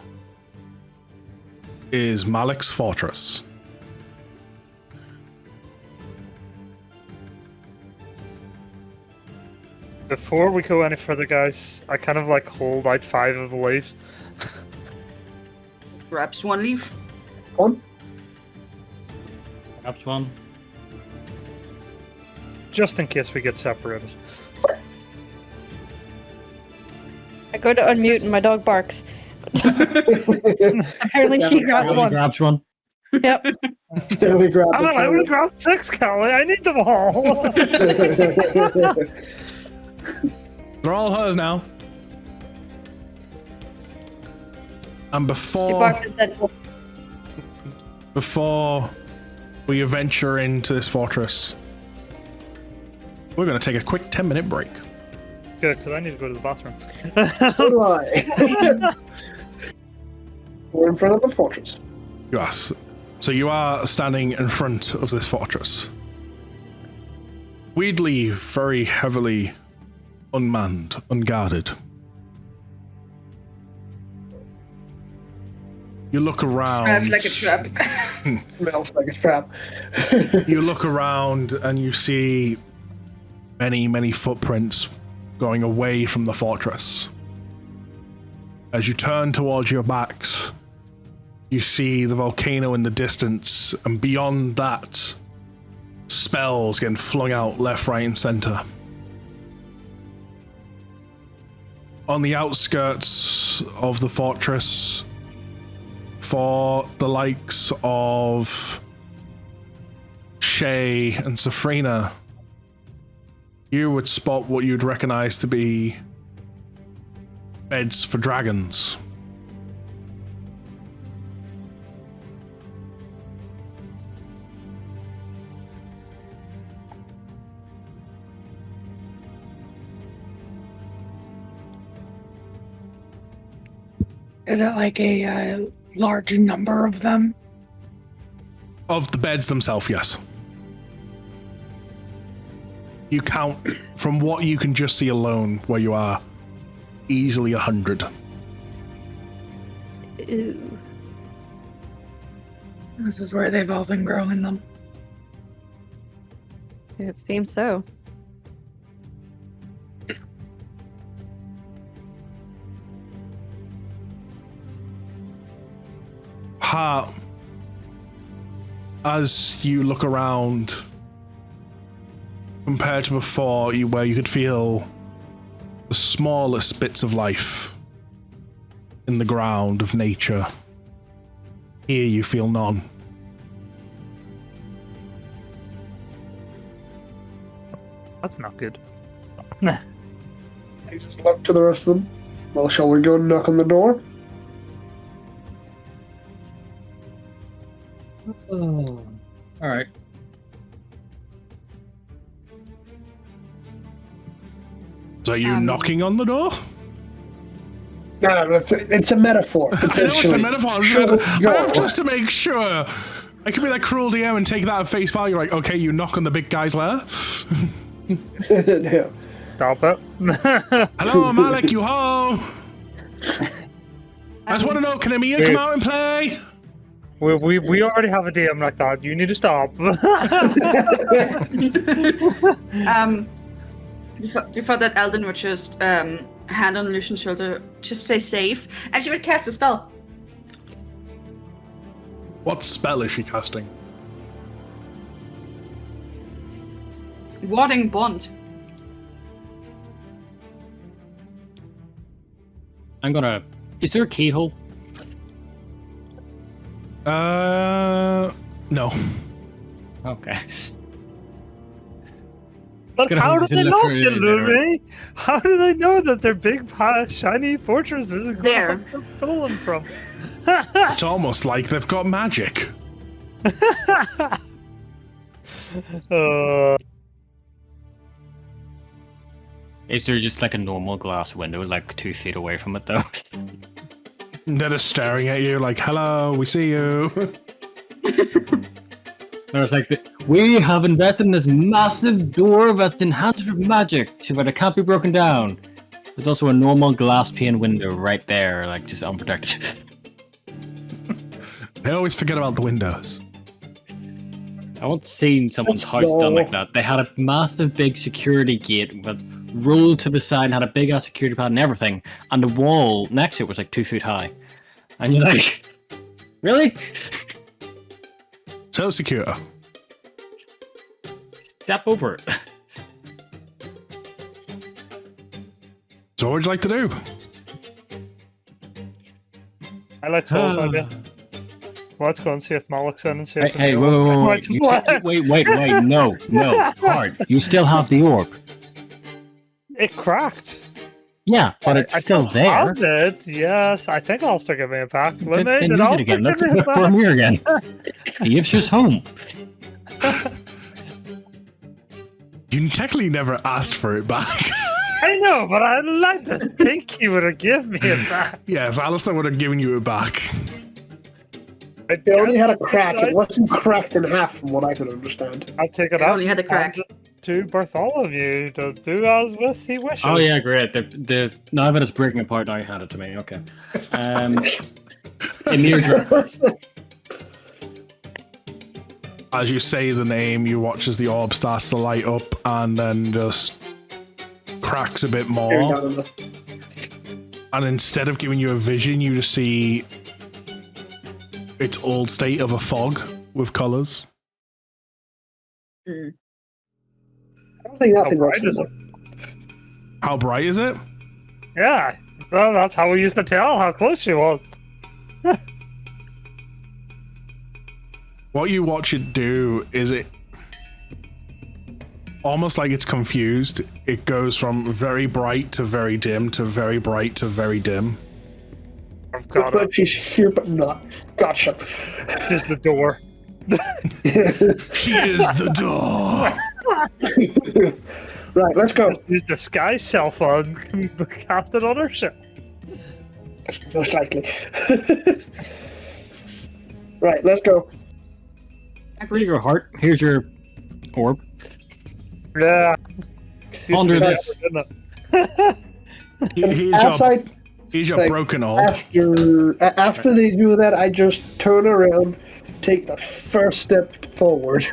is Malik's fortress. Before we go any further, guys, I kind of like hold out 5 of the leaves. Grabs 1 leaf. One. Perhaps one. Just in case we get separated. I go to unmute and my dog barks. Apparently she grabbed Kelly one. grabs one. Yep. Stanley grabbed I would grab 6, Kelly. I need them all. They're all hers now. And She barked and said, before we venture into this fortress, we're going to take a quick 10-minute break. Good, because I need to go to the bathroom. So do I. We're in front of the fortress. Yes. So you are standing in front of this fortress. Weirdly, very heavily unmanned, unguarded. You look around. Smells like a trap. Smells like a trap. You look around and you see many, many footprints going away from the fortress. As you turn towards your backs, you see the volcano in the distance, and beyond that, spells getting flung out left, right, and center. On the outskirts of the fortress, for the likes of Shay and Safrina, you would spot what you'd recognize to be beds for dragons. Is it like a large number of them? Of the beds themselves, yes. You count, from what you can just see alone where you are, easily 100. Ew. This is where they've all been growing them. It seems so. Heart, as you look around, compared to before, where you could feel the smallest bits of life in the ground of nature, here you feel none. That's not good. I just look to the rest of them. Well, shall we go and knock on the door? Oh. All right. So are you knocking on the door? No, it's a metaphor. I know it's a metaphor. Sure, I have just to make sure. I could be like cruel DM and take that at face value. Like, okay, you knock on the big guy's lair. Yeah. Stop it. Hello, Malik, you ho! I just want to know, can Amia come out and play? We already have a DM like that. You need to stop. Before that, Eldon would just hand on Lucian's shoulder, just stay safe, and she would cast a spell. What spell is she casting? Warding Bond. I'm gonna. Is there a keyhole? No. Okay. But gonna how have do to they look know, really Lumi? How do they know that their big, shiny fortresses are There. stolen from? It's almost like they've got magic. Is there just like a normal glass window, like 2 feet away from it, though? They're just staring at you like, hello, we see you. No, it's like, we have invested in this massive door that's enhanced with magic so that it can't be broken down. There's also a normal glass pane window right there, like just unprotected. They always forget about the windows. I once seen someone's house done like that. They had a massive big security gate with rolled to the side and had a big ass security pad and everything, and the wall next to it was like 2 feet high. And you're like, really? So secure. Step over it. So what would you like to do? I like Soul's idea. Let's go and see if Malek's in and see if... Hey, wait, no, hard. You still have the orb. It cracked. Yeah, but it's still there. Have it, yes. I think I'll give me it back. Then use it again. Let's look for him here again. Eve's just home. You technically never asked for it back. I know, but I'd like to think he would have given me it back. Yes, Alistair would have given you it back. It only had a crack. It wasn't cracked in half from what I could understand. I'll take it I up. only had a crack. To Bartholomew to do as with he wishes. Oh yeah, great. Now that it's breaking apart, now you hand it to me. Okay. Emir, As you say the name, you watch as the orb starts to light up and then just cracks a bit more. And instead of giving you a vision, you just see its old state of a fog with colours. I don't think nothing How works. bright is it? How bright is it? Yeah, well, that's how we used to tell how close she was. What you watch it do is it almost like it's confused. It goes from very bright to very dim to very bright to very dim. I've got But it. she's here, but not. Gotcha. Just the door. She is the door. Right, let's go. Use the sky cell phone and cast it on her ship. Most likely. Right, let's go. here's your heart. Here's your orb. Yeah. Under Used to be this. better, didn't it? Here's your like, broken orb. After they do that, I just turn around, take the first step forward.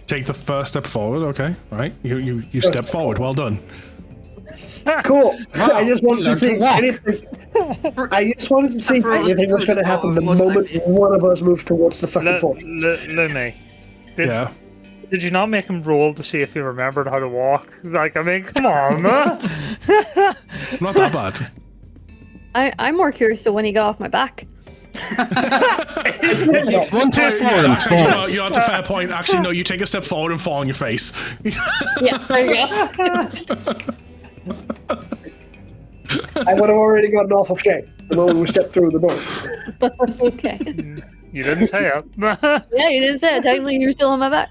Take the first step forward, okay. Right. You step forward. Well done. Cool. I just wanted to learned see to walk. anything. I just wanted to see if Approach anything was going to happen the most moment likely. one of us moved towards the fucking fort. Lumi, Yeah. did you not make him roll to see if he remembered how to walk? Like, I mean, come on. Not that bad. I'm more curious to when he got off my back. It's one step forward and Actually, falls. you know, that's a fair point. Actually, no, you take a step forward and fall on your face. Yeah, there you go. I would have already gotten off of shape the moment we stepped through the boat. Okay. You didn't say it. Yeah, you didn't say it. Technically, you're still on my back.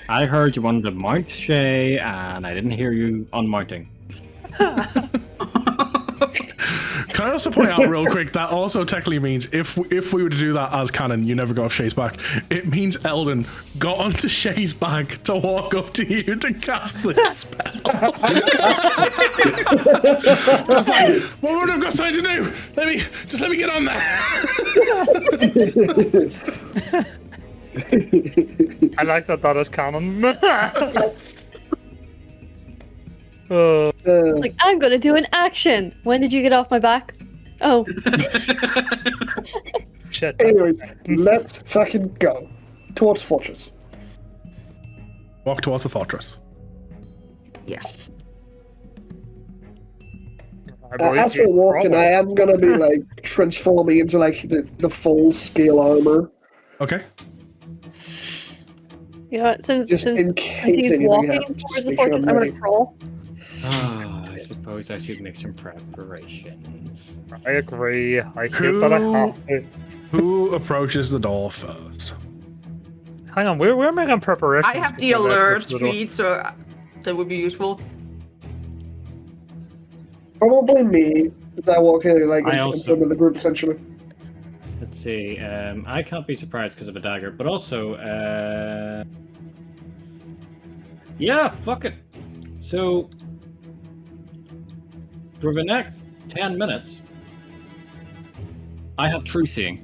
I heard you wanted to mount Shay, and I didn't hear you unmounting. Can I also point out real quick that also technically means if we were to do that as canon, you never got off Shay's back. It means Eldon got onto Shay's back to walk up to you to cast this spell. Just like, what would I've got something to do? Let me get on there. I like that is canon. Like, I'm gonna do an action. When did you get off my back? Oh. Shit. Anyways, let's fucking go towards fortress. Walk towards the fortress. Yeah. As we're walking, I am gonna be like transforming into like the full scale armor, Okay. Yeah, since just in he's case anything walking happens. towards Just the make sure fortress, I'm I'm ready. gonna crawl. I suppose I should make some preparations. I agree. I hate that I have to. Who approaches the door first? Hang on, we're making preparations. I have the before they alert approach the door. feed, so that would be useful. Probably me, as I walk in like I in also- front of the group essentially. Let's see. I can't be surprised because of a dagger, but also, yeah, fuck it. So, for the next 10 minutes, I have true seeing.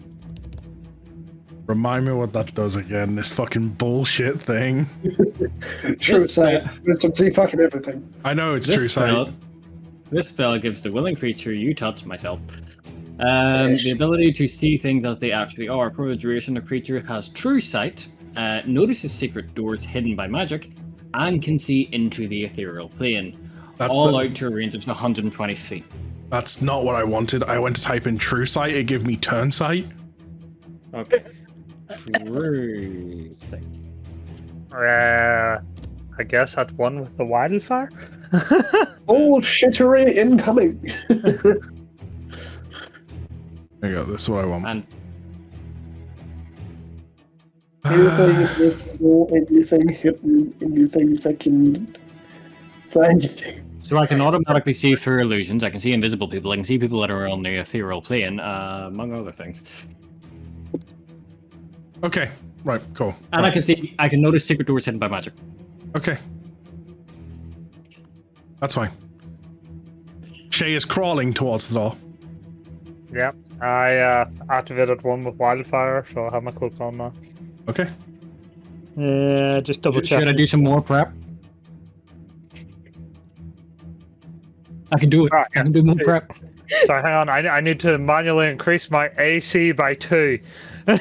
Remind me what that does again. This fucking bullshit thing. True This, sight. Listen, see fucking everything. I know it's true sight. This spell gives the willing creature you touch, myself, the ability to see things as they actually are. For the duration, the creature has true sight, notices secret doors hidden by magic, and can see into the ethereal plane, all out to a range of 120 feet. That's not what I wanted. I went to type in true sight. It gave me turn sight. Okay. True sight. I guess at one with the wildfire. Bullshittery incoming. There you go. This is what I want. And Anything hidden, anything fucking find. so I can automatically see through illusions. I can see invisible people. I can see people that are on the ethereal plane, among other things. Okay. Right. Cool. And I can notice secret doors hidden by magic. Okay. That's fine. Shay is crawling towards the door. Yep. I activated one with wildfire, so I have my cloak on now. Okay. Just double check. Should I do some more prep? I can do it. Right, I can do more prep. So hang on, I need to manually increase my AC by 2. This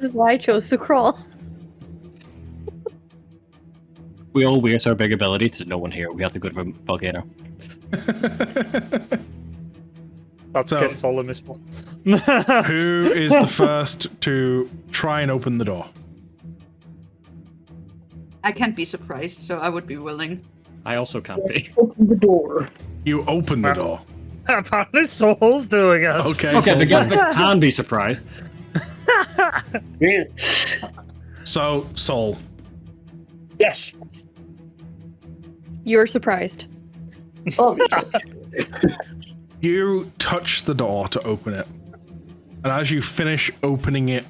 is why I chose to crawl. We all waste our big abilities. There's no one here. We have to go to a volcano. That's So- just all I missed. Who is the first to try and open the door? I can't be surprised, so I would be willing. I also can't be. Open the door. You open the door. Apparently Soul's doing it. Okay. Okay, so, the guy that can be surprised. so Soul. Yes. You're surprised. Oh, You touch the door to open it. And as you finish opening it,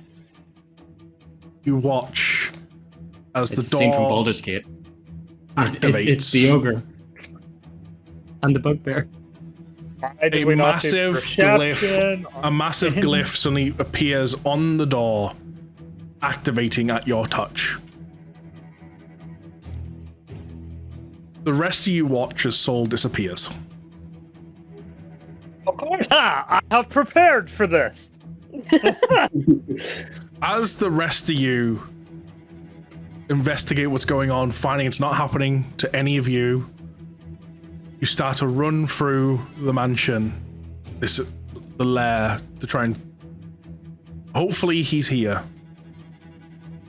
you watch as It's the the scene from door Baldur's Gate. activates. It's the ogre. And the bugbear. Why did a we not do massive perception? glyph. A massive glyph suddenly appears on the door, activating at your touch. The rest of you watch as Soul disappears. Of course. I have prepared for this. As the rest of you investigate what's going on, finding it's not happening to any of you, you start to run through the mansion, the lair, to try and. Hopefully, he's here.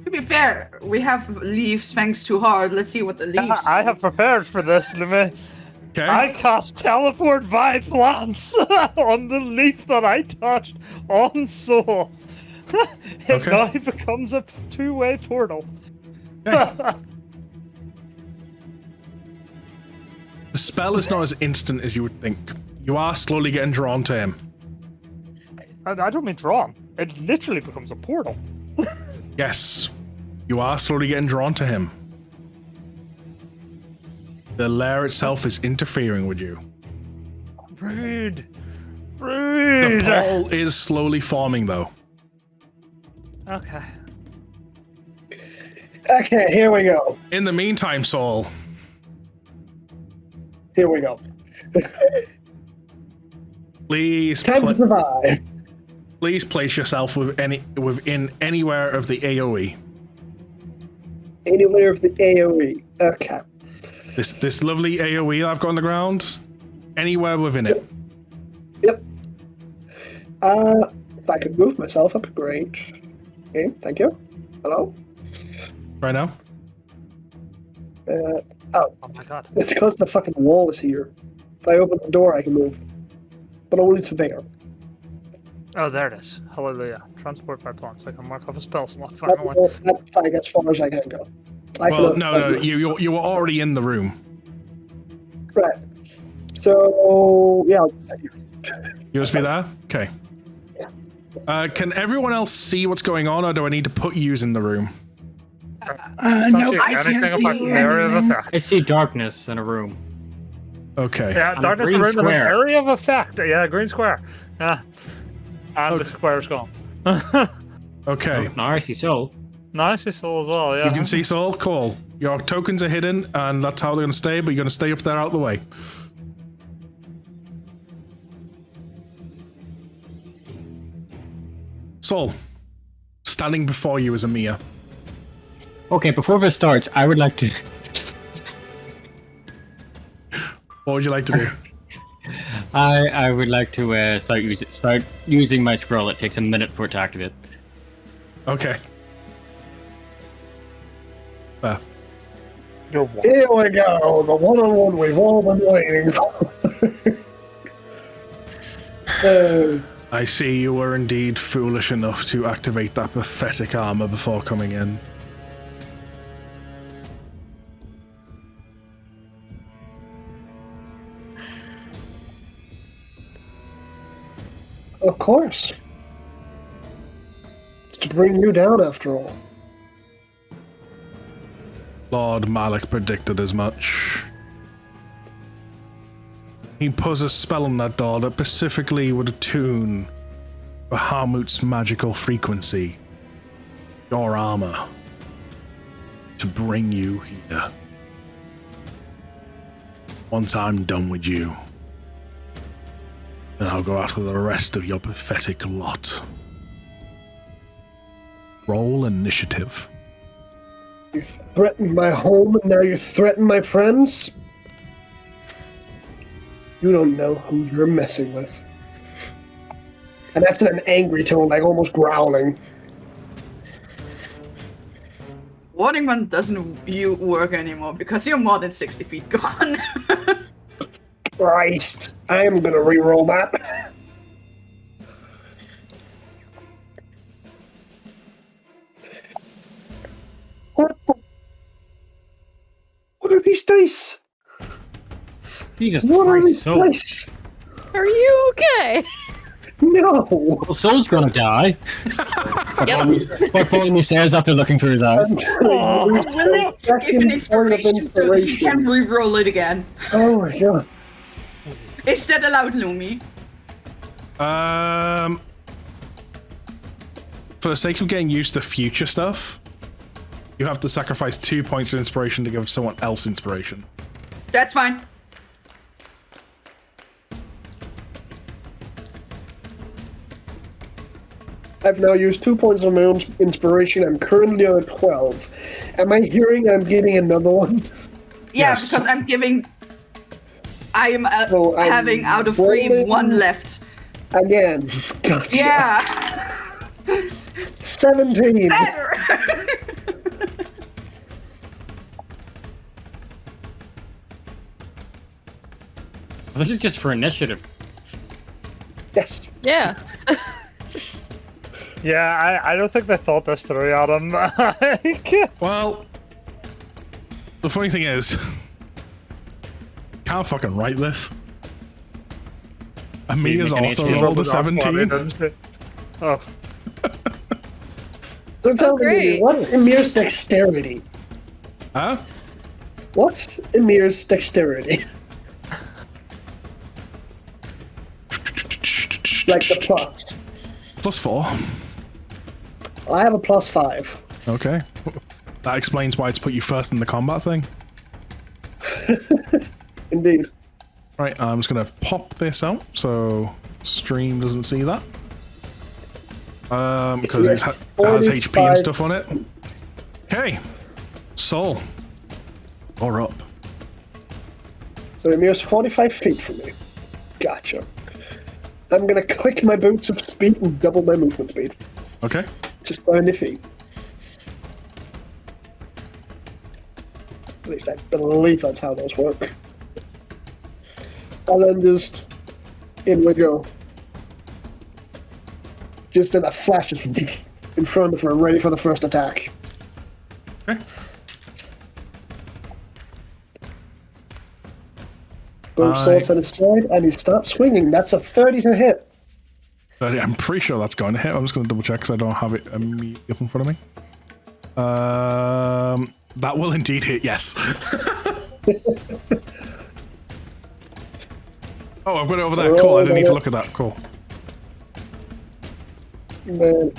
To be fair, we have leaves thanks to Hard. Let's see what the leaves. I have prepared for this, Lemay. Okay. I cast teleport vibe lance on the leaf that I touched on Soul. It Okay. now becomes a two-way portal. Okay. The spell is not as instant as you would think. You are slowly getting drawn to him. I don't mean drawn. It literally becomes a portal. Yes, you are slowly getting drawn to him. The lair itself is interfering with you. Rude. The Rude. portal is slowly forming, though. Okay. Okay, here we go. In the meantime, Saul, Here we go. please, Time to survive. please place yourself within anywhere of the AOE. Anywhere of the AoE. Okay. This lovely AOE I've got on the ground, anywhere within it. Yep. If I could move myself up, great. Okay, thank you. Hello? Right now. Oh, Oh my god. it's because the fucking wall is here. If I open the door, I can move. But only to there. Oh, there it is. Hallelujah. Transport by plants. I can mark off a spell slot finally. That's like as far as I can go. Well, no, you were already in the room. Right. So, yeah. You must be there? Okay. Can everyone else see what's going on, or do I need to put yous in the room? No, Touching I can't anything apart see from the area of anything. effect. I see darkness in a room. Okay. Yeah, And a darkness green around an square. area of effect. Yeah, green square. Yeah. And the square's gone. Okay. Now I see soul. Nice soul as well, yeah. You can see Saul. Cool. Your tokens are hidden, and that's how they're going to stay, but you're going to stay up there out of the way. Saul, standing before you is Amia. Okay, before this starts, I would like to. What would you like to do? I would like to start using my scroll. It takes a minute for it to activate. Okay. You're one. Here we go. The one-on-one we've all been waiting for. I see you were indeed foolish enough to activate that pathetic armor before coming in. Of course. It's to bring you down, after all. Lord Malik predicted as much. He put a spell on that door that specifically would attune Bahamut's magical frequency, your armor, to bring you here. Once I'm done with you, then I'll go after the rest of your pathetic lot. Roll initiative. You threatened my home, and now you threaten my friends? You don't know who you're messing with. And that's in an angry tone, like almost growling. Warning one doesn't work anymore because you're more than 60 feet gone. Christ, I am gonna re-roll that. What are these dice? Jesus What are Christ, these Soul. dice? Are you okay? No! Well, Soul's gonna die. By pulling his stairs after looking through his eyes. I'm trying to lose Give an a second point of inspiration so you can inspiration. re-roll it again. Oh my god. Is that allowed, Lumi? For the sake of getting used to future stuff, you have to sacrifice 2 points of inspiration to give someone else inspiration. That's fine. I've now used 2 points of my own inspiration. I'm currently on a 12. Am I hearing I'm getting another one? Yeah, Yes. because I'm giving. I am So I'm having out of 3 rolling- 1 left. Again. Gotcha. Yeah. 17. This is just for initiative. Yes. Yeah. Yeah, I don't think they thought this through, Adam. Well, the funny thing is, can't fucking write this. Amia's make any also changes? rolled a Was off 17. body, didn't she? Oh, So tell me, great. what's Emir's dexterity? Huh? What's Emir's dexterity? Like the plus. +4. I have a +5. Okay. That explains why it's put you first in the combat thing. Indeed. Right, I'm just gonna pop this out so stream doesn't see that. Because it has HP and 45. stuff on it. Okay. Soul. Or up. So Emir's 45 feet from me. Gotcha. I'm gonna click my boots of speed and double my movement speed. Okay. Just 90 feet. At least I believe that's how those work. And then just in we go. Just in a flash, just in front of her, ready for the first attack. Okay. Both swords at his side, and he starts swinging. That's a 30 to hit. But I'm pretty sure that's going to hit. I'm just going to double check because I don't have it immediately up in front of me. That will indeed hit, yes. Oh, I've got it over there. Cool. I didn't need to look at that. Cool. And then,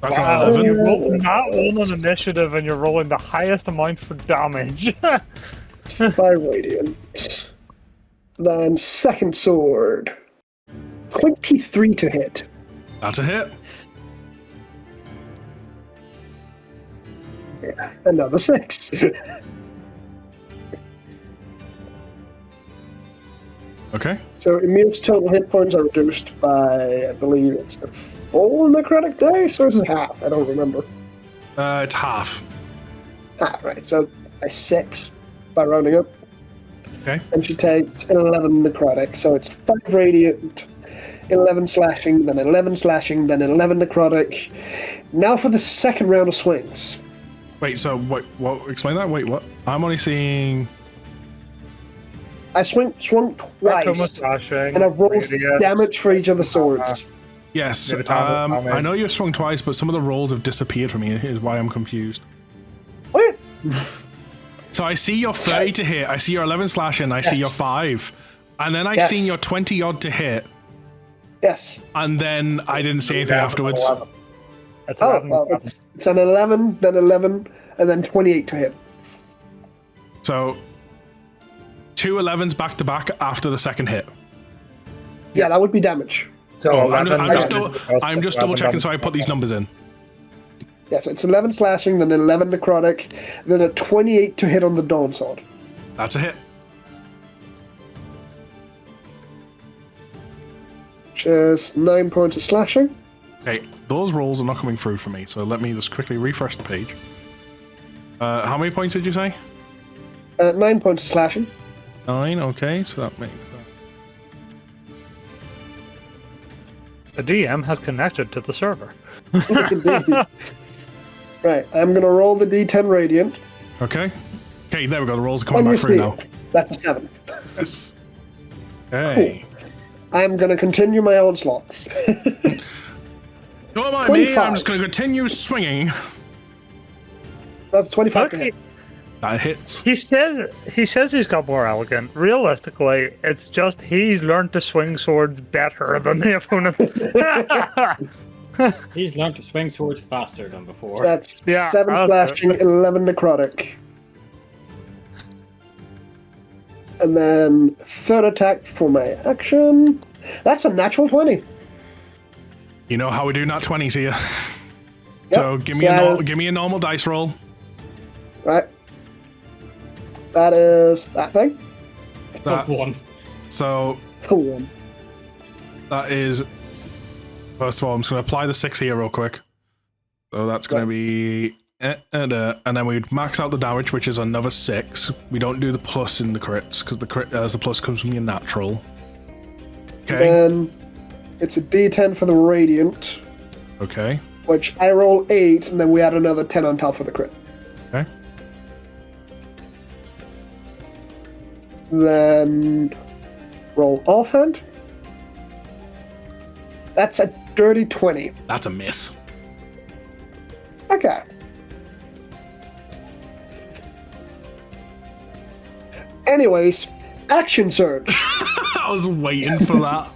That's wow, an 11. you rolled not on an initiative and you're rolling the highest amount for damage. 5 radiant. Then second sword. 23 to hit. That's a hit. Another 6. Okay. So Emir's total hit points are reduced by, I believe it's the full necrotic dice, or is it half? I don't remember. It's half. Right. So by 6 by rounding up. Okay. And she takes 11 necrotic, so it's 5 radiant, 11 slashing, then 11 slashing, then 11 necrotic. Now for the second round of swings. Wait, so what? Explain that. Wait, what? I'm only seeing. I swung twice, Slashing, and I rolled radiant. damage for each of the swords. Yes. Maybe Thomas coming. I know you swung twice, but some of the rolls have disappeared from me. Is why I'm confused. What? So I see your 30 to hit. I see your 11 slashing. I see your 5, and then I Yes. seen your 20 odd to hit, Yes. and then I didn't see anything afterwards. 11. It's Oh, 11. well, it's an 11, then 11, and then 28 to hit. So 2 11s back to back after the second hit. Yeah, that would be damage. So Oh, 11 I'm just double checking so I put these numbers in. Yeah, so it's 11 slashing, then 11 necrotic, then a 28 to hit on the Dawn Sword. That's a hit. Just 9 points of slashing. Okay, those rolls are not coming through for me, so let me just quickly refresh the page. How many points did you say? 9 points of slashing. 9, okay, so that makes that. The DM has connected to the server. Right, I'm going to roll the d10 radiant. Okay. Okay, there we go, the rolls are coming On your back through now. sleeve. That's a 7. Yes. Okay. I'm going to continue my onslaught. Don't mind me, 25. I'm just going to continue swinging. That's 25 to Okay. hit. That hits. He says he's got more elegant. Realistically, it's just he's learned to swing swords better than the opponent. He's learned to swing swords faster than before. So that's Yeah, 7 okay. slashing, 11 necrotic. And then third attack for my action. That's a natural 20. You know how we do nat 20s here. Yep. So give me give me a normal dice roll. Right. That is that thing. That, One. so The one. that is. First of all, I'm just going to apply the 6 here real quick. So that's going to be. And then we'd max out the damage, which is another 6. We don't do the plus in the crits because the crit the plus comes from your natural. Okay. Then it's a d10 for the radiant, Okay. which I roll 8, and then we add another 10 on top for the crit. Okay. Then roll offhand. That's a dirty 20. That's a miss. Okay. Anyways, action surge. I was waiting for that.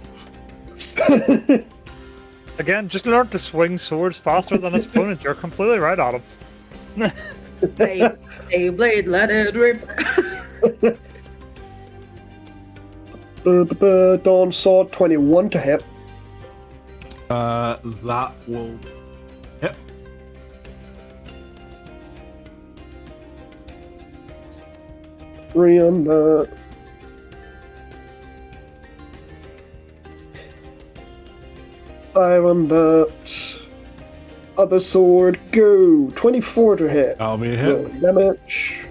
Again, just learn to swing swords faster than his opponent. You're completely right, Adam. Blade, let it rip. Dawn Sword 21 to hit. That will hit. Three on that. Five on that. Other sword, go. 24 to hit. That'll be a Roll hit. damage.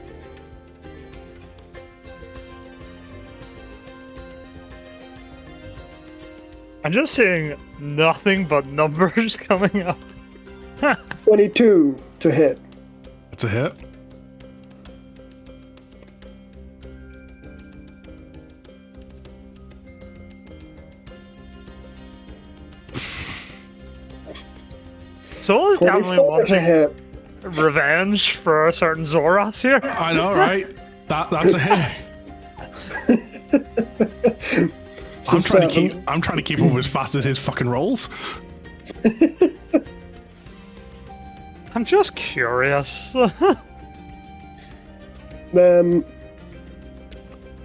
I'm just seeing nothing but numbers coming up. 22 to hit. That's a hit. Soul is definitely 24 to wanting hit. revenge for a certain Zoras here. I know, right? That's a hit. I'm trying to keep up as fast as his fucking rolls. I'm just curious. Then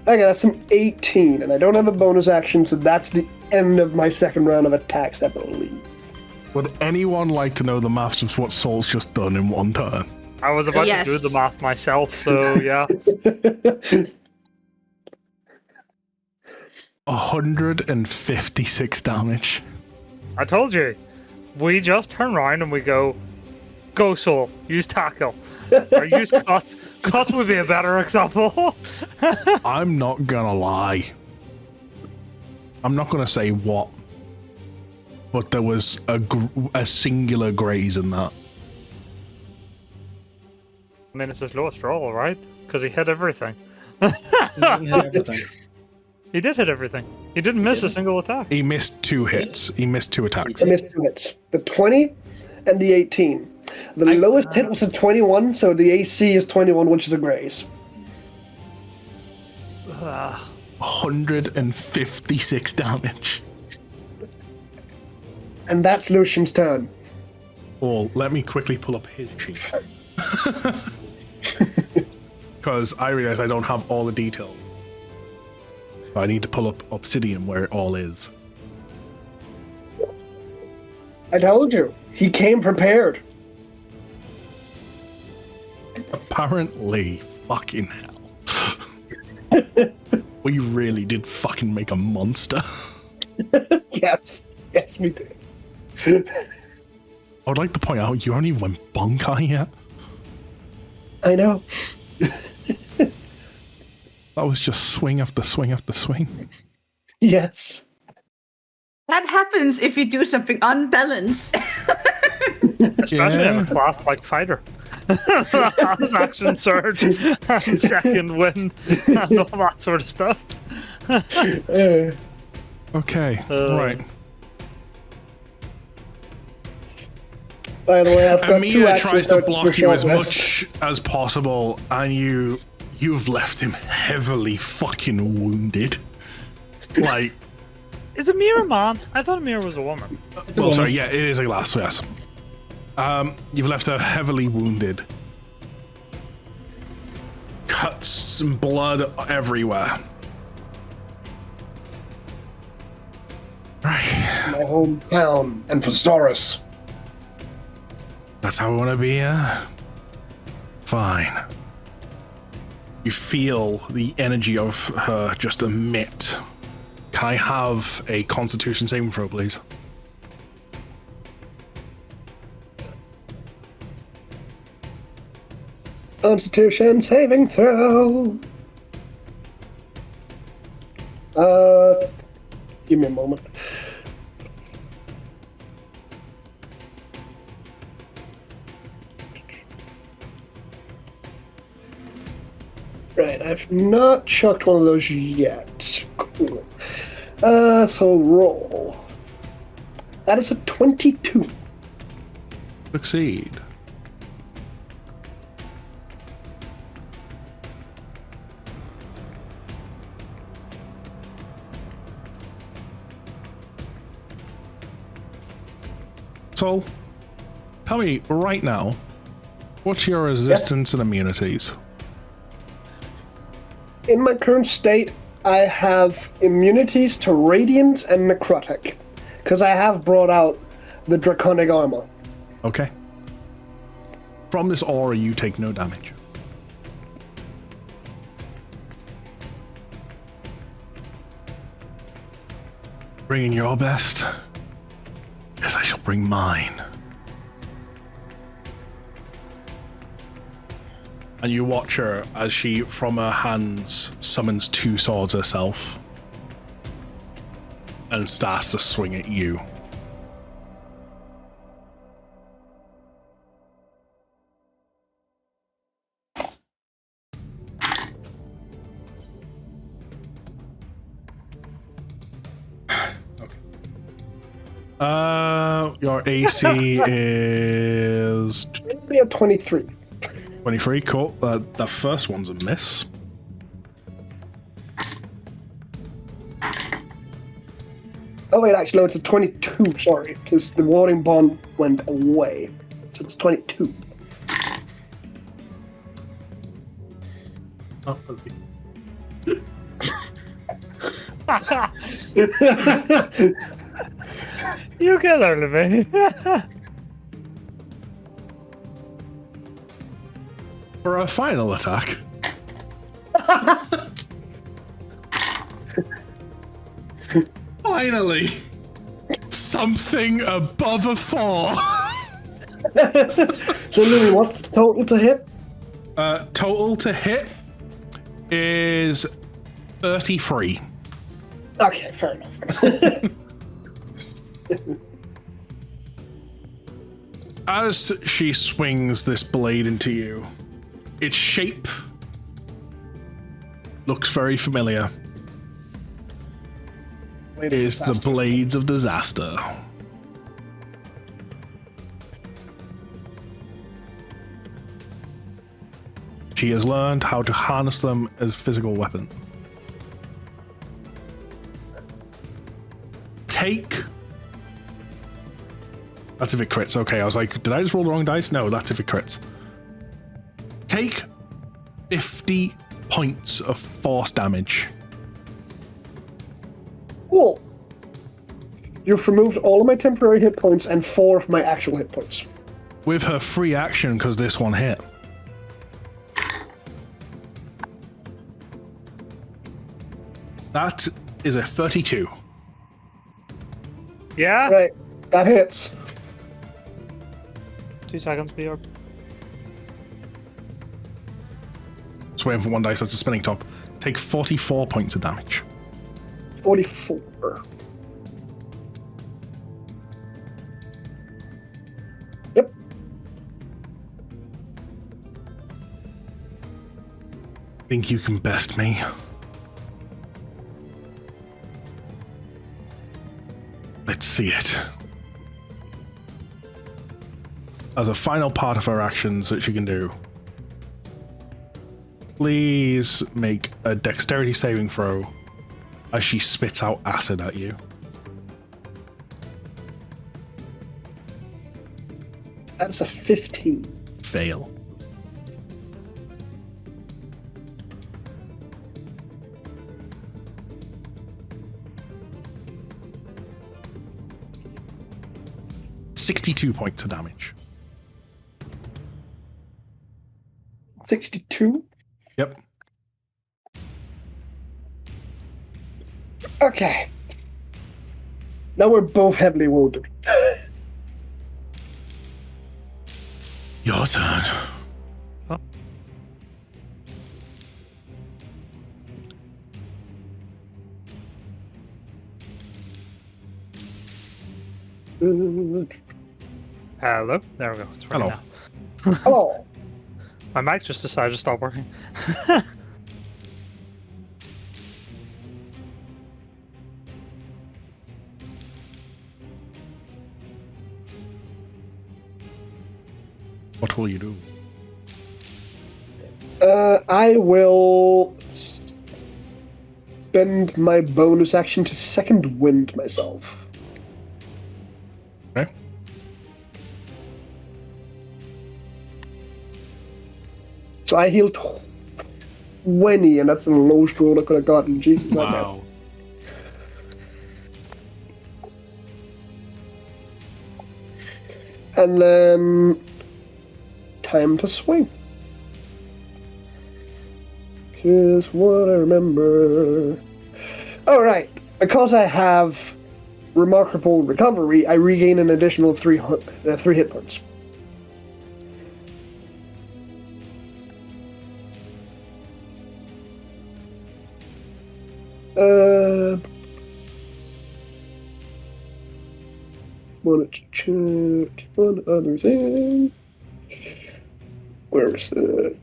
I got some 18, and I don't have a bonus action, so that's the end of my second round of attacks, I believe. Would anyone like to know the maths of what Saul's just done in one turn? I was about Yes. to do the math myself, so yeah. 156 damage. I told you. We just turn around and we go Soul, use tackle. Or use cut. Cut would be a better example. I'm not gonna lie. I'm not gonna say what, but there was a singular graze in that. I mean, it's his lowest roll, right? Because he hit everything. He didn't hit everything. He did hit everything. He didn't miss a single attack. He missed 2 hits. He missed 2 attacks. I missed 2 hits. The 20 and the 18. The lowest hit was a 21, so the AC is 21, which is a graze. 156 damage. And that's Lucian's turn. Well, let me quickly pull up his sheet. Because I realize I don't have all the details. I need to pull up Obsidian where it all is. I told you. He came prepared. Apparently, fucking hell. We really did fucking make a monster. Yes. Yes, we did. I would like to point out you haven't even went Bonkai yet. I know. That was just swing after swing after swing. Yes. That happens if you do something unbalanced. Especially in a class like fighter. Has action surge and second wind and all that sort of stuff. Okay, right. By the way, I've got 2 Amina actions tries to out block for you as short rest. much as possible, and you've left him heavily fucking wounded. Like, Is Amir a man? I thought Amir was a woman. well, sorry, yeah, it is a glass, yes. You've left her heavily wounded. Cuts and blood everywhere. Right. My hometown, and for Zorus. That's how we want to be, Fine. You feel the energy of her just emit. Can I have a Constitution saving throw, please? Constitution saving throw. Give me a moment. Right, I've not chucked one of those yet. Cool. So roll. That is a 22. Succeed. So, tell me right now, what's your resistance and immunities? In my current state, I have immunities to radiant and necrotic, because I have brought out the draconic armor. Okay. From this aura, you take no damage. Bringing your best. Yes, I shall bring mine. And you watch her as she, from her hands, summons two swords herself and starts to swing at you. Your AC is It'll be a 23. 23. Cool. The first one's a miss. Oh wait, actually, no, it's a 22, sorry, because the warding bond went away. So it's 22. Oh, You get there, Levine. for a final attack. Finally, something above a 4. So Louis, what's the total to hit? Total to hit is 33. Okay, fair enough. As she swings this blade into you, its shape looks very familiar. It is the Blades of Disaster. She has learned how to harness them as physical weapons. Take... That's if it crits. Okay, I was like, did I just roll the wrong dice? No, that's if it crits. Take 50 points of force damage. Cool. You've removed all of my temporary hit points and 4 of my actual hit points. With her free action, because this one hit. That is a 32. Yeah? Right, that hits. 2 seconds, Peter. Just waiting for one dice, that's a spinning top. Take 44 points of damage. 44. Yep. Think you can best me? Let's see it. As a final part of her actions that she can do, please make a dexterity saving throw as she spits out acid at you. That's a 15. Fail. $62 points of damage. 62? Yep. Okay. Now we're both heavily wounded. Your turn. Hello? There we go. It's Hello. working now. Oh, My mic just decided to stop working. What will you do? I will spend my bonus action to second wind myself. Okay. So I heal 20, and that's the lowest roll I could have gotten. Jesus, my bad. Wow. And then time to swing. Here's what I remember. Alright, because I have remarkable recovery, I regain an additional 3 hit points. Wanted to check one other thing. Where is it?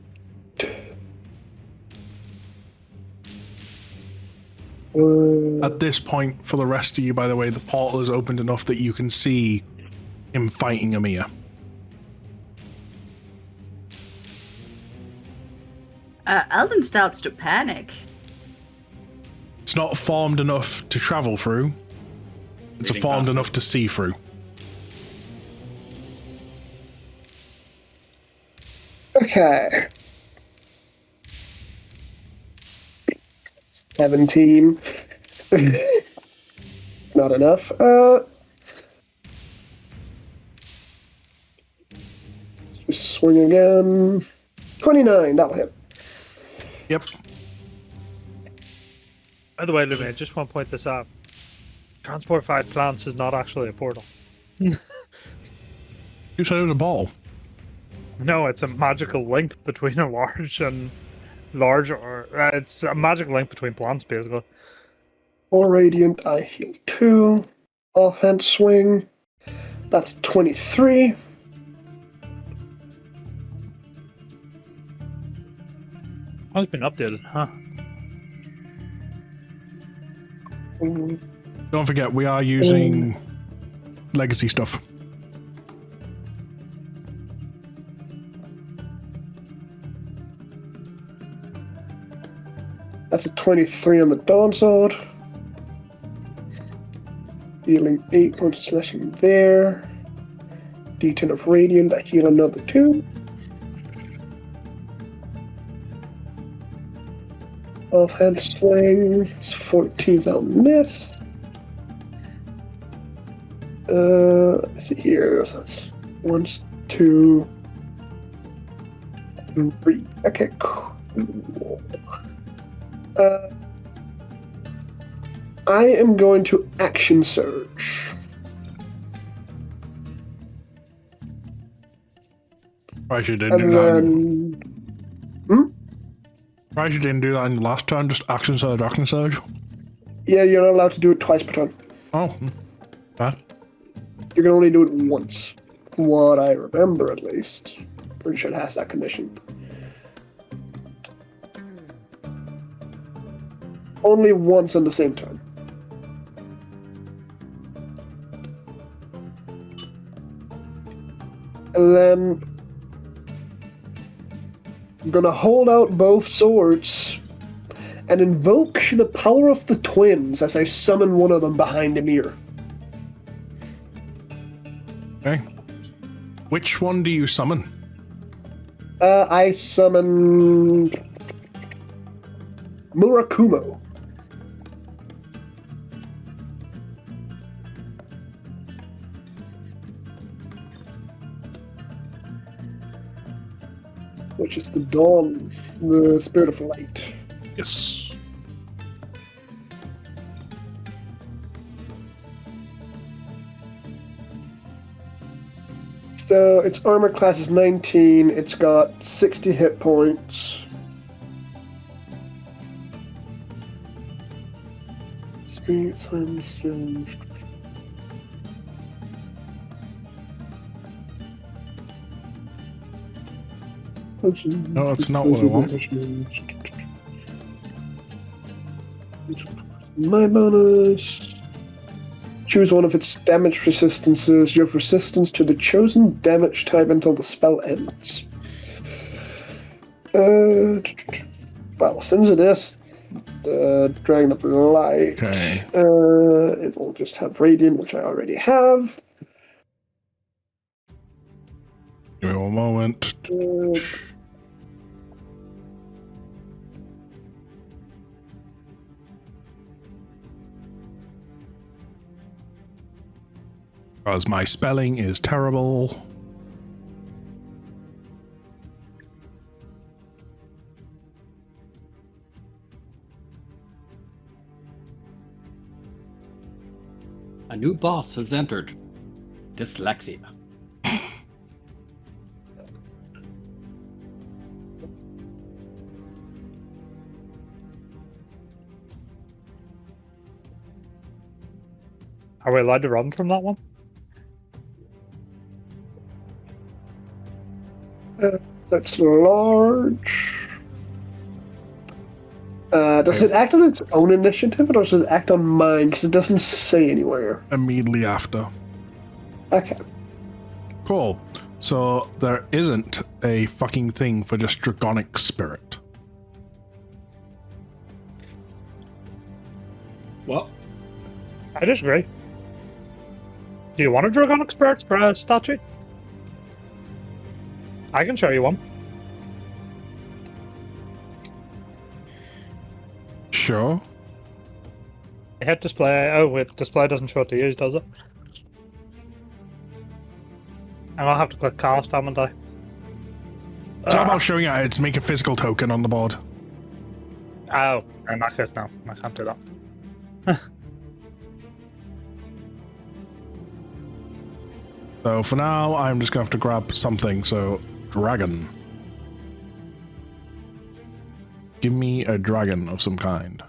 At this point, for the rest of you, by the way, the portal is opened enough that you can see him fighting Amir. Eldon starts to panic. It's not formed enough to travel through. It's Reading formed faster. enough to see through. Okay. 17. Not enough. Just swing again. 29, that'll hit. Yep. By the way, Lumi, I just want to point this out. Transport 5 plants is not actually a portal. You said it was a ball. No, it's a magical link between a large and large, or it's a magical link between plants, basically. 4 radiant, I heal 2. Offhand swing. That's 23. Oh, it's been updated, huh? Don't forget, we are using legacy stuff. That's a 23 on the Dawn Sword. Dealing 8 points of slashing there. D10 of Radiant, I heal another 2. Offhand swing, it's 14 on miss. Let's see here, so that's 1, 2, 3. Okay, cool. I am going to action surge. Surprised you didn't do And that. then... Surprised you didn't do that in the last turn, just action surge. Yeah, you're not allowed to do it twice per turn. Oh. That. You can only do it once. From what I remember, at least. Pretty sure it has that condition. Only once on the same turn. And then I'm gonna hold out both swords and invoke the power of the twins as I summon one of them behind Emir. Okay. Which one do you summon? I summon Murakumo. Which is the dawn, the spirit of light. Yes. So its armor class is 19. It's got 60 hit points. Spirit Sunstone. No, that's not what I want. My bonus. choose one of its damage resistances. You have resistance to the chosen damage type until the spell ends. Well, since it is the Dragon of Light, Okay. it will just have Radiant, which I already have. Give me one moment. Because my spelling is terrible. A new boss has entered. Dyslexia. Are we allowed to run from that one? That's large. Does it act on its own initiative, or does it act on mine? Because it doesn't say anywhere. Immediately after. Okay. Cool. So there isn't a fucking thing for just Draconic Spirit. Well, I disagree. Do you want a Draconic Spirit statue? I can show you one. Sure. Hit display. Oh, wait, display doesn't show what to use, does it? And I'll have to click cast, haven't I? It's not about showing it, it's make a physical token on the board. Oh, in that case, no. I can't do that. So for now, I'm just going to have to grab something. So, dragon. Give me a dragon of some kind.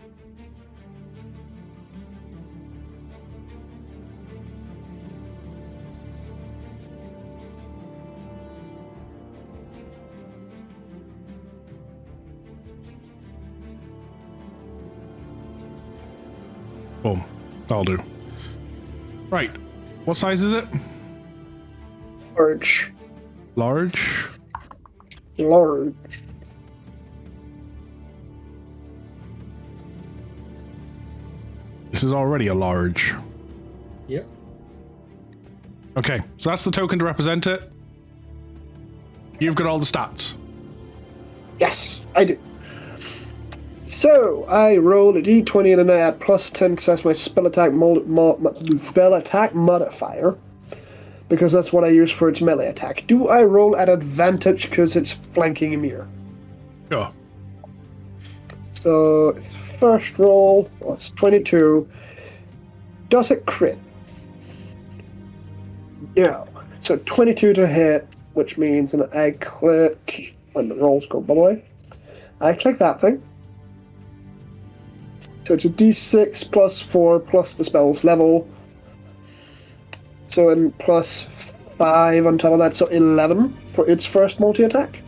Boom. That'll do. Right. What size is it? Large. Large? Large. This is already a large. yep. Okay, so that's the token to represent it. You've got all the stats. Yes, I do. So, I rolled a d20 and then I add plus 10 because that's my spell attack modifier. Because that's what I use for its melee attack. Do I roll at advantage because it's flanking Ymir? Sure. So, its first roll, well, it's 22. Does it crit? No. So 22 to hit, which means that I click, when the rolls go by, I click that thing. So it's a d6 plus 4 plus the spell's level. So and plus 5 on top of that, so 11 for its first multi-attack.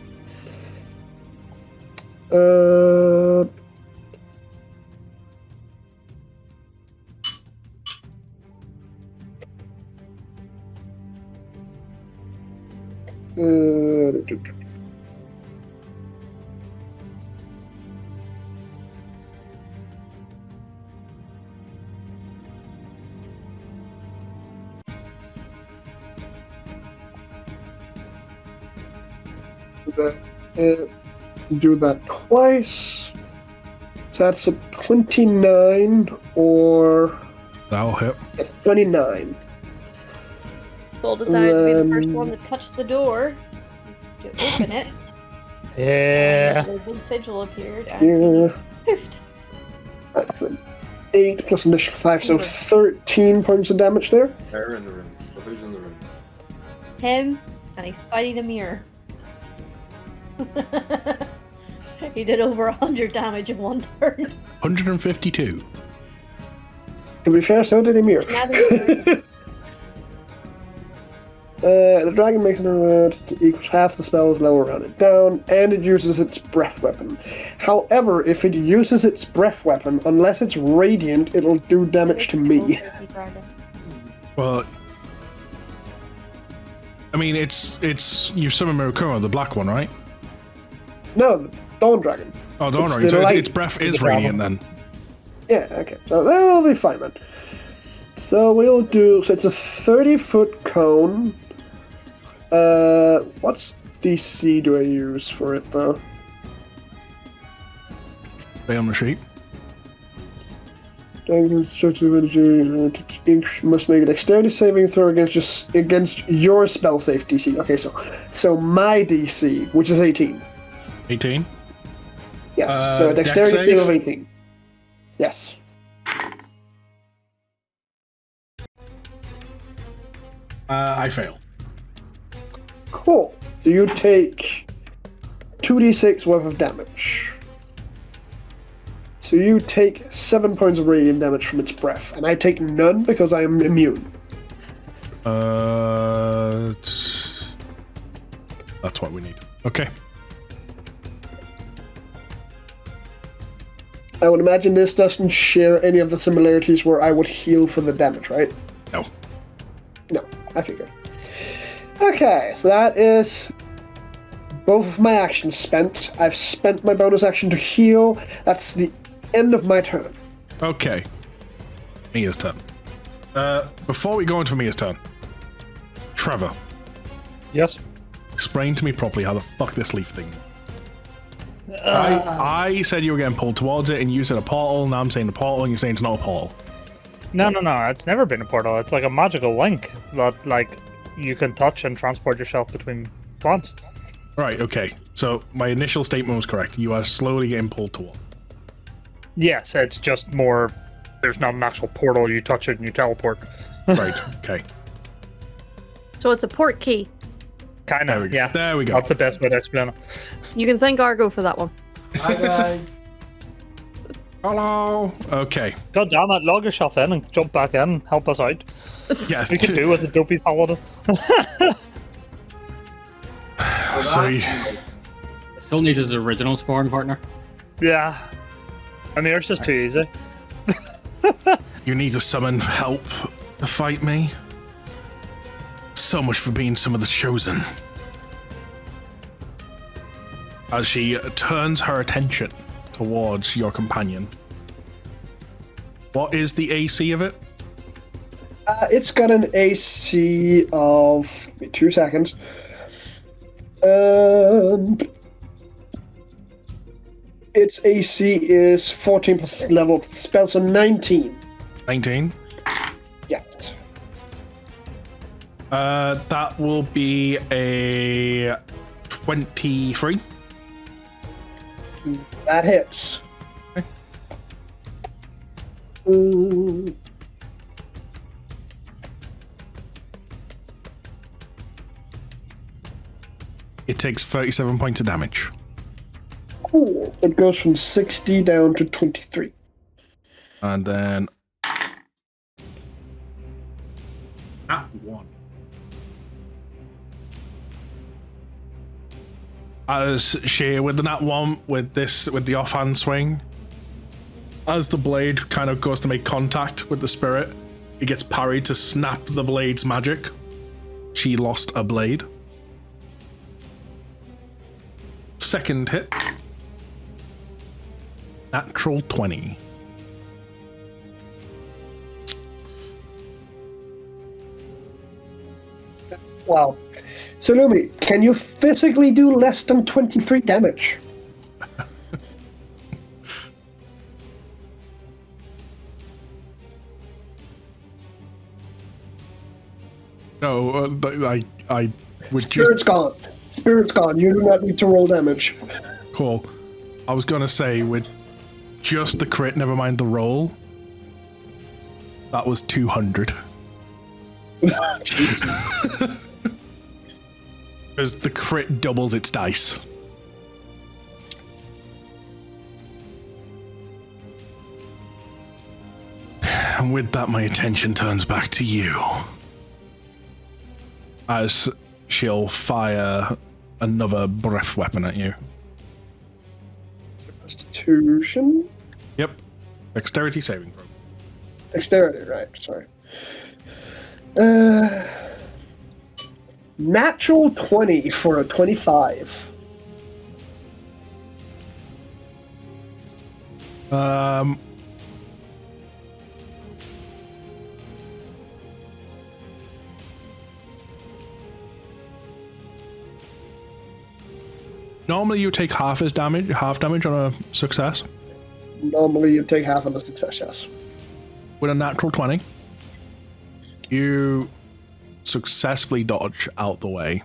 Do that twice. So that's a 29 or That'll hit. it's 29. Soul decided to be the first one to touch the door to open it. Yeah. And a big sigil appeared. And Yeah. poofed. That's an 8 plus initial 5, so 13 points of damage there. They're in the room. So who's in the room? Him, and he's fighting a mirror. He did over 100 damage in one turn. 152. To be fair, so did Ymir. Another The dragon makes an arrow equals half the spell's level rounded down, and it uses its breath weapon. However, if it uses its breath weapon, unless it's radiant, it'll do damage to me. Well, I mean, it's you summon Murukuma, the black one, right? No, the Dawn Dragon. Oh, Dawn It's Dragon. the So light- its breath is the radiant dragon. then. Yeah, okay. So that'll be fine then. So we'll do. So it's a 30-foot cone. What's DC do I use for it though? Stay on the sheet. Destructive energy must make a dexterity saving throw against your spell safe DC. Okay, so my DC, which is 18. 18. Yes. So a dex dexterity save? save of 18. Yes. I fail. Cool. So you take 2d6 worth of damage. So you take 7 points of radiant damage from its breath, and I take none because I am immune. That's what we need. Okay. I would imagine this doesn't share any of the similarities where I would heal for the damage, right? No. No, I figured. Okay, so that is both of my actions spent. I've spent my bonus action to heal. That's the end of my turn. Okay. Mia's turn. Before we go into Mia's turn, Trevor, Yes. explain to me properly how the fuck this leaf thing. I said you were getting pulled towards it, and you said a portal. Now I'm saying the portal, and you're saying it's not a portal. No. It's never been a portal. It's like a magical link that, like, you can touch and transport yourself between plants. Right. Okay. So my initial statement was correct. You are slowly getting pulled toward. Yes, it's just more. There's not an actual portal. You touch it and you teleport. Right. Okay. So it's a port key. Kind There we of. go. Yeah. There we go. That's the best way to explain it. You can thank Argo for that one. Hi guys. Hello. Okay. God damn it! Log yourself in and jump back in. Help us out. Yes. We can do with the dopey paladin. So you, Still needs his original spawn partner. Yeah. I mean, it's just too easy. you need to summon help to fight me. So much for being some of the chosen. As she turns her attention towards your companion. What is the AC of it? It's got an AC of 2 seconds. Its AC is 14 plus level of the spell, so 19. 19. Yes. That will be a 23. That hits. Okay. It takes 37 points of damage. Cool. It goes from 60 down to 23. And then at 1. As she with the nat 1 with the offhand swing, as the blade kind of goes to make contact with the spirit, it gets parried to snap the blade's magic. She lost a blade. Second hit. Natural 20. Wow. So, Lumi, can you physically do less than 23 damage? No, I would Spirit's gone. Spirit's gone. You do not need to roll damage. Cool. I was gonna say with just the crit, never mind the roll. That was 200. Jesus. Because the crit doubles its dice. And with that, my attention turns back to you. As she'll fire another breath weapon at you. Constitution? Yep. Dexterity saving throw. Dexterity, right. Sorry. Natural 20 for a 25. Normally you take half damage on a success. Normally you take half of the success, yes. With a natural 20, you successfully dodge out the way.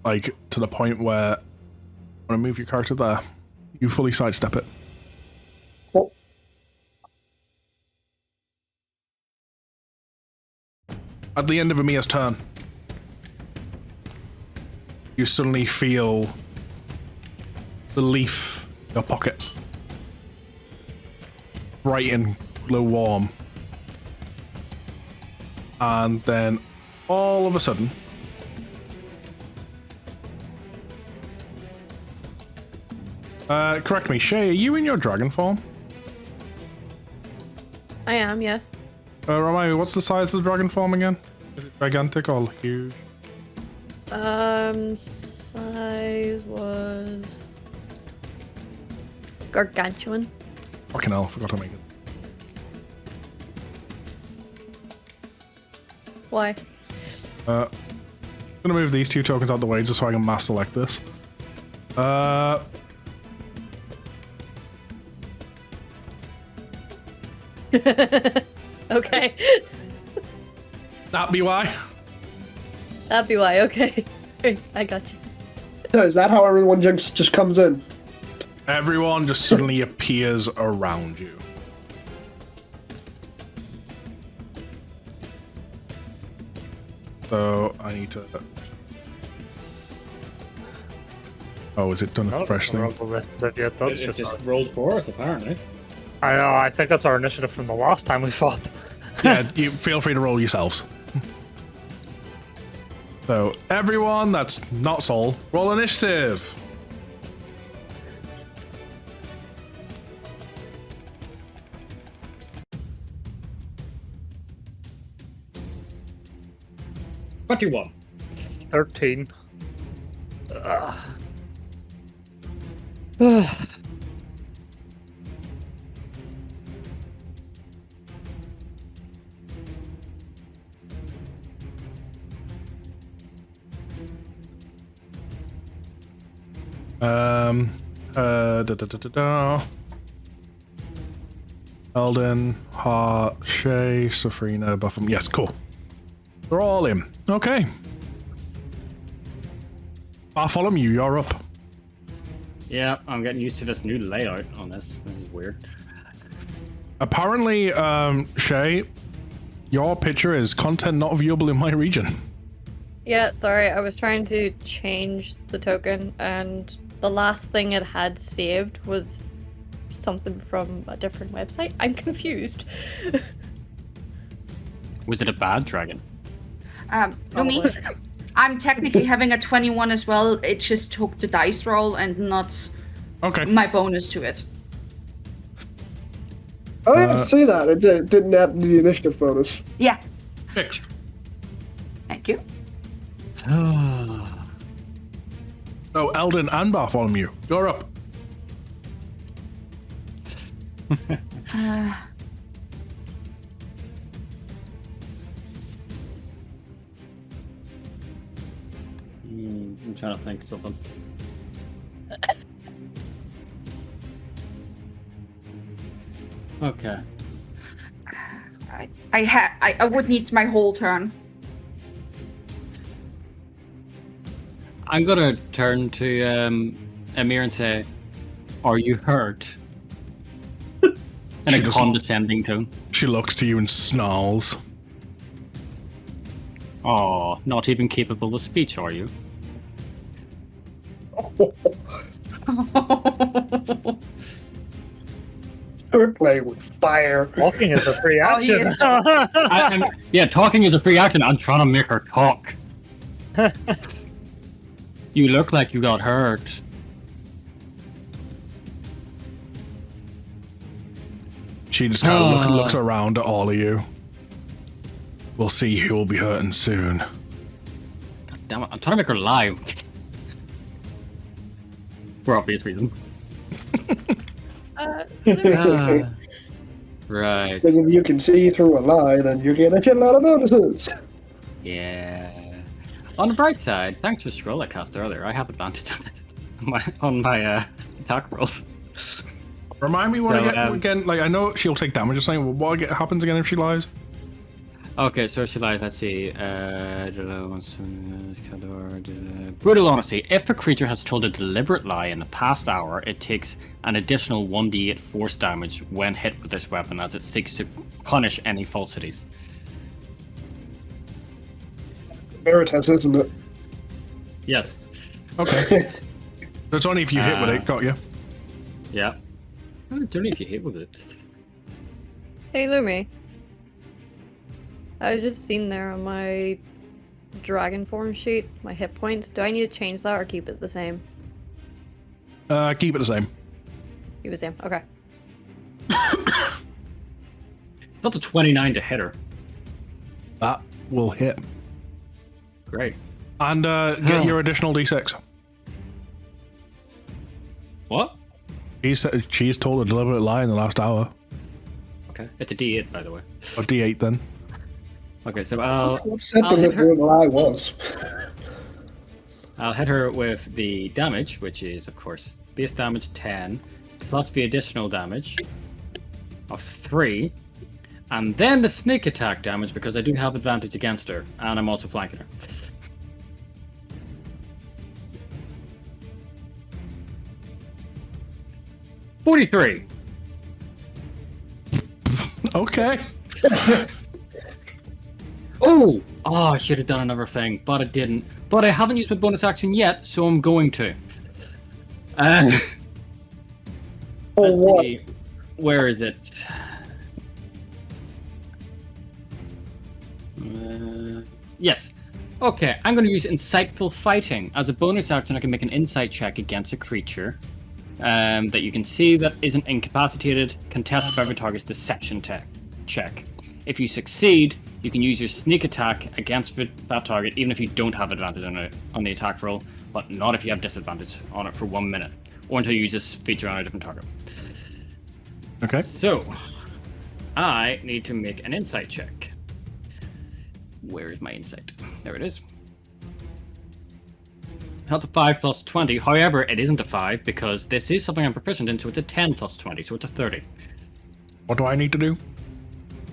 Like, to the point where, when I move your character there, you fully sidestep it. Cool. At the end of Amia's turn, you suddenly feel the leaf in your pocket. Bright and glow warm. And then, all of a sudden, correct me, Shay, are you in your dragon form? I am, yes. Remind me, what's the size of the dragon form again? Is it gigantic or huge? Size was gargantuan. Fucking hell, I forgot to make it. Why? I'm gonna move these two tokens out the way just so I can mass select this. Okay. That'd be why. That'd be why, okay. I got you. So is that how everyone just comes in? Everyone just suddenly appears around you. So I need to. Oh, is it done a fresh thing? That's It just rolled forth, apparently. I know. I think that's our initiative from the last time we fought. Yeah, you feel free to roll yourselves. So everyone that's not Soul, roll initiative. What do you want? 13. Eldon, Hart, Shay, Safrina, Buffum. Yes, cool. They're all in. Okay. Bartholomew, you're up. Yeah, I'm getting used to this new layout on this. This is weird. Apparently, Shay, your picture is content not viewable in my region. Yeah, sorry, I was trying to change the token, and the last thing it had saved was something from a different website. I'm confused. Was it a bad dragon? No, me. I'm technically having a 21 as well. It just took the dice roll and not my bonus to it. I didn't see that. It didn't add the initiative bonus. Yeah. Fixed. Thank you. Oh, Eldon and Bartholomew, you're up. I'm trying to think of something. Okay. I would need my whole turn. I'm gonna turn to Amir and say, "Are you hurt?" In a condescending tone. She looks to you and snarls. Oh, not even capable of speech, are you? We're playing with fire. Walking is a free action. Yeah, talking is a free action. I'm trying to make her talk. You look like you got hurt. She just kind of looks around at all of you. We'll see who will be hurting soon. God damn it, I'm trying to make her live. For obvious reasons. Right. Because if you can see through a lie, then you get a lot of bonuses. Yeah. On the bright side, thanks to Scroll I cast earlier, I have advantage on my attack rolls. Remind me what I get again. Like, I know she'll take damage or something, but what happens again if she lies? Okay, so she lies, let's see. Brutal honesty. If a creature has told a deliberate lie in the past hour, it takes an additional 1d8 force damage when hit with this weapon as it seeks to punish any falsities. Veritas, isn't it? Yes. Okay. That's only if you hit with it, got you. Yeah. It's only if you hit with it. Hey, Lumi. I was just seen there on my dragon form sheet, my hit points. Do I need to change that or keep it the same? Keep it the same. Keep it the same. Okay. That's a 29 to hit her. That will hit. Great. And get your additional d6. What? She's told a deliberate lie in the last hour. Okay. It's a d8, by the way. Or d8 then. Okay, so I'll hit her. The lie was. I'll hit her with the damage, which is, of course, base damage 10, plus the additional damage of 3, and then the sneak attack damage, because I do have advantage against her, and I'm also flanking her. $43. Okay. Oh, I should have done another thing, but I didn't. But I haven't used my bonus action yet, so I'm going to. What? Where is it? Yes. Okay, I'm going to use Insightful Fighting. As a bonus action, I can make an insight check against a creature that you can see that isn't incapacitated, contested by every target's deception check. If you succeed, you can use your sneak attack against that target, even if you don't have advantage on the attack roll, but not if you have disadvantage on it for 1 minute, or until you use this feature on a different target. Okay. So, I need to make an insight check. Where is my insight? There it is. That's a 5 plus 20. However, it isn't a 5 because this is something I'm proficient in, so it's a 10 plus 20, so it's a 30. What do I need to do?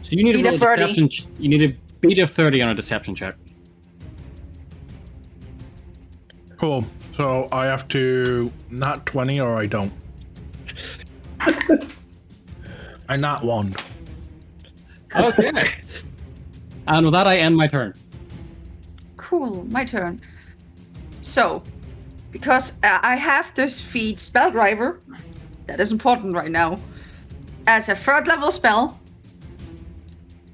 So you need to roll a deception. You need to beat a 30 on a deception check. Cool. So I have to not 20 or I don't. I not 1. Okay. And with that, I end my turn. Cool, my turn. So, because I have this feat Spell Driver, that is important right now, as a 3rd level spell,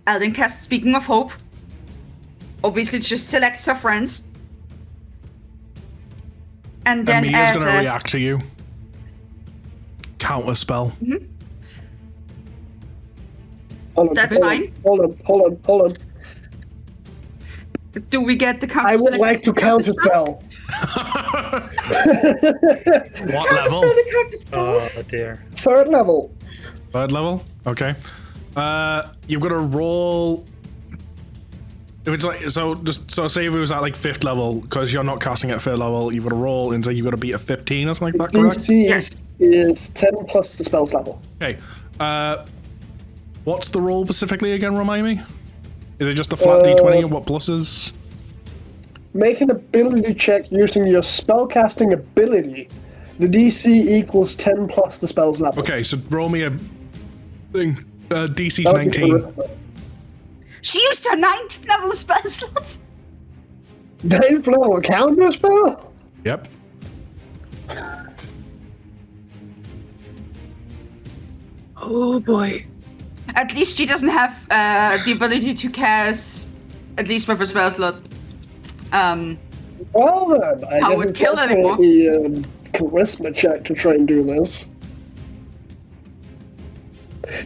I'll then cast Speaking of Hope. Obviously, just selects her friends. And then Mia's gonna react to you. Counter spell. Mm-hmm. That's fine. Hold on. Do we get the counter? I would like to counter spell. What level? Oh dear. 3rd level. 3rd level? Okay. You've got to roll. If it's like so say if it was at like 5th level, because you're not casting at 3rd level, you've got to roll and say you've got to beat a 15 or something like that, correct? DC is 10 plus the spell's level. Okay. What's the roll specifically again? Remind me. Is it just a flat d20 and what pluses? Make an ability check using your spellcasting ability. The DC equals 10 plus the spell's level. Okay, so roll me a thing. DC's 19. She used her 9th level spell slot. 9th level counter spell? Yep. Oh boy. At least she doesn't have the ability to cast, at least with her spell slot. Well then, I would kill anymore. A charisma check to try and do this.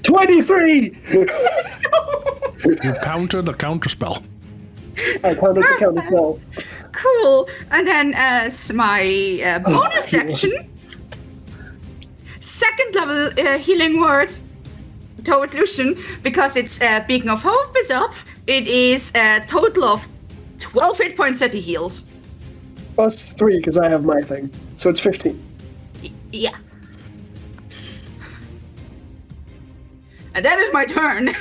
23! You countered the counter spell. I counted the counter spell. Cool. And then as my bonus action, second level healing word towards Lucian, because its Beacon of Hope is up, it is a total of 12 hit points that he heals. Plus 3, because I have my thing. So it's 15. Yeah. And that is my turn.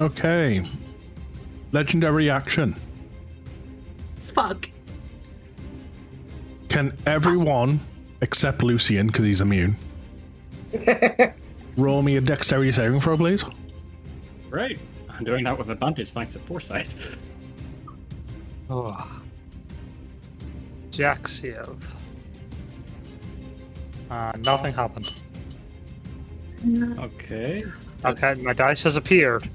Okay. Legendary action. Fuck. Can everyone, except Lucian, because he's immune, roll me a dexterity saving throw, please? Right. I'm doing that with advantage thanks to foresight. Oh. Jack save. Nothing happened. Okay. Okay, my dice has appeared.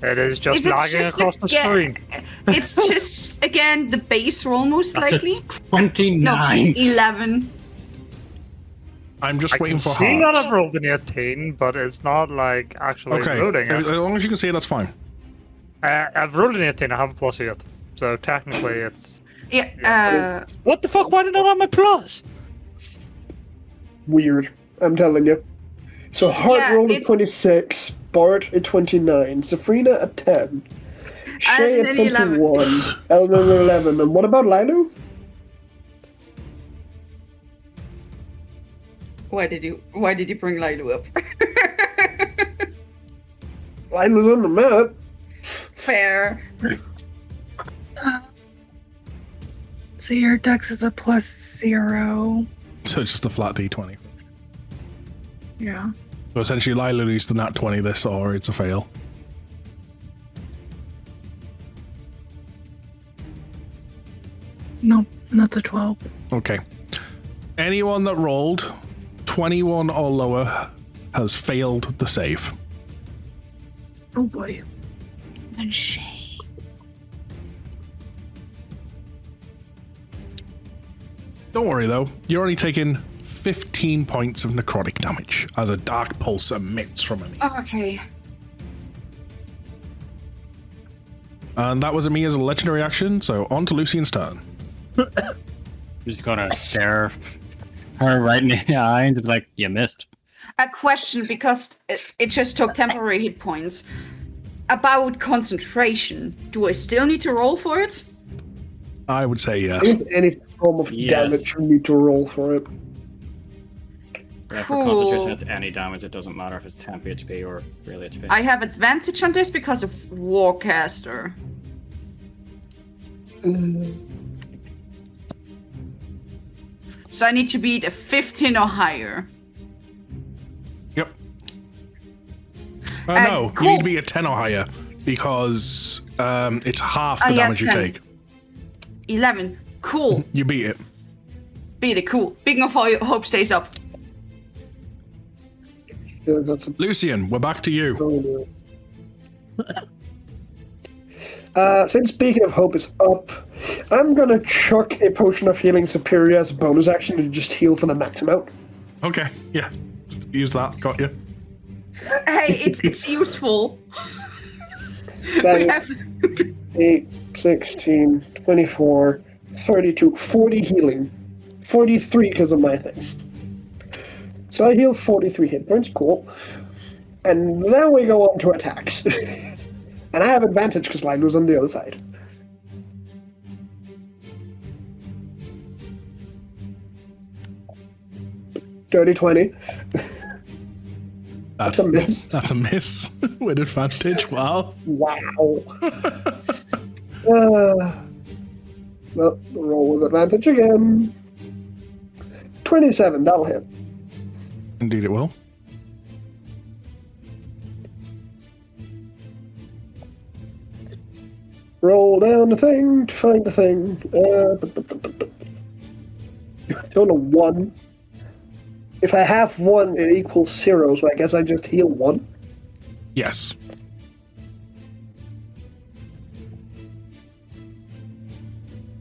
It is just Is it lagging just across the screen. It's just, again, the base roll, most That's likely. 29. No, 11. I'm just I waiting can for see that hearts. I've rolled an 18, but it's not like actually Okay, loading as it. long as you can see it, that's fine. I've rolled an 18, I have a plus 8. So technically it's... Yeah, What the fuck? Why did I not have my plus? Weird. I'm telling you. So Heart Yeah, rolled a it's- 26, Bart a 29, Safrina a 10, Shay And a an 11. 21, Elden an 11, and what about Lilu? Why did you bring Lilu up? Lilu's on the map. Fair. So your dex is a +0. So it's just a flat d20. Yeah. So essentially, Lila needs the nat 20 this, or it's a fail. Nope, that's a 12. Okay. Anyone that rolled 21 or lower has failed the save. Oh boy. And Shay. Don't worry though, you're only taking 15 points of necrotic damage as a dark pulse emits from him. Okay. And that was me as a legendary action, so on to Lucian's turn. Just gonna stare her right in the eye and be like, you missed. A question, because it just took temporary hit points. About concentration, do I still need to roll for it? I would say yes. Any form of Yes. damage, you need to roll for it. Yeah, for Cool. concentration, it's any damage. It doesn't matter if it's temp HP or real HP. I have advantage on this because of Warcaster. So I need to beat a 15 or higher. Yep. And No, you cool. need to be a 10 or higher because it's half the yeah, damage you 10. take. 11. Cool. You beat it. Beat it. Cool. Beacon of Hope stays up. Yeah, that's a Lucian, we're back to you. Since Beacon of Hope is up, I'm gonna chuck a Potion of Healing Superior as a bonus action to just heal for the max amount. Okay, yeah. Just use that, got you. Hey, it's useful. That We is have 8, 16, 24, 32, 40 healing. 43 because of my thing. So I heal 43 hit points, cool. And then we go on to attacks. And I have advantage because Line was on the other side. Dirty 20. That's a miss. That's a miss with advantage. Wow. Wow. Well, roll with advantage again. 27, that'll hit. Indeed, it will. Roll down the thing to find the thing. Total 1. If I have 1, it equals 0, so I guess I just heal 1. Yes.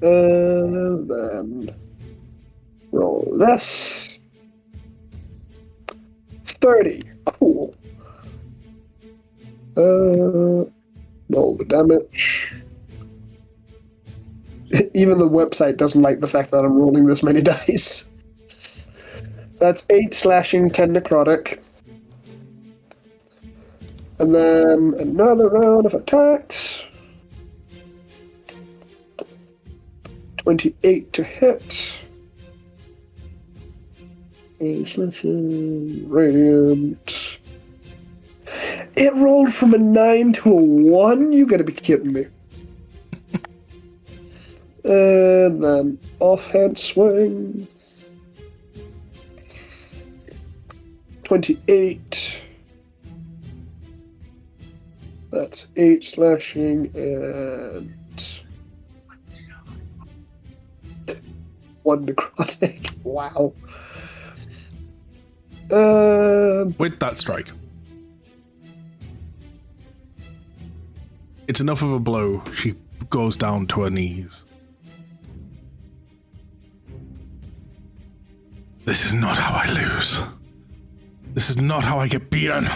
Then roll this. 30. Cool. Roll the damage. Even the website doesn't like the fact that I'm rolling this many dice. That's 8 slashing, 10 necrotic. And then another round of attacks. 28 to hit. 8 slashing, radiant. It rolled from a 9 to a 1? You gotta be kidding me. And then offhand swing. 28. That's 8 slashing and 1 necrotic. Wow. With that strike, it's enough of a blow. She goes down to her knees. This is not how I lose. This is not how I get beaten.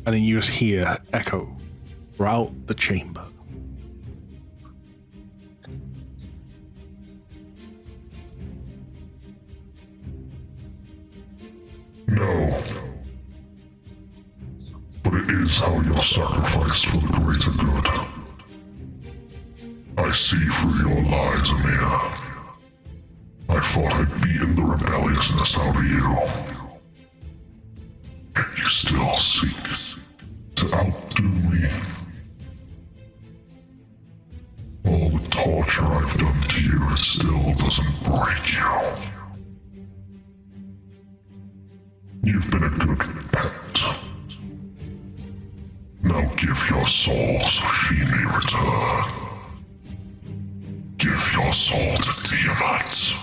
And then you just hear echo throughout the chamber. No. But it is how you're sacrificed for the greater good. I see through your lies, Amir. I thought I'd beaten the rebelliousness out of you. And you still seek to outdo me. All the torture I've done to you, it still doesn't break you. You've been a good pet. Now give your soul so she may return. Give your soul to Tiamat.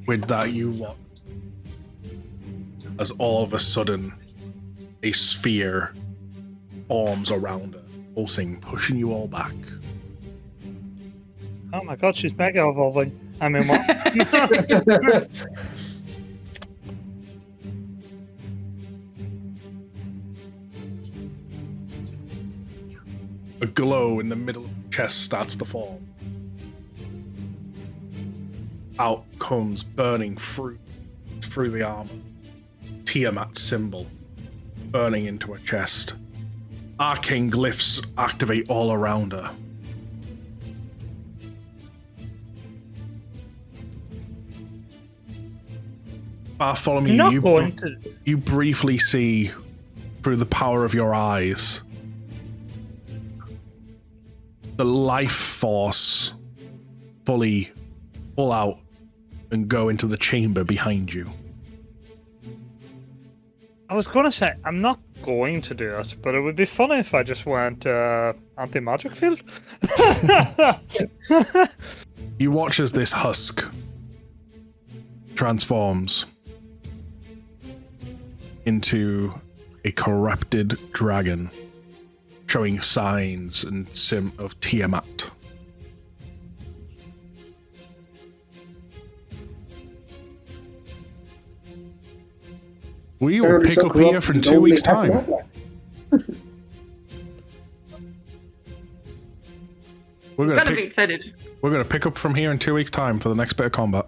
With that, you watch as all of a sudden a sphere forms around her, pulsing, pushing you all back. Oh my god, she's mega evolving. I mean, what? A glow in the middle of the chest starts to form. Out comes, burning through the armor, Tiamat's symbol, burning into her chest. Arcane glyphs activate all around her. Bartholomew, you briefly see through the power of your eyes the life force fully pull out and go into the chamber behind you. I was going to say, I'm not going to do it, but it would be funny if I just went anti-magic field. You watch as this husk transforms into a corrupted dragon, showing signs and of Tiamat. We will pick up here for 2 weeks' time. We're gonna be excited. We're gonna pick up from here in 2 weeks' time for the next bit of combat.